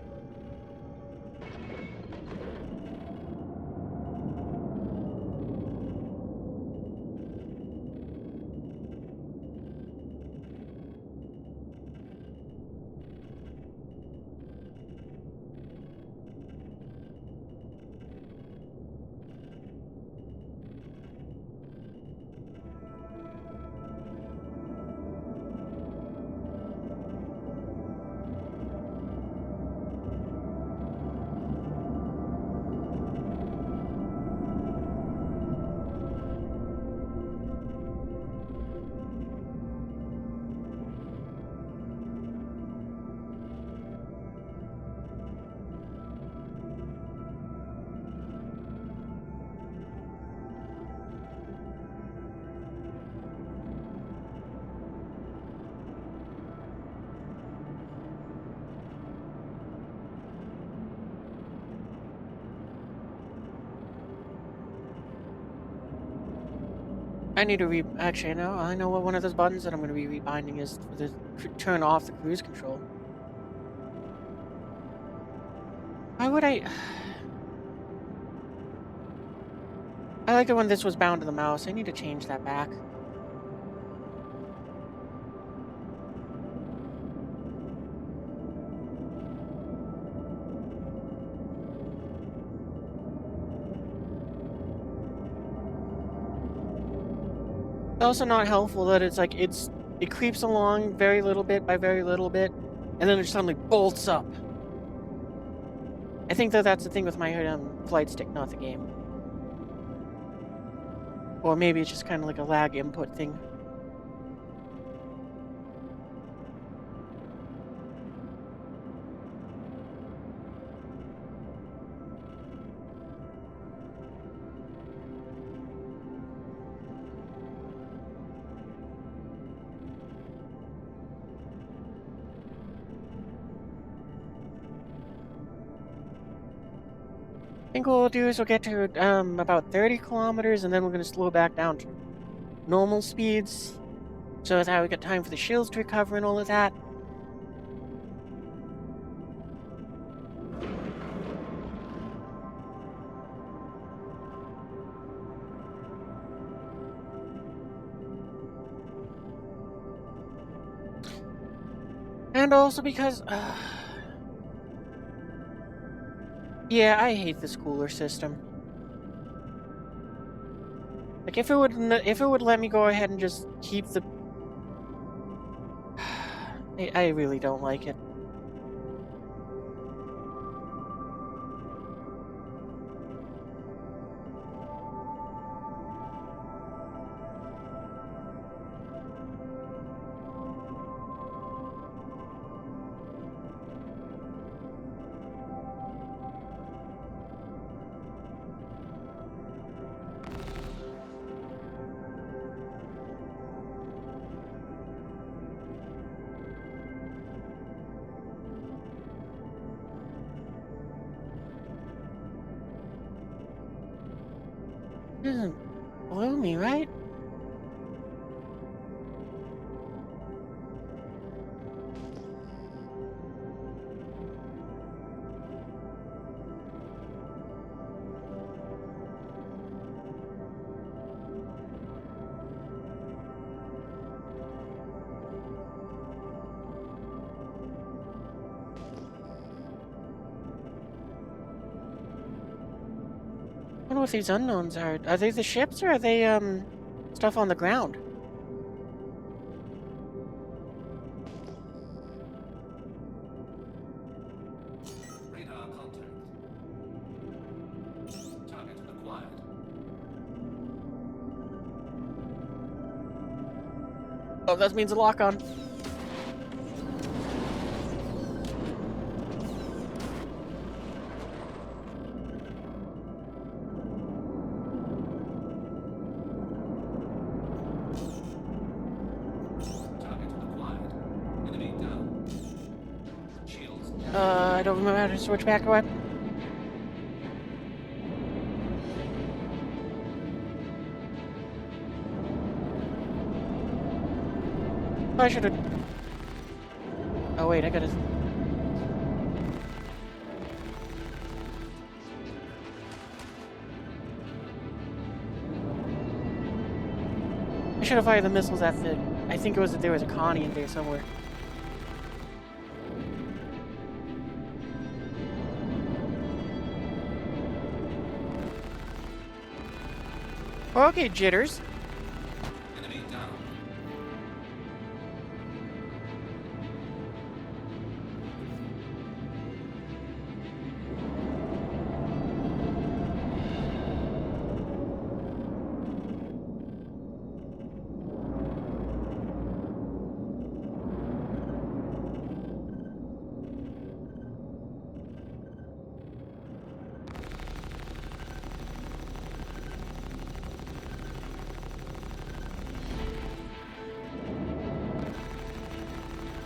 I need to actually, I know what one of those buttons that I'm going to be rebinding is for the turn off the cruise control. Why would I... I like it when this was bound to the mouse. I need to change that back. It's also not helpful that it's like it creeps along very little bit by very little bit, and then it suddenly bolts up. I think that that's the thing with my flight stick, not the game. Or maybe it's just kind of like a lag input thing. I think what we'll do is we'll get to about 30 kilometers, and then we're going to slow back down to normal speeds, so that we got time for the shields to recover and all of that. And also because... yeah, I hate this cooler system. Like, if it would let me go ahead and just keep the... I really don't like it. Isn't gloomy, right? I wonder what these unknowns are. Are they the ships or are they stuff on the ground? Radar contact. Target acquired. Oh, that means a lock on. Target acquired. Enemy down. Shields. I don't remember how to switch back or what. I should have. Oh wait, I gotta. I should have fired the missiles at the. I think it was that there was a Connie in there somewhere. Okay, jitters. Enemy down.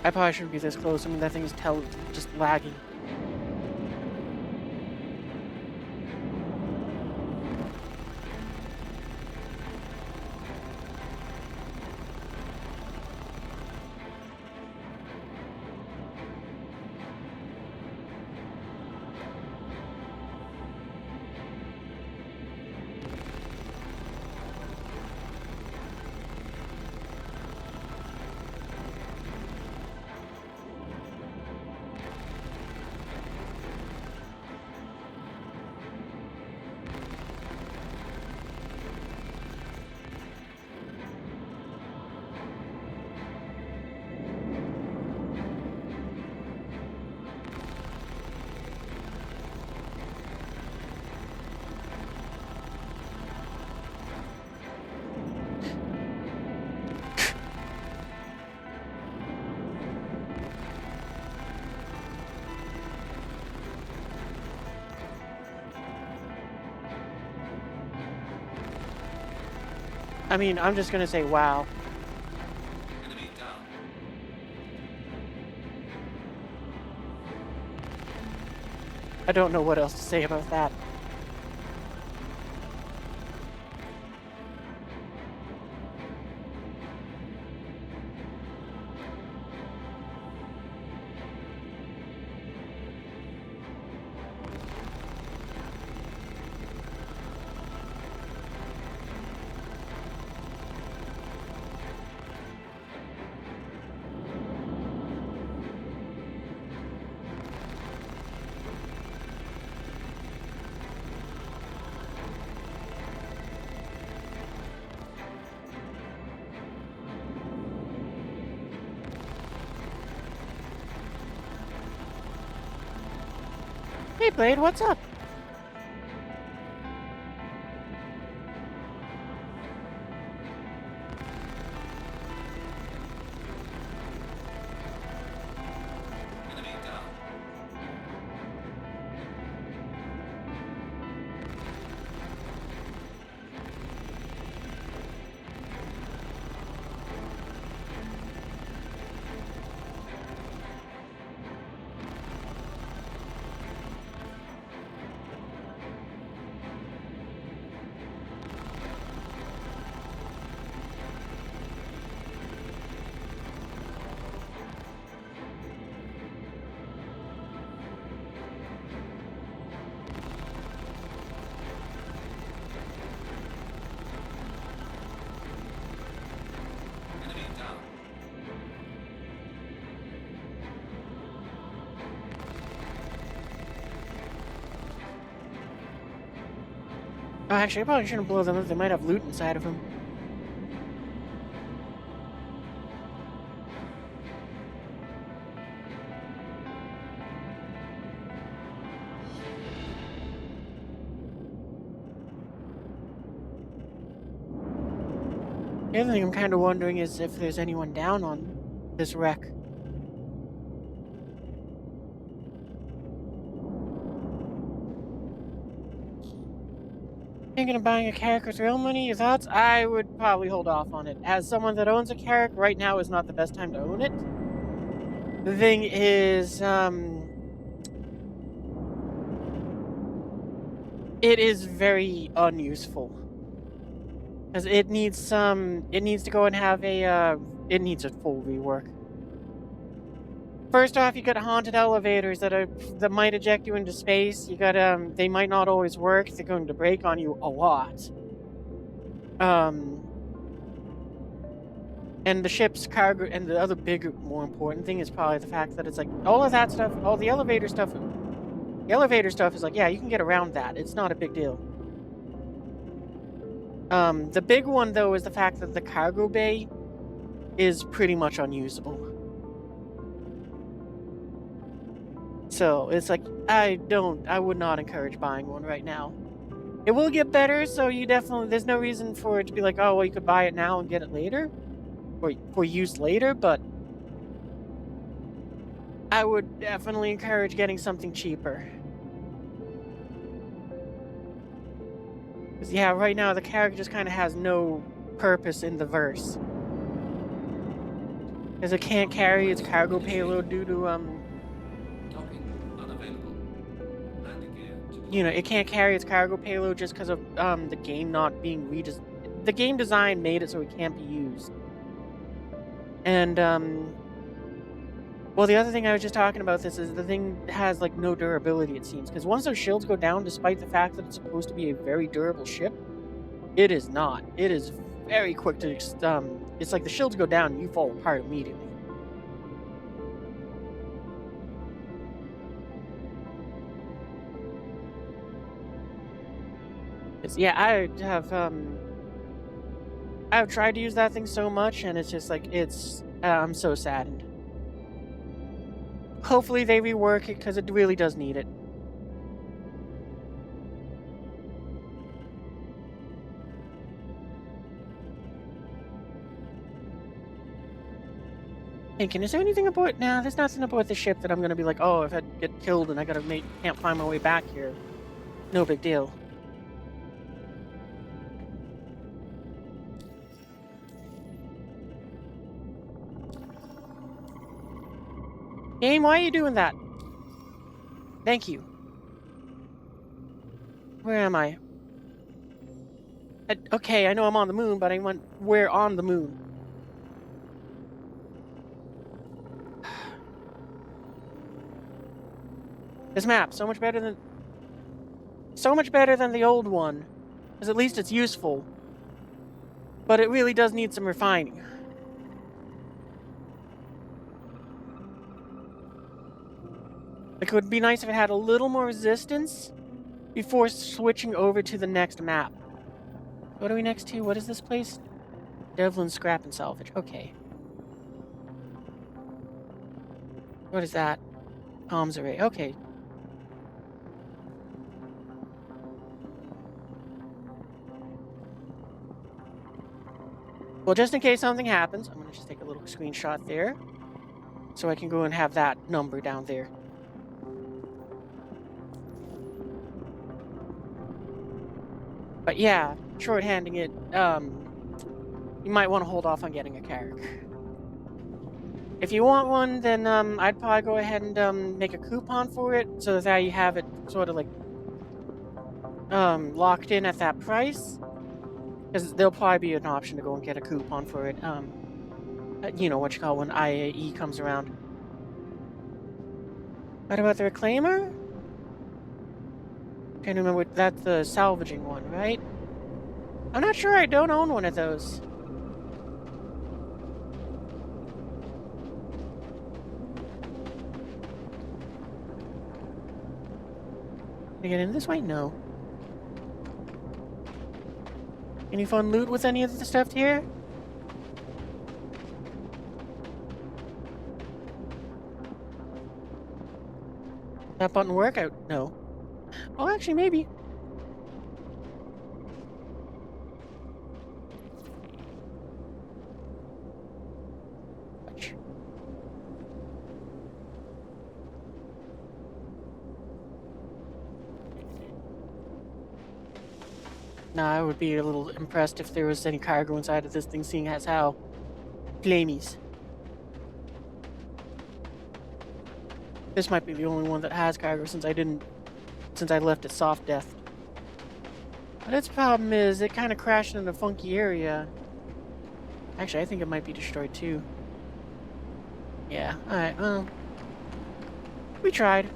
I probably shouldn't be this close. I mean, that thing is just lagging. I mean, I'm just gonna say wow. Enemy down. I don't know what else to say about that. Hey, Blade, what's up? Enemy down. Oh, actually, I probably shouldn't blow them up. They might have loot inside of them. The other thing I'm kind of wondering is if there's anyone down on this wreck. Thinking of buying a Carrack with real money? Your thoughts? I would probably hold off on it. As someone that owns a Carrack, right now is not the best time to own it. The thing is, it is very unuseful. Because it needs to go and have a, it needs a full rework. First off, you got haunted elevators that might eject you into space. You got they might not always work. They're going to break on you a lot. And the ship's cargo, and the other bigger, more important thing is probably the fact that it's like all of that stuff, all the elevator stuff. The elevator stuff is like, yeah, you can get around that. It's not a big deal. The big one though is the fact that the cargo bay is pretty much unusable. So it's like, I would not encourage buying one right now. It will get better, so there's no reason for it to be like, oh, well, you could buy it now and get it later, or for use later, but I would definitely encourage getting something cheaper. Because, yeah, right now the character just kind of has no purpose in the verse. Because it can't carry its cargo payload due to, it can't carry its cargo payload just because of the game not being the game design made it so it can't be used. And well, the other thing I was just talking about this is the thing has like no durability, it seems, because once those shields go down, despite the fact that it's supposed to be a very durable ship, it is not. It is very quick to it's like the shields go down and you fall apart immediately. Yeah, I've tried to use that thing so much, and it's just like I'm so saddened. Hopefully they rework it because it really does need it. Thinking, is there anything aboard? Nah, there's nothing aboard the ship that I'm gonna be like, oh, if I get killed and I can't find my way back here. No big deal. Game, why are you doing that? Thank you. Where am I? Okay, I know I'm on the moon, but I went where on the moon? This map, so much better than the old one. Because at least it's useful. But it really does need some refining. Like, it would be nice if it had a little more resistance before switching over to the next map. What are we next to? What is this place? Devlin Scrap and Salvage. Okay. What is that? Comms array. Okay. Well, just in case something happens, I'm going to just take a little screenshot there. So I can go and have that number down there. But yeah, shorthanding it, you might want to hold off on getting a Carrack. If you want one, then I'd probably go ahead and make a coupon for it, so that you have it sort of like locked in at that price. Because there'll probably be an option to go and get a coupon for it. You know what you call when IAE comes around. What about the Reclaimer? Can't remember. That's the salvaging one, right? I'm not sure. I don't own one of those. Can I get in this way? No. Any fun loot with any of the stuff here? That button work? No. Oh, actually, maybe. Ouch. Nah, I would be a little impressed if there was any cargo inside of this thing, seeing as how flamies. This might be the only one that has cargo since I left it soft death. But its problem is it kind of crashed in a funky area. Actually, I think it might be destroyed too. Yeah, alright, well. We tried.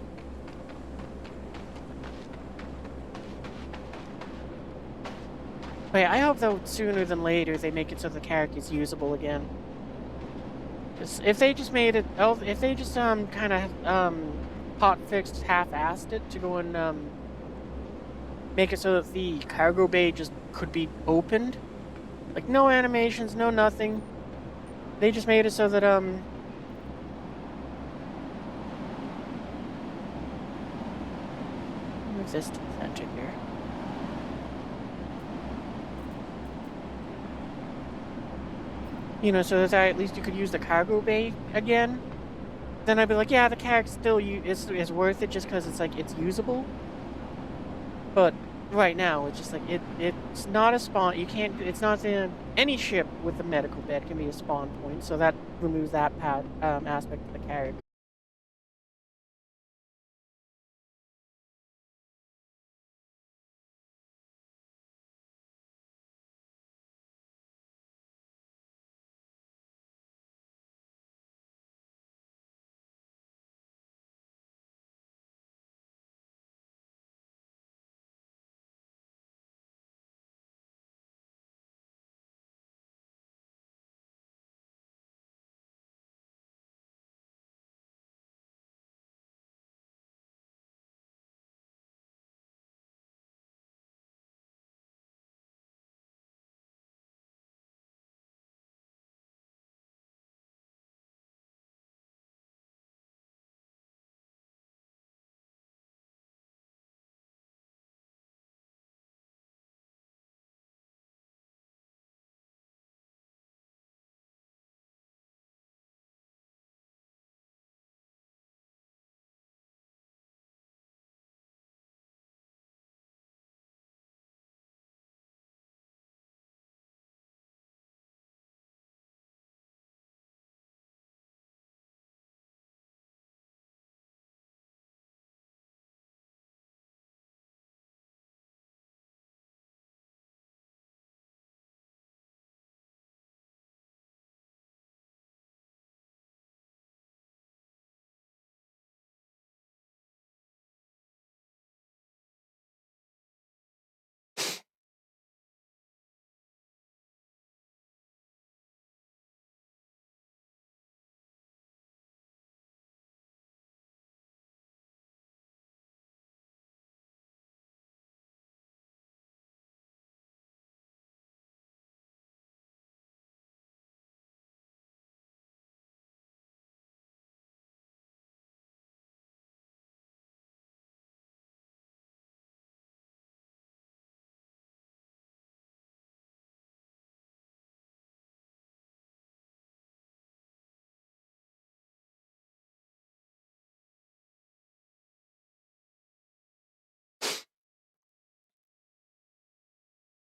Wait, I hope though sooner than later they make it so the character is usable again. 'Cause if they just made it, oh, if they just kind of hot fixed half-assed it to go and make it so that the cargo bay just could be opened, like no animations, no nothing. They just made it so that what's this center here? You know, so that at least you could use the cargo bay again. Then I'd be like, yeah, the character still is worth it just because it's like it's usable. But right now, it's just like it's not a spawn. You can't. It's not any ship with a medical bed can be a spawn point. So that removes that aspect of the character.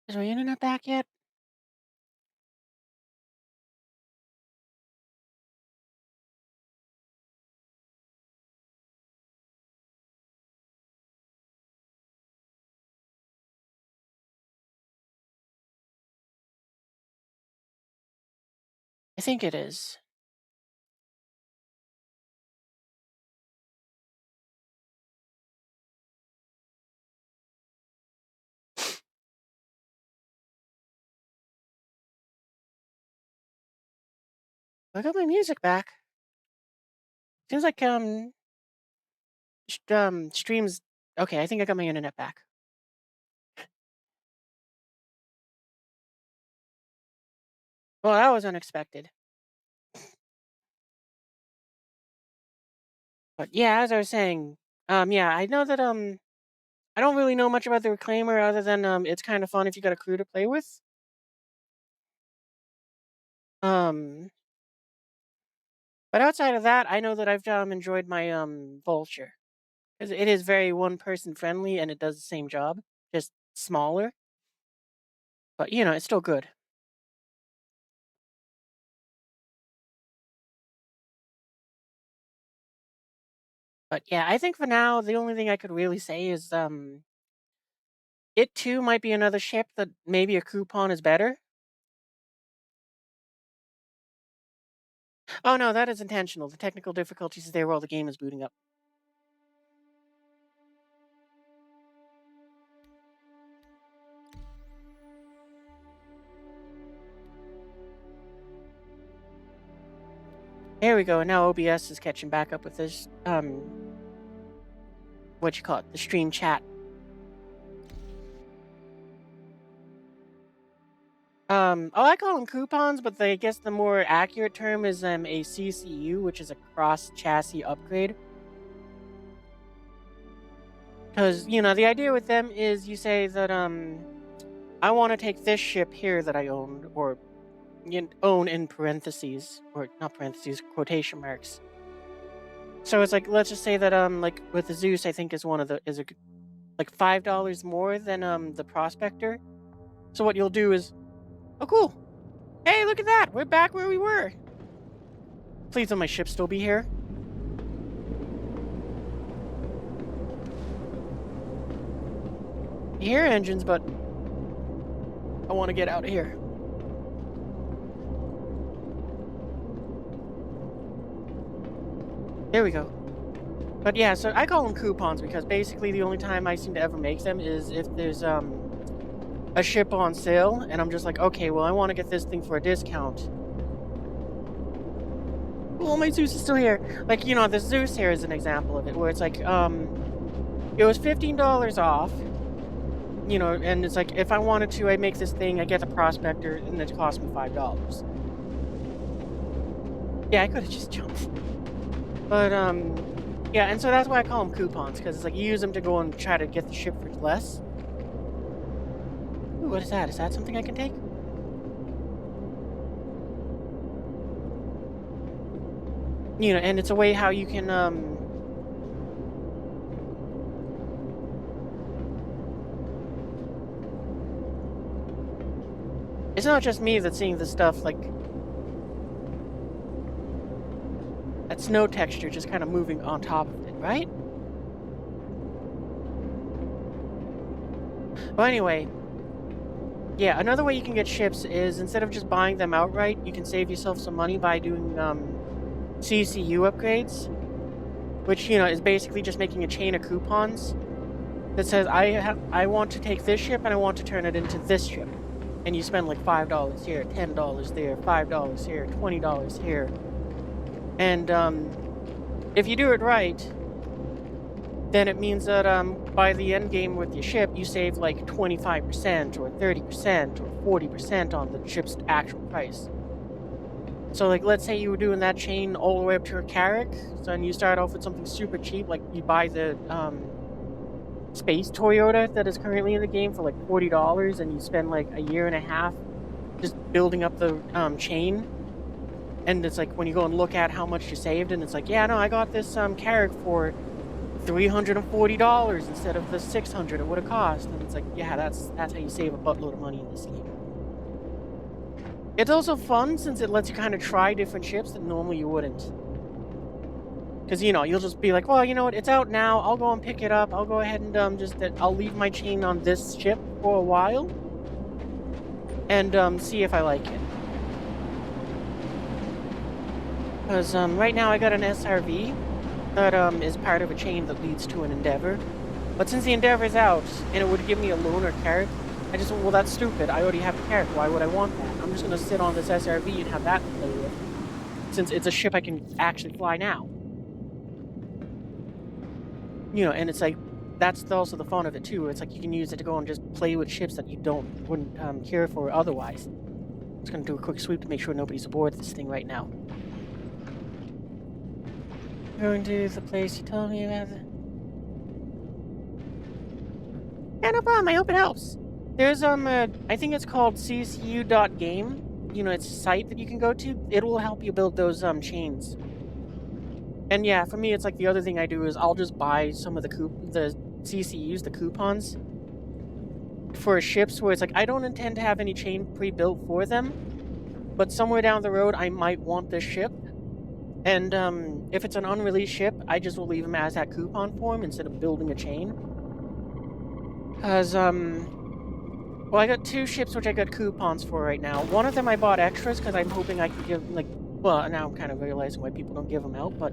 Is my internet back yet? I think it is. I got my music back. Seems like streams. Okay, I think I got my internet back. Well, that was unexpected. But yeah, as I was saying, yeah, I know that I don't really know much about the Reclaimer other than it's kind of fun if you got a crew to play with. Um, but outside of that, I know that I've enjoyed my Vulture because it is very one person friendly and it does the same job, just smaller. But you know, it's still good. But yeah, I think for now the only thing I could really say is it too might be another ship that maybe a coupon is better. Oh no, that is intentional. The technical difficulties is there while the game is booting up. There we go. And now OBS is catching back up with this what you call it, the stream chat. Oh, I call them coupons, but I guess the more accurate term is a CCU, which is a cross chassis upgrade. Because you know the idea with them is you say that I want to take this ship here that I owned or own in parentheses or not parentheses quotation marks. So it's like let's just say that like with the Zeus, I think is one of the is a like $5 more than the Prospector. So what you'll do is, oh cool, hey look at that, we're back where we were. Please let my ship still be here. I hear engines, but I want to get out of here. There we go. But yeah, so I call them coupons because basically the only time I seem to ever make them is if there's a ship on sale and I'm just like, okay, well I want to get this thing for a discount. Well, my Zeus is still here. Like, you know, the Zeus here is an example of it where it's like it was $15 off. You know, and it's like if I wanted to, I make this thing, I get the Prospector, and it cost me $5. Yeah, I could have just jumped. But yeah, and so that's why I call them coupons, because it's like you use them to go and try to get the ship for less. Ooh, what is that? Is that something I can take? You know, and it's a way how you can it's not just me that's seeing this stuff, like that snow texture just kind of moving on top of it, right? Well, anyway, yeah, another way you can get ships is instead of just buying them outright, you can save yourself some money by doing CCU upgrades, which, you know, is basically just making a chain of coupons that says, I want to take this ship and I want to turn it into this ship. And you spend like $5 here, $10 there, $5 here, $20 here. And if you do it right, then it means that by the end game with your ship, you save like 25% or 30% or 40% on the ship's actual price. So like, let's say you were doing that chain all the way up to a Carrack, so and you start off with something super cheap, like you buy the Space Toyota that is currently in the game for like $40, and you spend like a year and a half just building up the chain. And it's like when you go and look at how much you saved, and it's like, yeah, no, I got this Carrack for $340 instead of the $600 it would have cost. And it's like, yeah, that's how you save a buttload of money in this game. It's also fun since it lets you kind of try different ships that normally you wouldn't. Because, you know, you'll just be like, well, you know what, it's out now, I'll go and pick it up, I'll go ahead and I'll leave my chain on this ship for a while. And see if I like it. Because right now I got an SRV that is part of a chain that leads to an Endeavor. But since the Endeavor's out, and it would give me a loaner Carrack, I just went, well, that's stupid. I already have a Carrack. Why would I want that? I'm just going to sit on this SRV and have that to play with, since it's a ship I can actually fly now. You know, and it's like, that's also the fun of it, too. It's like you can use it to go and just play with ships that you wouldn't care for otherwise. Just gonna do a quick sweep to make sure nobody's aboard this thing right now. Going to the place you told me about. Yeah, no problem. I hope it helps. There's I think it's called ccu.game. You know, it's a site that you can go to. It will help you build those chains. And yeah, for me, it's like the other thing I do is I'll just buy some of the CCUs, the coupons, for ships where it's like I don't intend to have any chain pre-built for them, but somewhere down the road I might want this ship. And if it's an unreleased ship, I just will leave them as that coupon form instead of building a chain. Because, well, I got 2 ships which I got coupons for right now. One of them I bought extras because I'm hoping I can give, like, well, now I'm kind of realizing why people don't give them out, but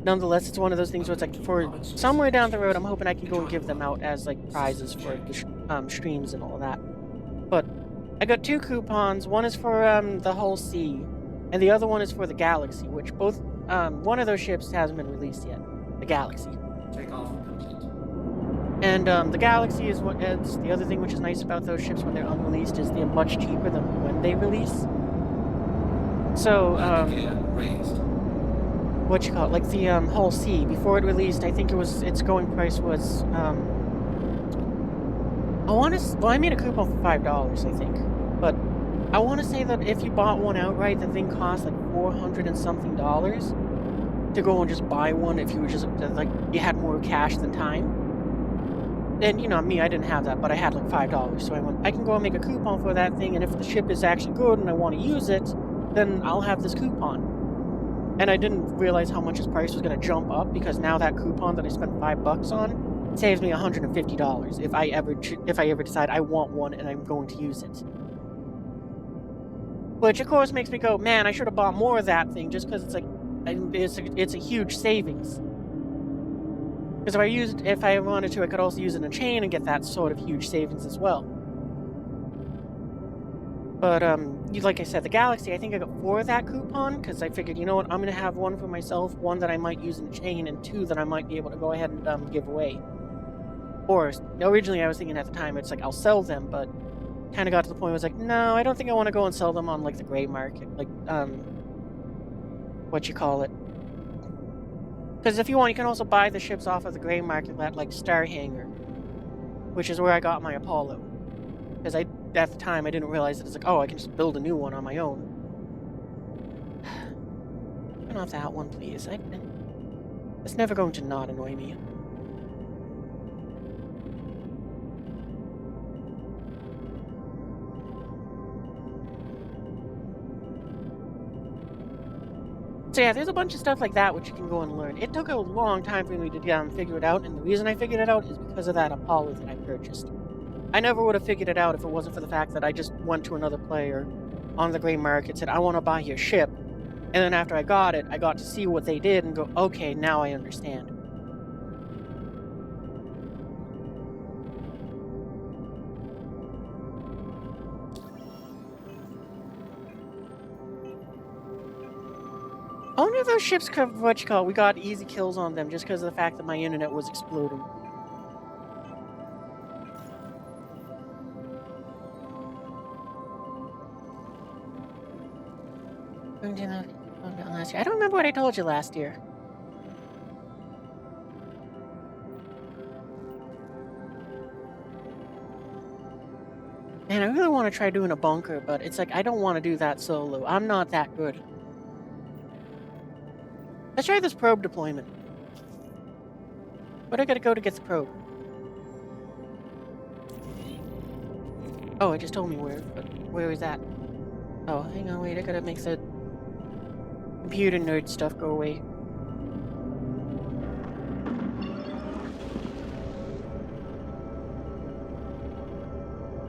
nonetheless, it's one of those things where it's like, for somewhere down the road, I'm hoping I can go and give them out as, like, prizes for the streams and all that. But I got 2 coupons. One is for, the Hull C, and the other one is for the Galaxy, which both, one of those ships hasn't been released yet. The Galaxy. Take off complete. And the Galaxy is what it's the other thing which is nice about those ships when they're unreleased is they're much cheaper than when they release. So Landing gear raised. what you call it, like the Hull C, before it released, I think its going price was I made a coupon for $5, I think, but I want to say that if you bought one outright, the thing cost like $400 and something to go and just buy one if you were just like you had more cash than time. And, you know, me, I didn't have that, but I had like $5. So I went, I can go and make a coupon for that thing, and if the ship is actually good and I want to use it, then I'll have this coupon. And I didn't realize how much its price was going to jump up, because now that coupon that I spent $5 on saves me $150 if I ever decide I want one and I'm going to use it. Which, of course, makes me go, man, I should have bought more of that thing, just because it's like, it's a huge savings. Because if I wanted to, I could also use it in a chain and get that sort of huge savings as well. But, like I said, the Galaxy, I think I got 4 of that coupon, because I figured, you know what, I'm going to have 1 for myself, 1 that I might use in a chain, and 2 that I might be able to go ahead and give away. Or, originally I was thinking at the time, it's like, I'll sell them, but kind of got to the point where I was like, no, I don't think I want to go and sell them on, like, the gray market, like, what you call it. Because if you want, you can also buy the ships off of the gray market at, like, Star Hangar, which is where I got my Apollo. Because at the time, I didn't realize that it's like, oh, I can just build a new one on my own. Turn off that one, please. It's never going to not annoy me. So yeah, there's a bunch of stuff like that which you can go and learn. It took a long time for me to figure it out, and the reason I figured it out is because of that Apollo that I purchased. I never would have figured it out if it wasn't for the fact that I just went to another player on the gray market, said, I want to buy your ship, and then after I got it, I got to see what they did and go, okay, now I understand. I wonder if those ships could, we got easy kills on them just because of the fact that my internet was exploding. I don't remember what I told you last year. Man, I really want to try doing a bunker, but it's like, I don't want to do that solo. I'm not that good. Let's try this probe deployment. Where do I gotta go to get the probe? Oh, it just told me where, but where is that? Oh, hang on, wait, I gotta make the computer nerd stuff go away.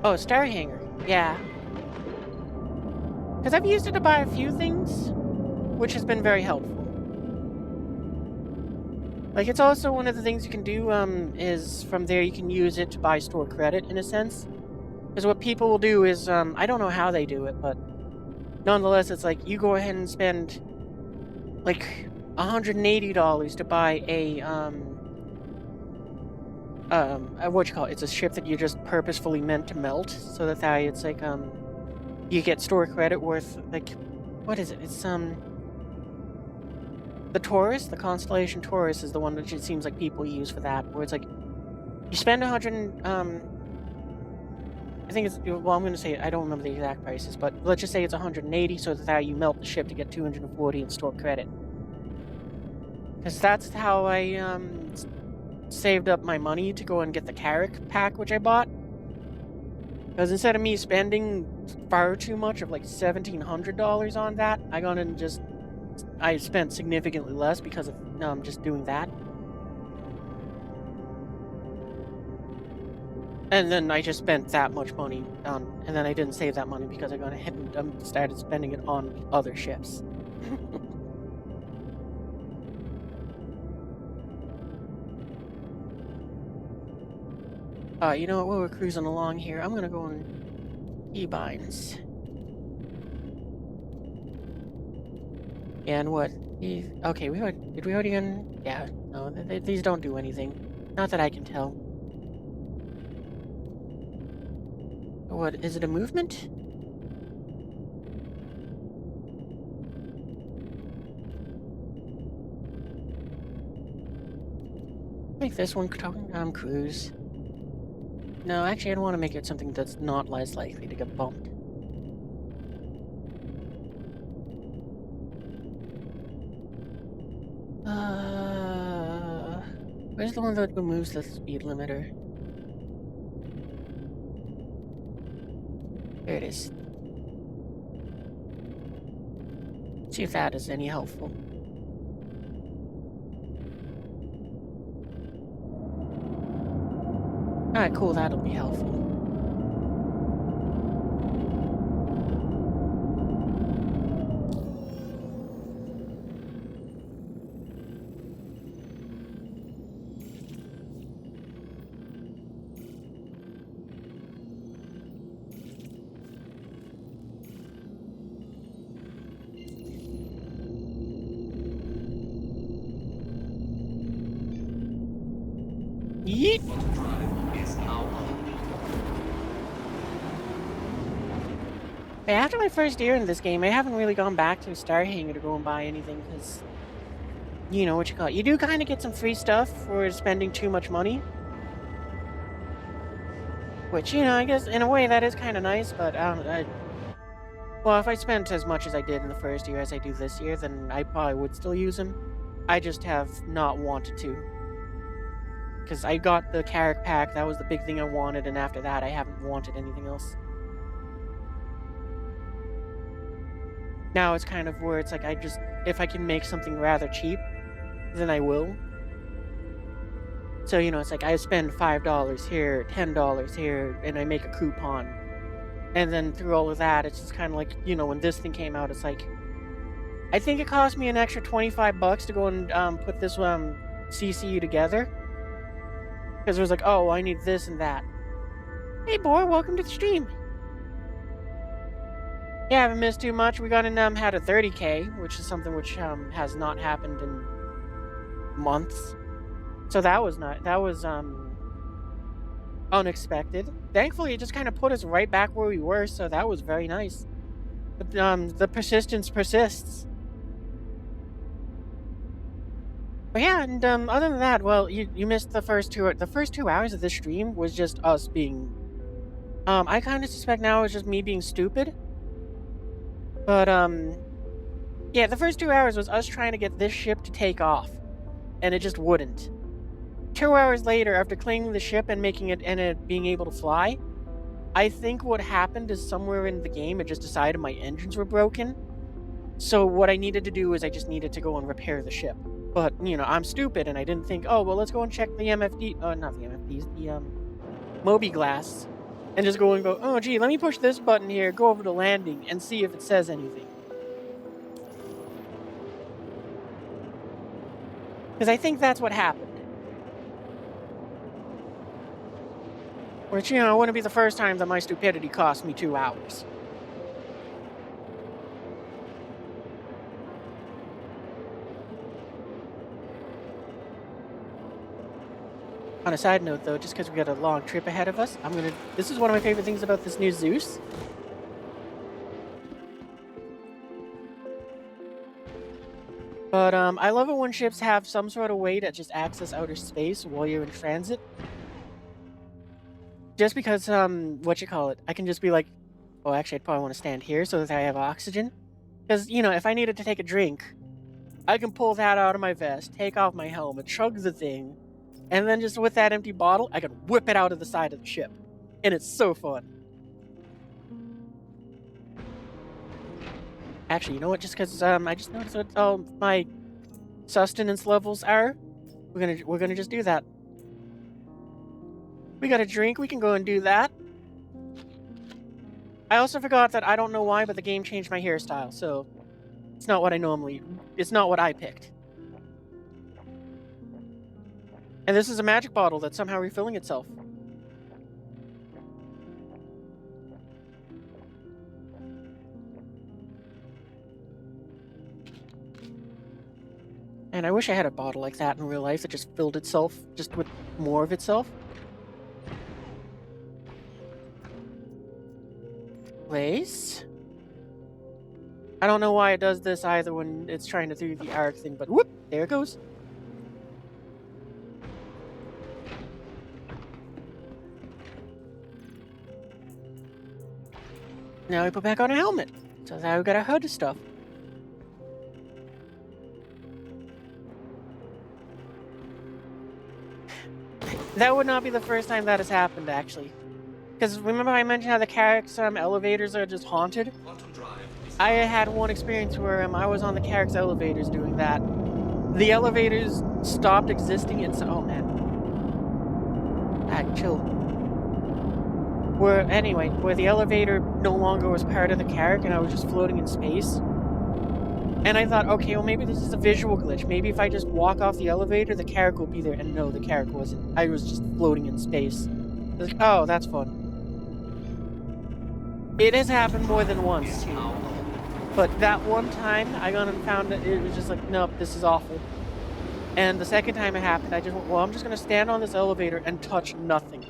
Oh, Star Hangar. Yeah. Because I've used it to buy a few things, which has been very helpful. Like, it's also one of the things you can do, is from there you can use it to buy store credit, in a sense. Because what people will do is, I don't know how they do it, but nonetheless, it's like, you go ahead and spend, like, $180 to buy what you call it? It's a ship that you just purposefully meant to melt, so that it's like, you get store credit worth, like, what is it? It's, the Taurus, the constellation Taurus is the one that it seems like people use for that, where it's like, you spend 100, I think it's, well, I'm going to say, I don't remember the exact prices, but let's just say it's 180, so that you melt the ship to get 240 in store credit. Because that's how I, saved up my money to go and get the Carrack pack, which I bought. Because instead of me spending far too much of like $1,700 on that, I got in just, I spent significantly less because of just doing that. And then I just spent that much money on, and then I didn't save that money because I got ahead and started spending it on other ships. You know what? While we're cruising along here, I'm gonna go on E-Binds. And what? Okay, did we already yeah, no, these don't do anything. Not that I can tell. What, is it a movement? Make this one cruise. No, actually, I don't want to make it something that's not less likely to get bumped. Where's the one that removes the speed limiter? There it is. See if that is any helpful. Alright, cool, that'll be helpful. Yeet! Quantum drive is now on. After my first year in this game, I haven't really gone back to Star Hangar to go and buy anything, because, you know what you call it. You do kind of get some free stuff for spending too much money. Which, you know, I guess in a way that is kind of nice, but well, if I spent as much as I did in the first year as I do this year, then I probably would still use them. I just have not wanted to. Because I got the Carrack pack, that was the big thing I wanted, and after that I haven't wanted anything else. Now it's kind of where it's like, if I can make something rather cheap, then I will. So, you know, it's like I spend $5 here, $10 here, and I make a coupon. And then through all of that, it's just kind of like, you know, when this thing came out, it's like, I think it cost me an extra $25 to go and put this CCU together. Because it was like, oh, I need this and that. Hey, boy, welcome to the stream. Yeah, haven't missed too much. We got in, had a 30K, which is something which has not happened in months. So that was unexpected. Thankfully, it just kind of put us right back where we were, so that was very nice. The persistence persists. But yeah, and other than that, well, you missed the first 2 hours of this stream was just us being, I kind of suspect now it's just me being stupid. But yeah, the first 2 hours was us trying to get this ship to take off, and it just wouldn't. 2 hours later, after claiming the ship and making it and it being able to fly, I think what happened is somewhere in the game it just decided my engines were broken. So what I needed to do is I just needed to go and repair the ship. But, you know, I'm stupid and I didn't think, oh, well, let's go and check the MFD, not the MFDs, the Moby Glass, and just go and go, oh, gee, let me push this button here, go over to landing, and see if it says anything. Because I think that's what happened. Which, you know, wouldn't be the first time that my stupidity cost me 2 hours. On a side note, though, just because we got a long trip ahead of us, this is one of my favorite things about this new Zeus. But I love it when ships have some sort of way to just access outer space while you're in transit. Just because I can just be like, oh, actually, I'd probably want to stand here so that I have oxygen. Because, you know, if I needed to take a drink, I can pull that out of my vest, take off my helmet, chug the thing, and then just with that empty bottle, I can whip it out of the side of the ship. And it's so fun. Actually, you know what? Just because I just noticed what all my sustenance levels are, we're gonna just do that. We got a drink, we can go and do that. I also forgot that I don't know why, but the game changed my hairstyle, so it's not what I picked. And this is a magic bottle that's somehow refilling itself. And I wish I had a bottle like that in real life that just filled itself, just with more of itself. Place. I don't know why it does this either when it's trying to do the arc thing, but whoop, there it goes. Now we put back on a helmet. So now we got our hood stuff. That would not be the first time that has happened, actually. Because remember I mentioned how the Carrick's elevators are just haunted? I had one experience where I was on the Carrick's elevators doing that. The elevators stopped existing and so... Oh, man. Chill. Where the elevator no longer was part of the Carrick and I was just floating in space. And I thought, okay, well maybe this is a visual glitch. Maybe if I just walk off the elevator, the Carrick will be there. And no, the Carrick wasn't. I was just floating in space. I was like, oh, that's fun. It has happened more than once, too. But that one time, I got and found that it was just like, nope, this is awful. And the second time it happened, I just went, well, I'm just going to stand on this elevator and touch nothing.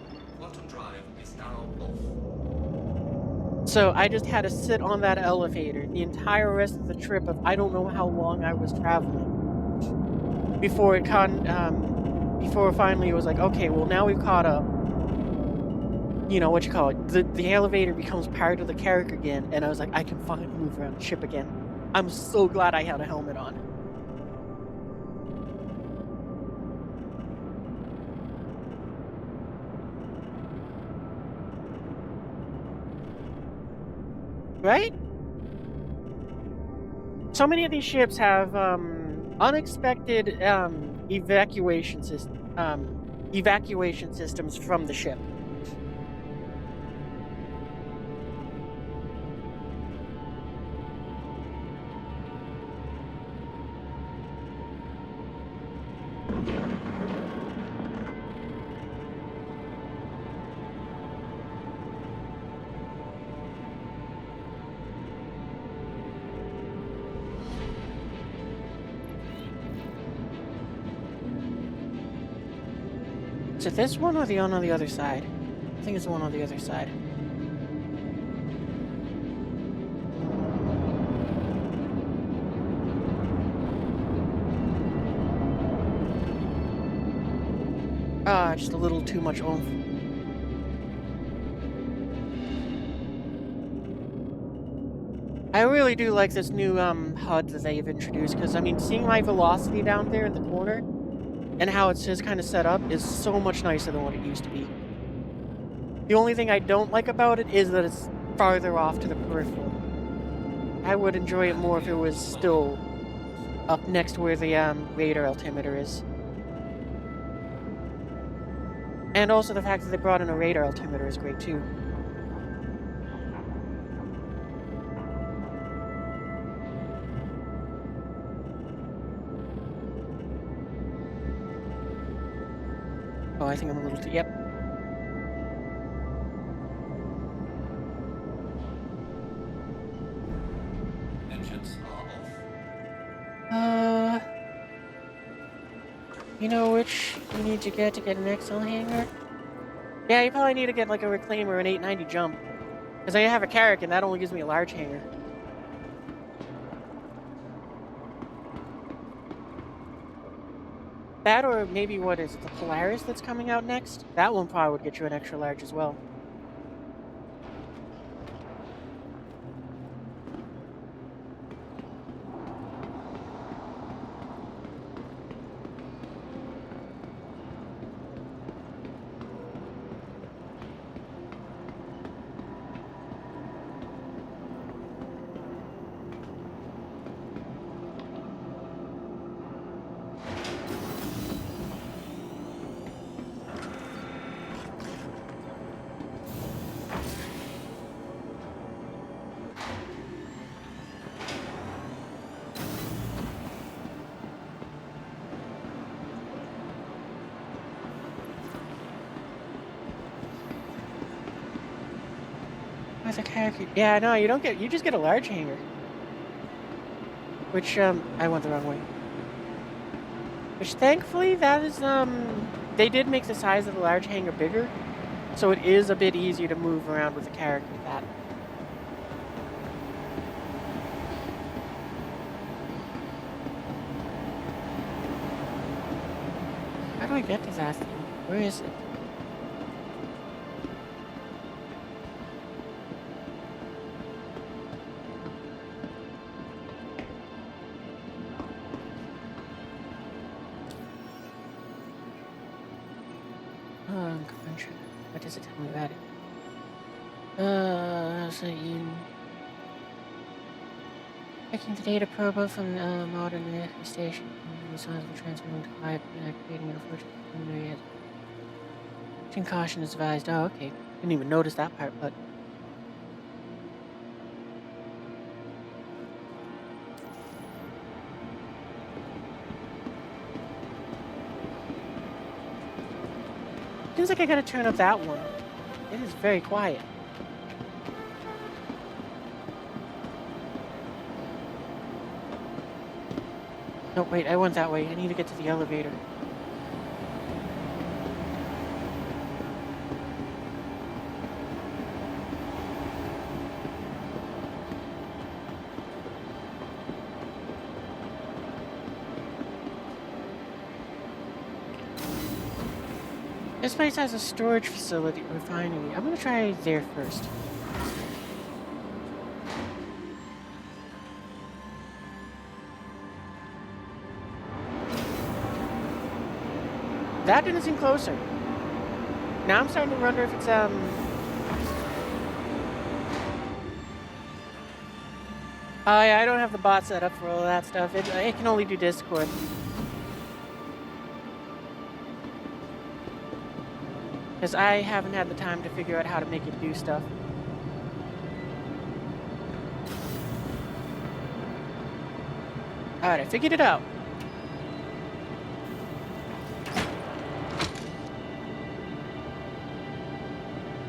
So I just had to sit on that elevator the entire rest of the trip of I don't know how long I was traveling before before finally it was like, okay, well now we've caught up. You know what you call it? The elevator becomes part of the Carrick again, and I was like, I can finally move around the ship again. I'm so glad I had a helmet on. Right? So many of these ships have unexpected evacuation systems from the ship. Is it this one or the one on the other side? I think it's the one on the other side. Ah, just a little too much oomph. I really do like this new HUD that they've introduced, because I mean, seeing my velocity down there in the corner and how it's just kind of set up is so much nicer than what it used to be. The only thing I don't like about it is that it's farther off to the peripheral. I would enjoy it more if it was still up next to where the radar altimeter is. And also the fact that they brought in a radar altimeter is great too. Oh, I think I'm a little too... Yep. Engines are off. You know which you need to get an XL hanger? Yeah, you probably need to get like a Reclaim or an 890 jump. Because I have a Carrick and that only gives me a large hanger. That or maybe what is it, the Polaris that's coming out next? That one probably would get you an extra large as well. With a character. Yeah, no, you don't get. You just get a large hanger. Which I went the wrong way. Which thankfully that is they did make the size of the large hanger bigger, so it is a bit easier to move around with a character with that. How do I get to that thing? Where is it? Country. What does it tell me about it? So you checking the data probe from the modern station. The signs of transmitting to high activating an unfortunate yet. Caution is advised. Oh, okay. Didn't even notice that part, but. Seems like I gotta turn up that one. It is very quiet. No, wait, I went that way. I need to get to the elevator. This place has a storage facility refinery. I'm gonna try there first. That didn't seem closer. Now I'm starting to wonder if it's yeah, I don't have the bot set up for all that stuff. It can only do Discord. Because I haven't had the time to figure out how to make it do stuff. Alright, I figured it out.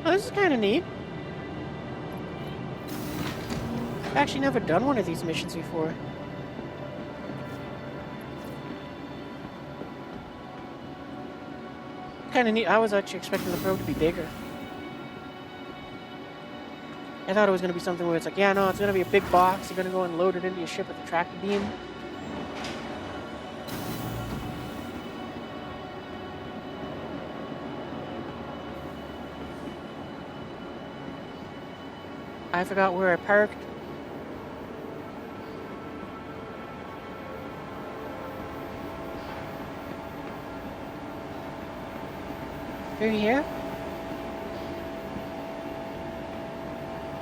Oh, this is kind of neat. I've actually never done one of these missions before. Kind of neat. I was actually expecting the probe to be bigger. I thought it was going to be something where it's like, yeah, no, it's going to be a big box. You're going to go and load it into your ship with a tractor beam. I forgot where I parked. Through here?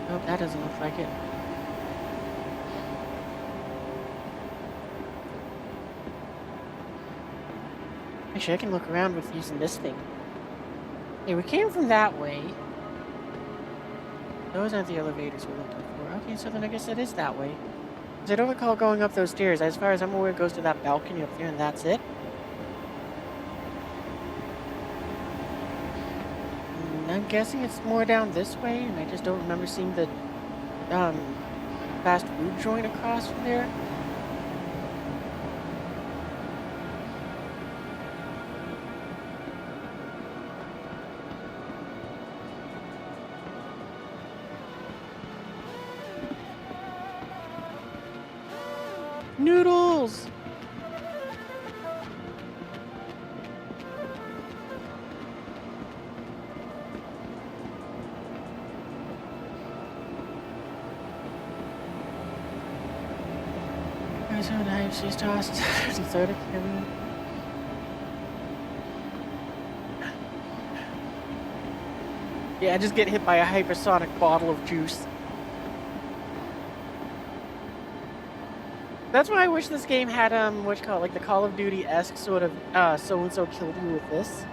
Nope, that doesn't look like it. Actually, I can look around with using this thing. Okay, we came from that way. Those aren't the elevators we're looking for. Okay, so then I guess it is that way. Because I don't recall going up those stairs. As far as I'm aware, it goes to that balcony up there, and that's it. I'm guessing it's more down this way, and I just don't remember seeing the fast food joint across from there. Noodles! Please don't have she's tossed. Third of Kevin. Yeah, I just get hit by a hypersonic bottle of juice. That's why I wish this game had what you call it, like the Call of Duty-esque sort of so-and-so killed you with this.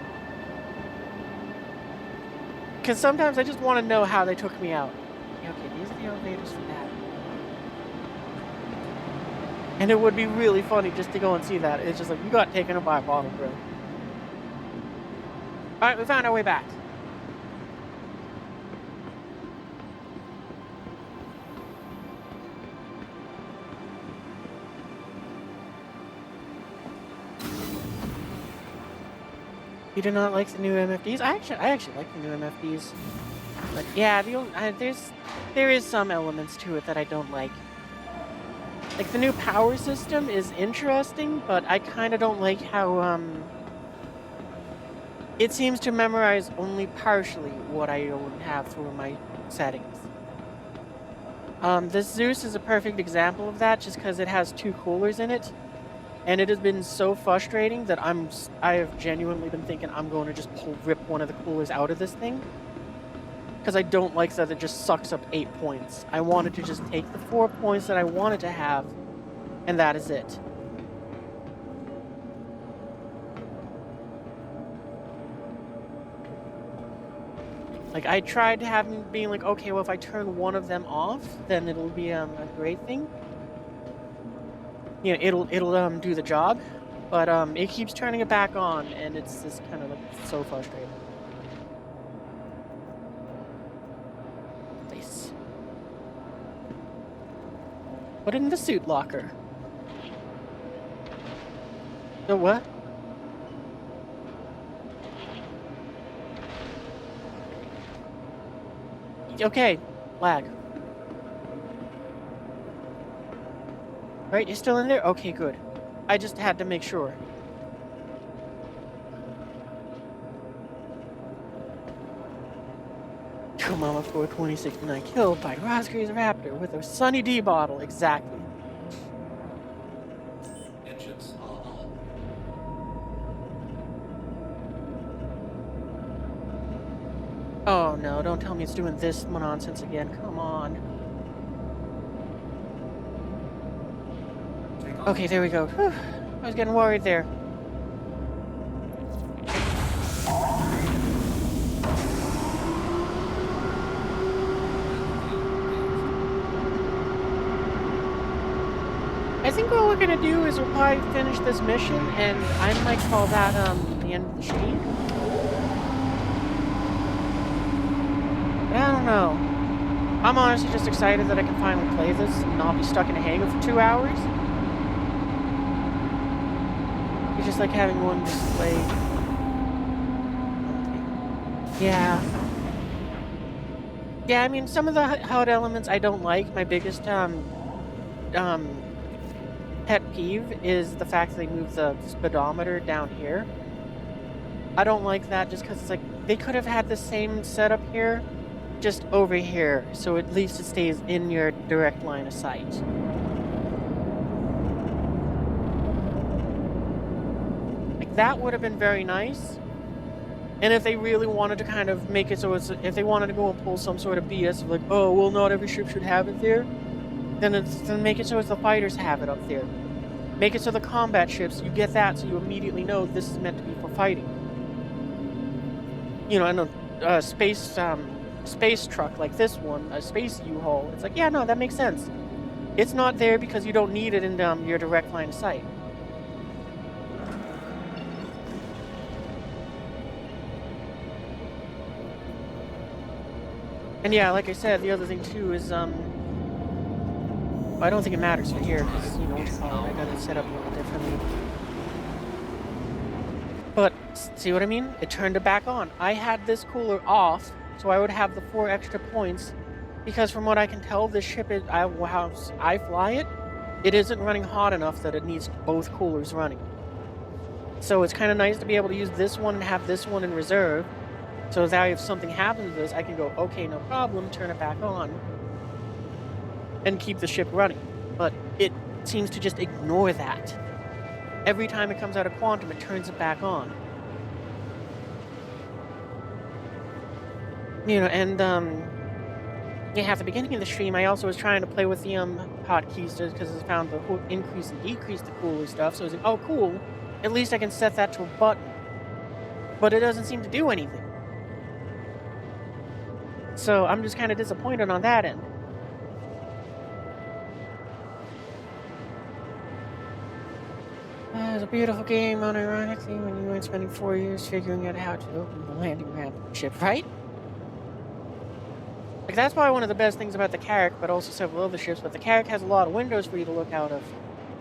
Because sometimes I just want to know how they took me out. Yeah, okay, these are the elevators for that. And it would be really funny just to go and see that. It's just like, you got taken up by a bottle, bro. Alright, we found our way back. You do not like the new MFDs? I actually like the new MFDs. But yeah, there is some elements to it that I don't like. Like the new power system is interesting, but I kind of don't like how it seems to memorize only partially what I have for my settings. This Zeus is a perfect example of that, just because it has 2 coolers in it. And it has been so frustrating that I have genuinely been thinking I'm going to just rip one of the coolers out of this thing. Because I don't like that it just sucks up 8 points. I wanted to just take the 4 points that I wanted to have, and that is it. Like, I tried having being like, okay, well, if I turn one of them off, then it'll be a great thing. You know, it'll do the job, but it keeps turning it back on, and it's just kind of like so frustrating. Nice. Put it in the suit locker. The what? Okay, lag. Right, you're still in there? Okay, good. I just had to make sure. Mama 42069 killed by Roscoe's Raptor with a Sunny D bottle. Exactly. Engines on. Oh no, don't tell me it's doing this nonsense again. Come on. Okay, there we go. Whew. I was getting worried there. I think what we're gonna do is we'll probably finish this mission, and I might call that the end of the stream. I don't know. I'm honestly just excited that I can finally play this and not be stuck in a hangar for 2 hours. It's just like having one display. Yeah. Yeah, I mean, some of the HUD elements I don't like. My biggest pet peeve is the fact that they move the speedometer down here. I don't like that just because it's like they could have had the same setup here, just over here, so at least it stays in your direct line of sight. Like that would have been very nice. And if they really wanted to kind of make it so it's, if they wanted to go and pull some sort of BS of like, oh, well, not every ship should have it there, then make it so it's the fighters have it up there. Make it so the combat ships, you get that so you immediately know this is meant to be for fighting. You know, and a space truck like this one, a space U-Haul, it's like, yeah, no, that makes sense. It's not there because you don't need it in your direct line of sight. And yeah, like I said, the other thing too is, I don't think it matters for here, because, you know, I got it set up a little differently. But, see what I mean? It turned it back on. I had this cooler off, so I would have the 4 extra points, because from what I can tell, this ship, how I fly it, it isn't running hot enough that it needs both coolers running. So it's kind of nice to be able to use this one and have this one in reserve, so that if something happens to this, I can go, okay, no problem, turn it back on, and keep the ship running. But seems to just ignore that. Every time it comes out of quantum, it turns it back on. And yeah, at the beginning of the stream, I also was trying to play with the hotkeys just because I found the whole increase and decrease the cooler stuff. So I was like, oh, cool. At least I can set that to a button. But it doesn't seem to do anything. So I'm just kind of disappointed on that end. It's a beautiful game, unironically, when you weren't spending 4 years figuring out how to open the landing ramp ship, right? Like, that's probably one of the best things about the Carrack, but also several other ships. But the Carrack has a lot of windows for you to look out of,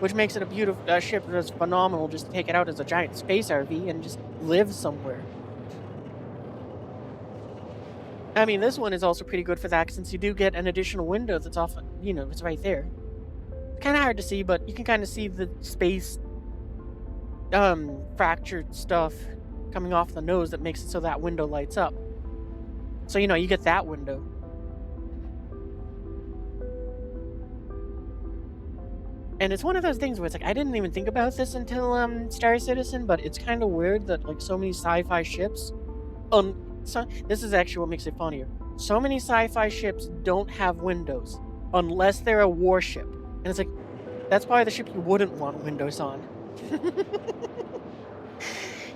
which makes it a beautiful ship that's phenomenal just to take it out as a giant space RV and just live somewhere. I mean, this one is also pretty good for that since you do get an additional window that's off, it's right there. It's kind of hard to see, but you can kind of see the space fractured stuff coming off the nose that makes it so that window lights up. So, you get that window. And it's one of those things where it's like, I didn't even think about this until Star Citizen, but it's kind of weird that like so many sci-fi ships, this is actually what makes it funnier. So many sci-fi ships don't have windows unless they're a warship. And it's like, that's probably the ship you wouldn't want windows on.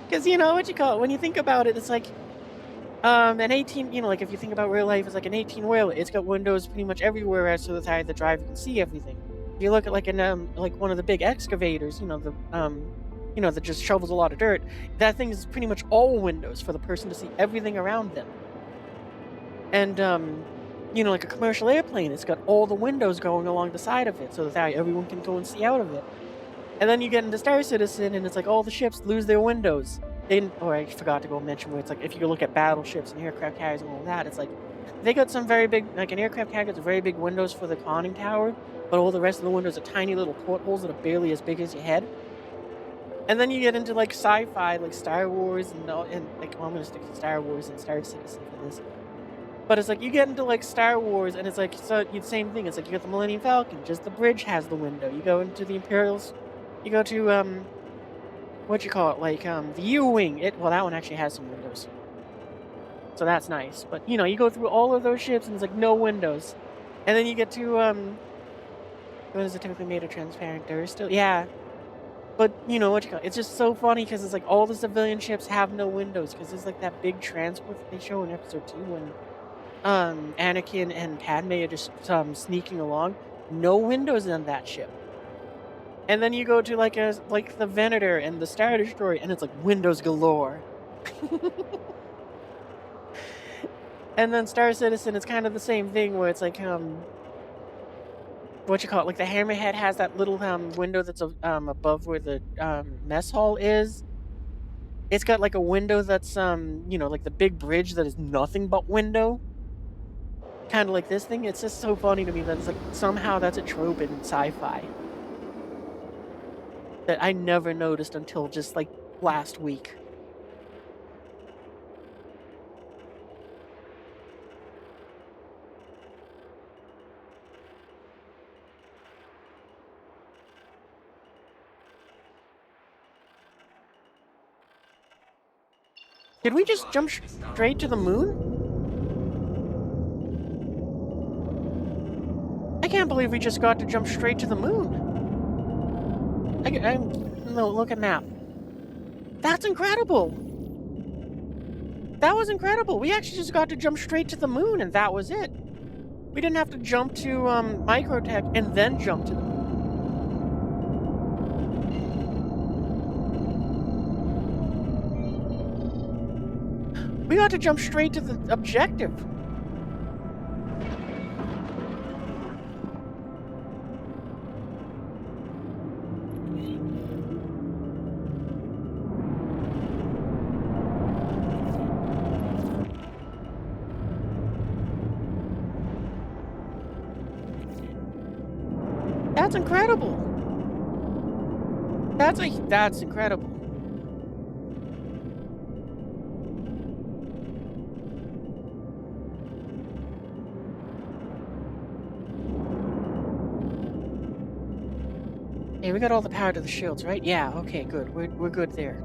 Because when you think about it, it's like an 18, like if you think about real life, it's like an 18-wheeler. It's got windows pretty much everywhere as to the side the driver can see everything. If you look at like like one of the big excavators, that just shovels a lot of dirt, that thing is pretty much all windows for the person to see everything around them. And like a commercial airplane, it's got all the windows going along the side of it so that everyone can go and see out of it. And then you get into Star Citizen, and it's like all the ships lose their windows. I forgot to go mention where it's like if you look at battleships and aircraft carriers and all that, it's like they got some very big, like an aircraft carrier gets very big windows for the conning tower, but all the rest of the windows are tiny little portholes that are barely as big as your head. And then you get into like sci-fi, like Star Wars and like, well, I'm gonna stick to Star Wars and Star Citizen for this. But it's like you get into like Star Wars, and it's like same thing. It's like you got the Millennium Falcon, just the bridge has the window. You go into the Imperials, you go to the U-wing. Well, that one actually has some windows, so that's nice. But you go through all of those ships, and it's like no windows. And then you get to what is it typically made of transparent dirt still? Yeah. But it's just so funny because it's like all the civilian ships have no windows because there's like that big transport that they show in episode 2 when Anakin and Padme are just sneaking along. No windows on that ship. And then you go to like the Venator and the Star Destroyer, and it's like windows galore. And then Star Citizen, it's kind of the same thing where it's like like the Hammerhead has that little window that's above where the mess hall is. It's got like a window that's like the big bridge that is nothing but window. Kind of like this thing. It's just so funny to me that it's like somehow that's a trope in sci-fi that I never noticed until just like last week. Did we just jump straight to the moon? I can't believe we just got to jump straight to the moon. No, look at map. That's incredible. That was incredible. We actually just got to jump straight to the moon, and that was it. We didn't have to jump to Microtech and then jump to the moon. We got to jump straight to the objective. That's incredible. That's incredible. Hey, we got all the power to the shields, right? Yeah, okay, good. We're good there.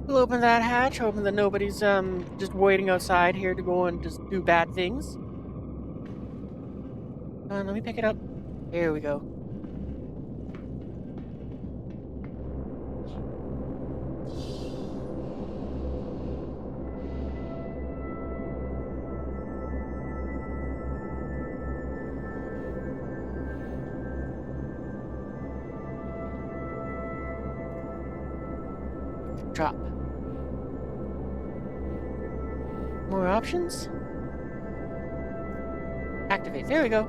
We'll open that hatch, hoping that nobody's just waiting outside here to go and just do bad things. Let me pick it up. Here we go. Drop. More options? Activate. There we go.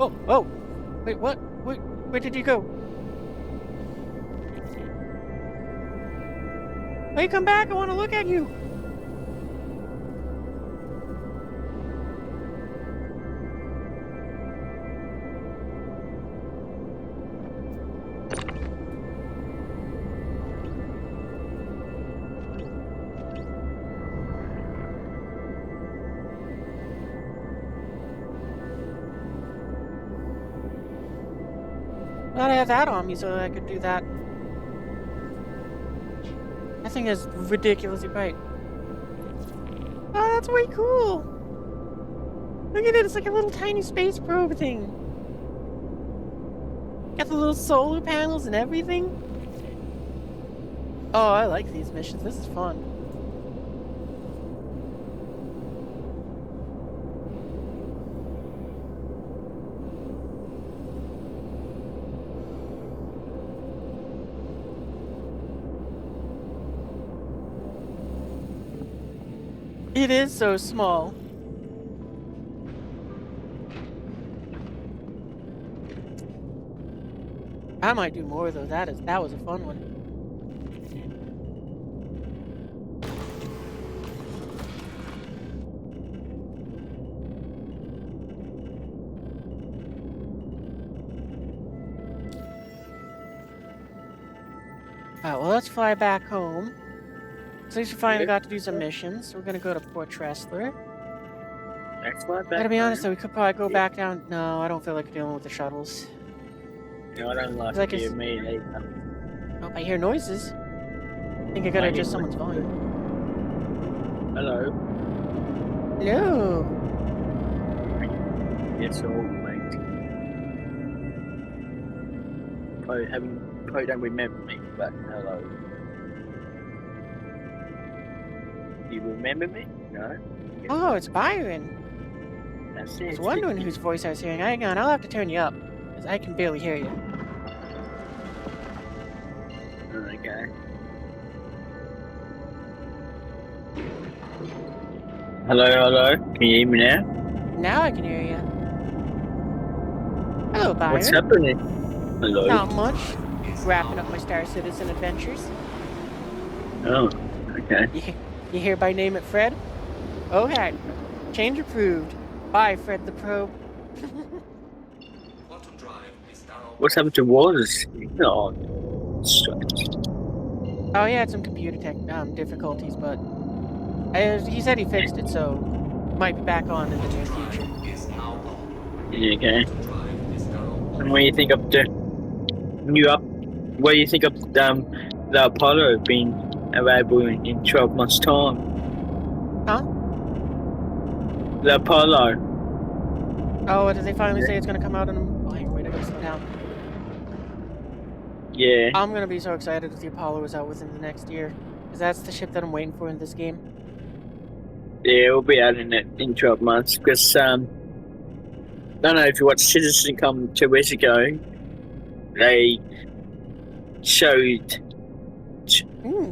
Oh, oh. Wait, what? Wait, where did you go? Hey, come back. I want to look at you. Glad I have that on me so I could do that. That thing is ridiculously bright. Oh, that's way cool. Look at it. It's like a little tiny space probe thing. Got the little solar panels and everything. Oh, I like these missions. This is fun. It is so small. I might do more though. That was a fun one. Alright, well let's fly back home. At least we finally got to do some missions. We're gonna go to Port Tressler. Gotta be honest though, we could probably go back down. No, I don't feel like dealing with the shuttles. No, I don't like Like you, me either. Oh, I hear noises. I think I gotta adjust someone's volume. Hello. Hello. Yes, all mate. Probably don't remember me, but hello. You remember me? No? Oh, it's Byron. That's I it. was wondering whose voice I was hearing. Hang on, I'll have to turn you up, because I can barely hear you. Okay. Hello, hello. Can you hear me now? Now I can hear you. Hello, Byron. What's happening? Hello. Not much. Wrapping up my Star Citizen adventures. Oh, okay. You hereby name it Fred? Okay. Change approved. Bye, Fred the Probe. Quantum drive is now. What's happened to Waters? Oh, strange. Oh yeah, it's some computer tech difficulties, but he said he fixed it, so might be back on in the near future. Is now on. Yeah, okay. Drive is now on. And what do you think of the what do you think of the Apollo being available in 12 months' time? Huh? The Apollo. Oh, did they finally say it's gonna come out in? Oh, hang on, wait, I gotta slow down. Yeah. I'm gonna be so excited if the Apollo is out within the next year, because that's the ship that I'm waiting for in this game. Yeah, we'll be out in 12 months because I don't know if you watched Citizen come 2 weeks ago. They showed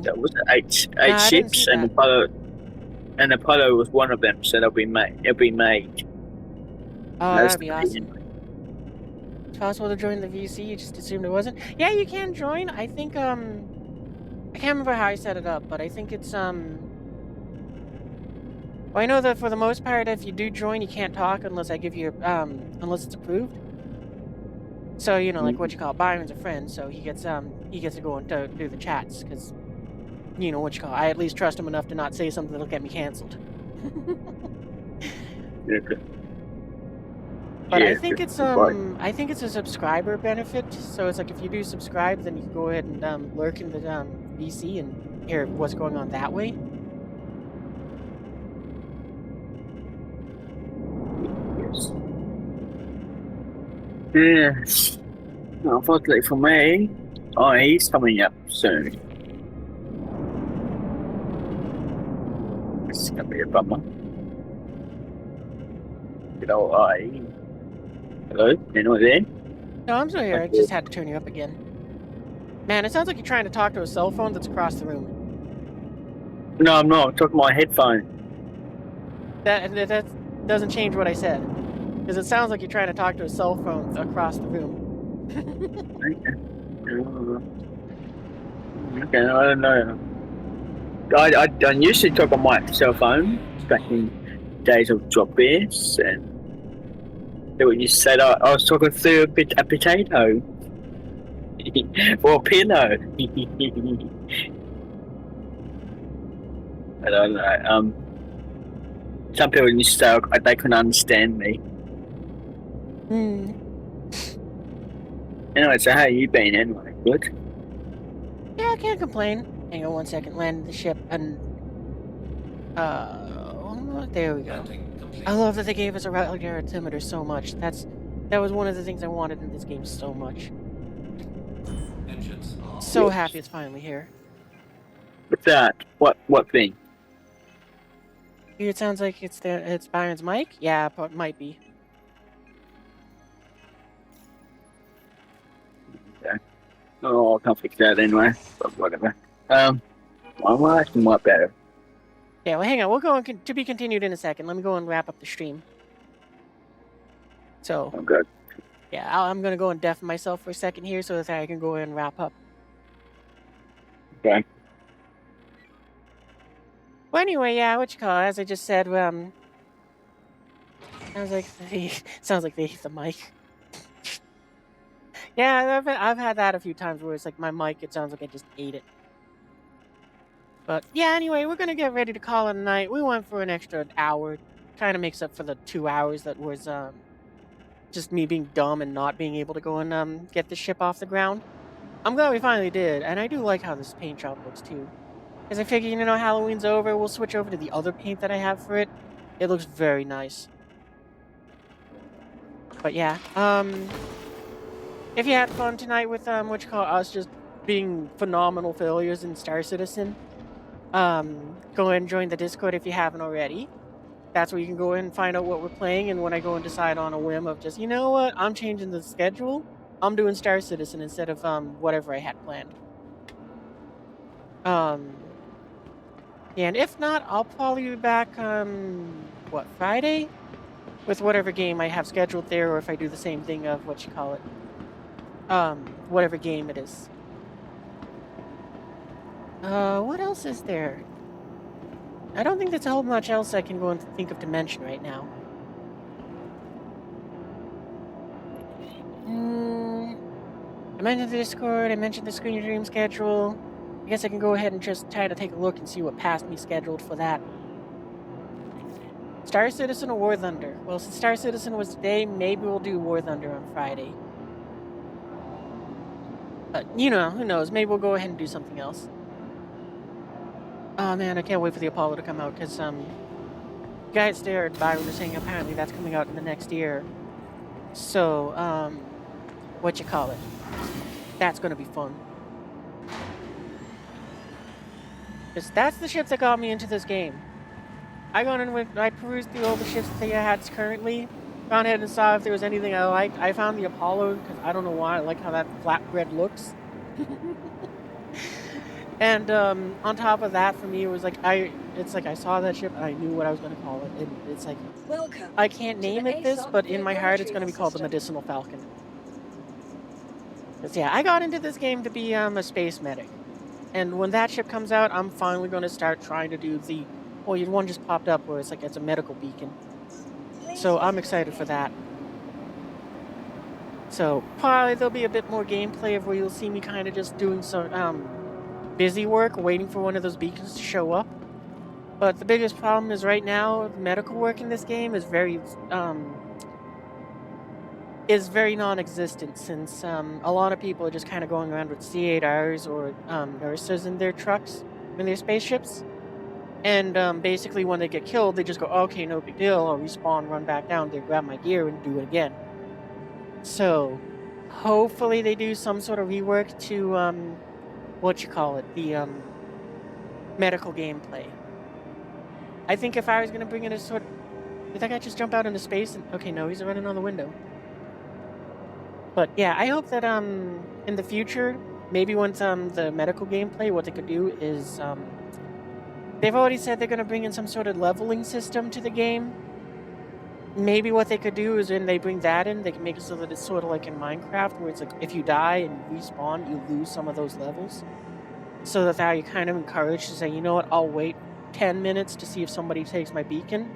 that was eight Nah, I didn't ships see and that. Apollo was one of them, so it'll be made. Oh, That's that'd be awesome. It's possible to join the VC, you just assumed it wasn't? Yeah, you can join. I think, I can't remember how I set it up, but I think it's, well, I know that for the most part, if you do join, you can't talk unless I give you, unless it's approved. So like what you call it, Byron's a friend, so he gets to go and do the chats because what you call it, I at least trust him enough to not say something that'll get me canceled. But I think it's a subscriber benefit. So it's like if you do subscribe, then you can go ahead and lurk in the VC and hear what's going on that way. Yes. Unfortunately for me, he's coming up soon. This is gonna be a bummer. Good old IE. Hello? Anyone there? No, I'm still here. I just had to turn you up again. Man, it sounds like you're trying to talk to a cell phone that's across the room. No, I'm not. I'm talking my headphone. That doesn't change what I said. Because it sounds like you're trying to talk to a cell phone across the room. Okay, I don't know. I used to talk on my cell phone back in days of drop beers, and when you said I was talking through a potato or a pillow. I don't know. Some people used to say they couldn't understand me. Anyway, so how you been anyway? Good? Yeah, I can't complain. Hang on one second, landed the ship and there we go. I love that they gave us a regular altimeter so much. That was one of the things I wanted in this game so much. So happy it's finally here. What's that? What thing? It sounds like it's Byron's mic? Yeah, it might be. Okay. Oh, I can't fix that anyway. But whatever. My acting might better. Yeah, well, hang on. We'll go on to be continued in a second. Let me go and wrap up the stream. So. I'm good. Yeah, I'm gonna go and deafen myself for a second here so that I can go ahead and wrap up. Okay. Well, anyway, yeah, what you call it? As I just said, sounds like they hit the mic. Yeah, I've had that a few times where it's like my mic. It sounds like I just ate it. But yeah, anyway, we're gonna get ready to call it a night. We went for an extra hour, kind of makes up for the 2 hours that was just me being dumb and not being able to go and get the ship off the ground. I'm glad we finally did, and I do like how this paint job looks too. Because I figure, Halloween's over, we'll switch over to the other paint that I have for it. It looks very nice. But yeah, if you had fun tonight with us just being phenomenal failures in Star Citizen, go ahead and join the Discord if you haven't already. That's where you can go in and find out what we're playing, and when I go and decide on a whim of just, you know what, I'm changing the schedule, I'm doing Star Citizen instead of whatever I had planned. Yeah, and if not, I'll probably be back Friday? With whatever game I have scheduled there, or if I do the same thing of whatever game it is. What else is there? I don't think there's a whole much else I can go and think of to mention right now. I mentioned the Discord, I mentioned the Screen Your Dream schedule. I guess I can go ahead and just try to take a look and see what past me scheduled for that. Star Citizen or War Thunder? Well, since Star Citizen was today, maybe we'll do War Thunder on Friday. But, who knows? Maybe we'll go ahead and do something else. Oh man, I can't wait for the Apollo to come out, because, guys there at Byron was saying apparently that's coming out in the next year. So, that's gonna be fun. Because that's the ship that got me into this game. I perused through all the ships that they had currently, found ahead and saw if there was anything I liked. I found the Apollo, because I don't know why, I like how that flatbread looks. And on top of that, for me, it was like I saw that ship and I knew what I was going to call it. And it's like, welcome. I can't name it this, but in my heart, it's going to be called the Medicinal Falcon. Because yeah, I got into this game to be a space medic, and when that ship comes out, I'm finally going to start trying to do the. Well, one just popped up where it's like it's a medical beacon. So I'm excited for that. So probably there'll be a bit more gameplay of where you'll see me kind of just doing some busy work, waiting for one of those beacons to show up. But the biggest problem is right now the medical work in this game is very non-existent since a lot of people are just kind of going around with C8Rs or nurses in their trucks, in their spaceships. And basically, when they get killed, they just go, okay, no big deal. I'll respawn, run back down there, grab my gear, and do it again. So, hopefully, they do some sort of rework to the medical gameplay. I think if I was gonna bring in a sort, did that guy just jump out into space? And okay, no, he's running on the window. But yeah, I hope that in the future, maybe once the medical gameplay, what they could do is they've already said they're gonna bring in some sort of leveling system to the game. Maybe what they could do is when they bring that in, they can make it so that it's sort of like in Minecraft, where it's like if you die and you respawn, you lose some of those levels. So that now you're kind of encouraged to say, you know what, I'll wait 10 minutes to see if somebody takes my beacon.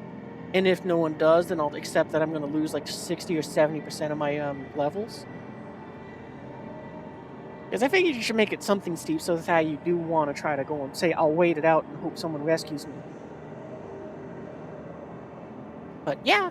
And if no one does, then I'll accept that I'm going to lose like 60 or 70% of my levels. Because I think you should make it something steep so that you do want to try to go and say, I'll wait it out and hope someone rescues me. But yeah,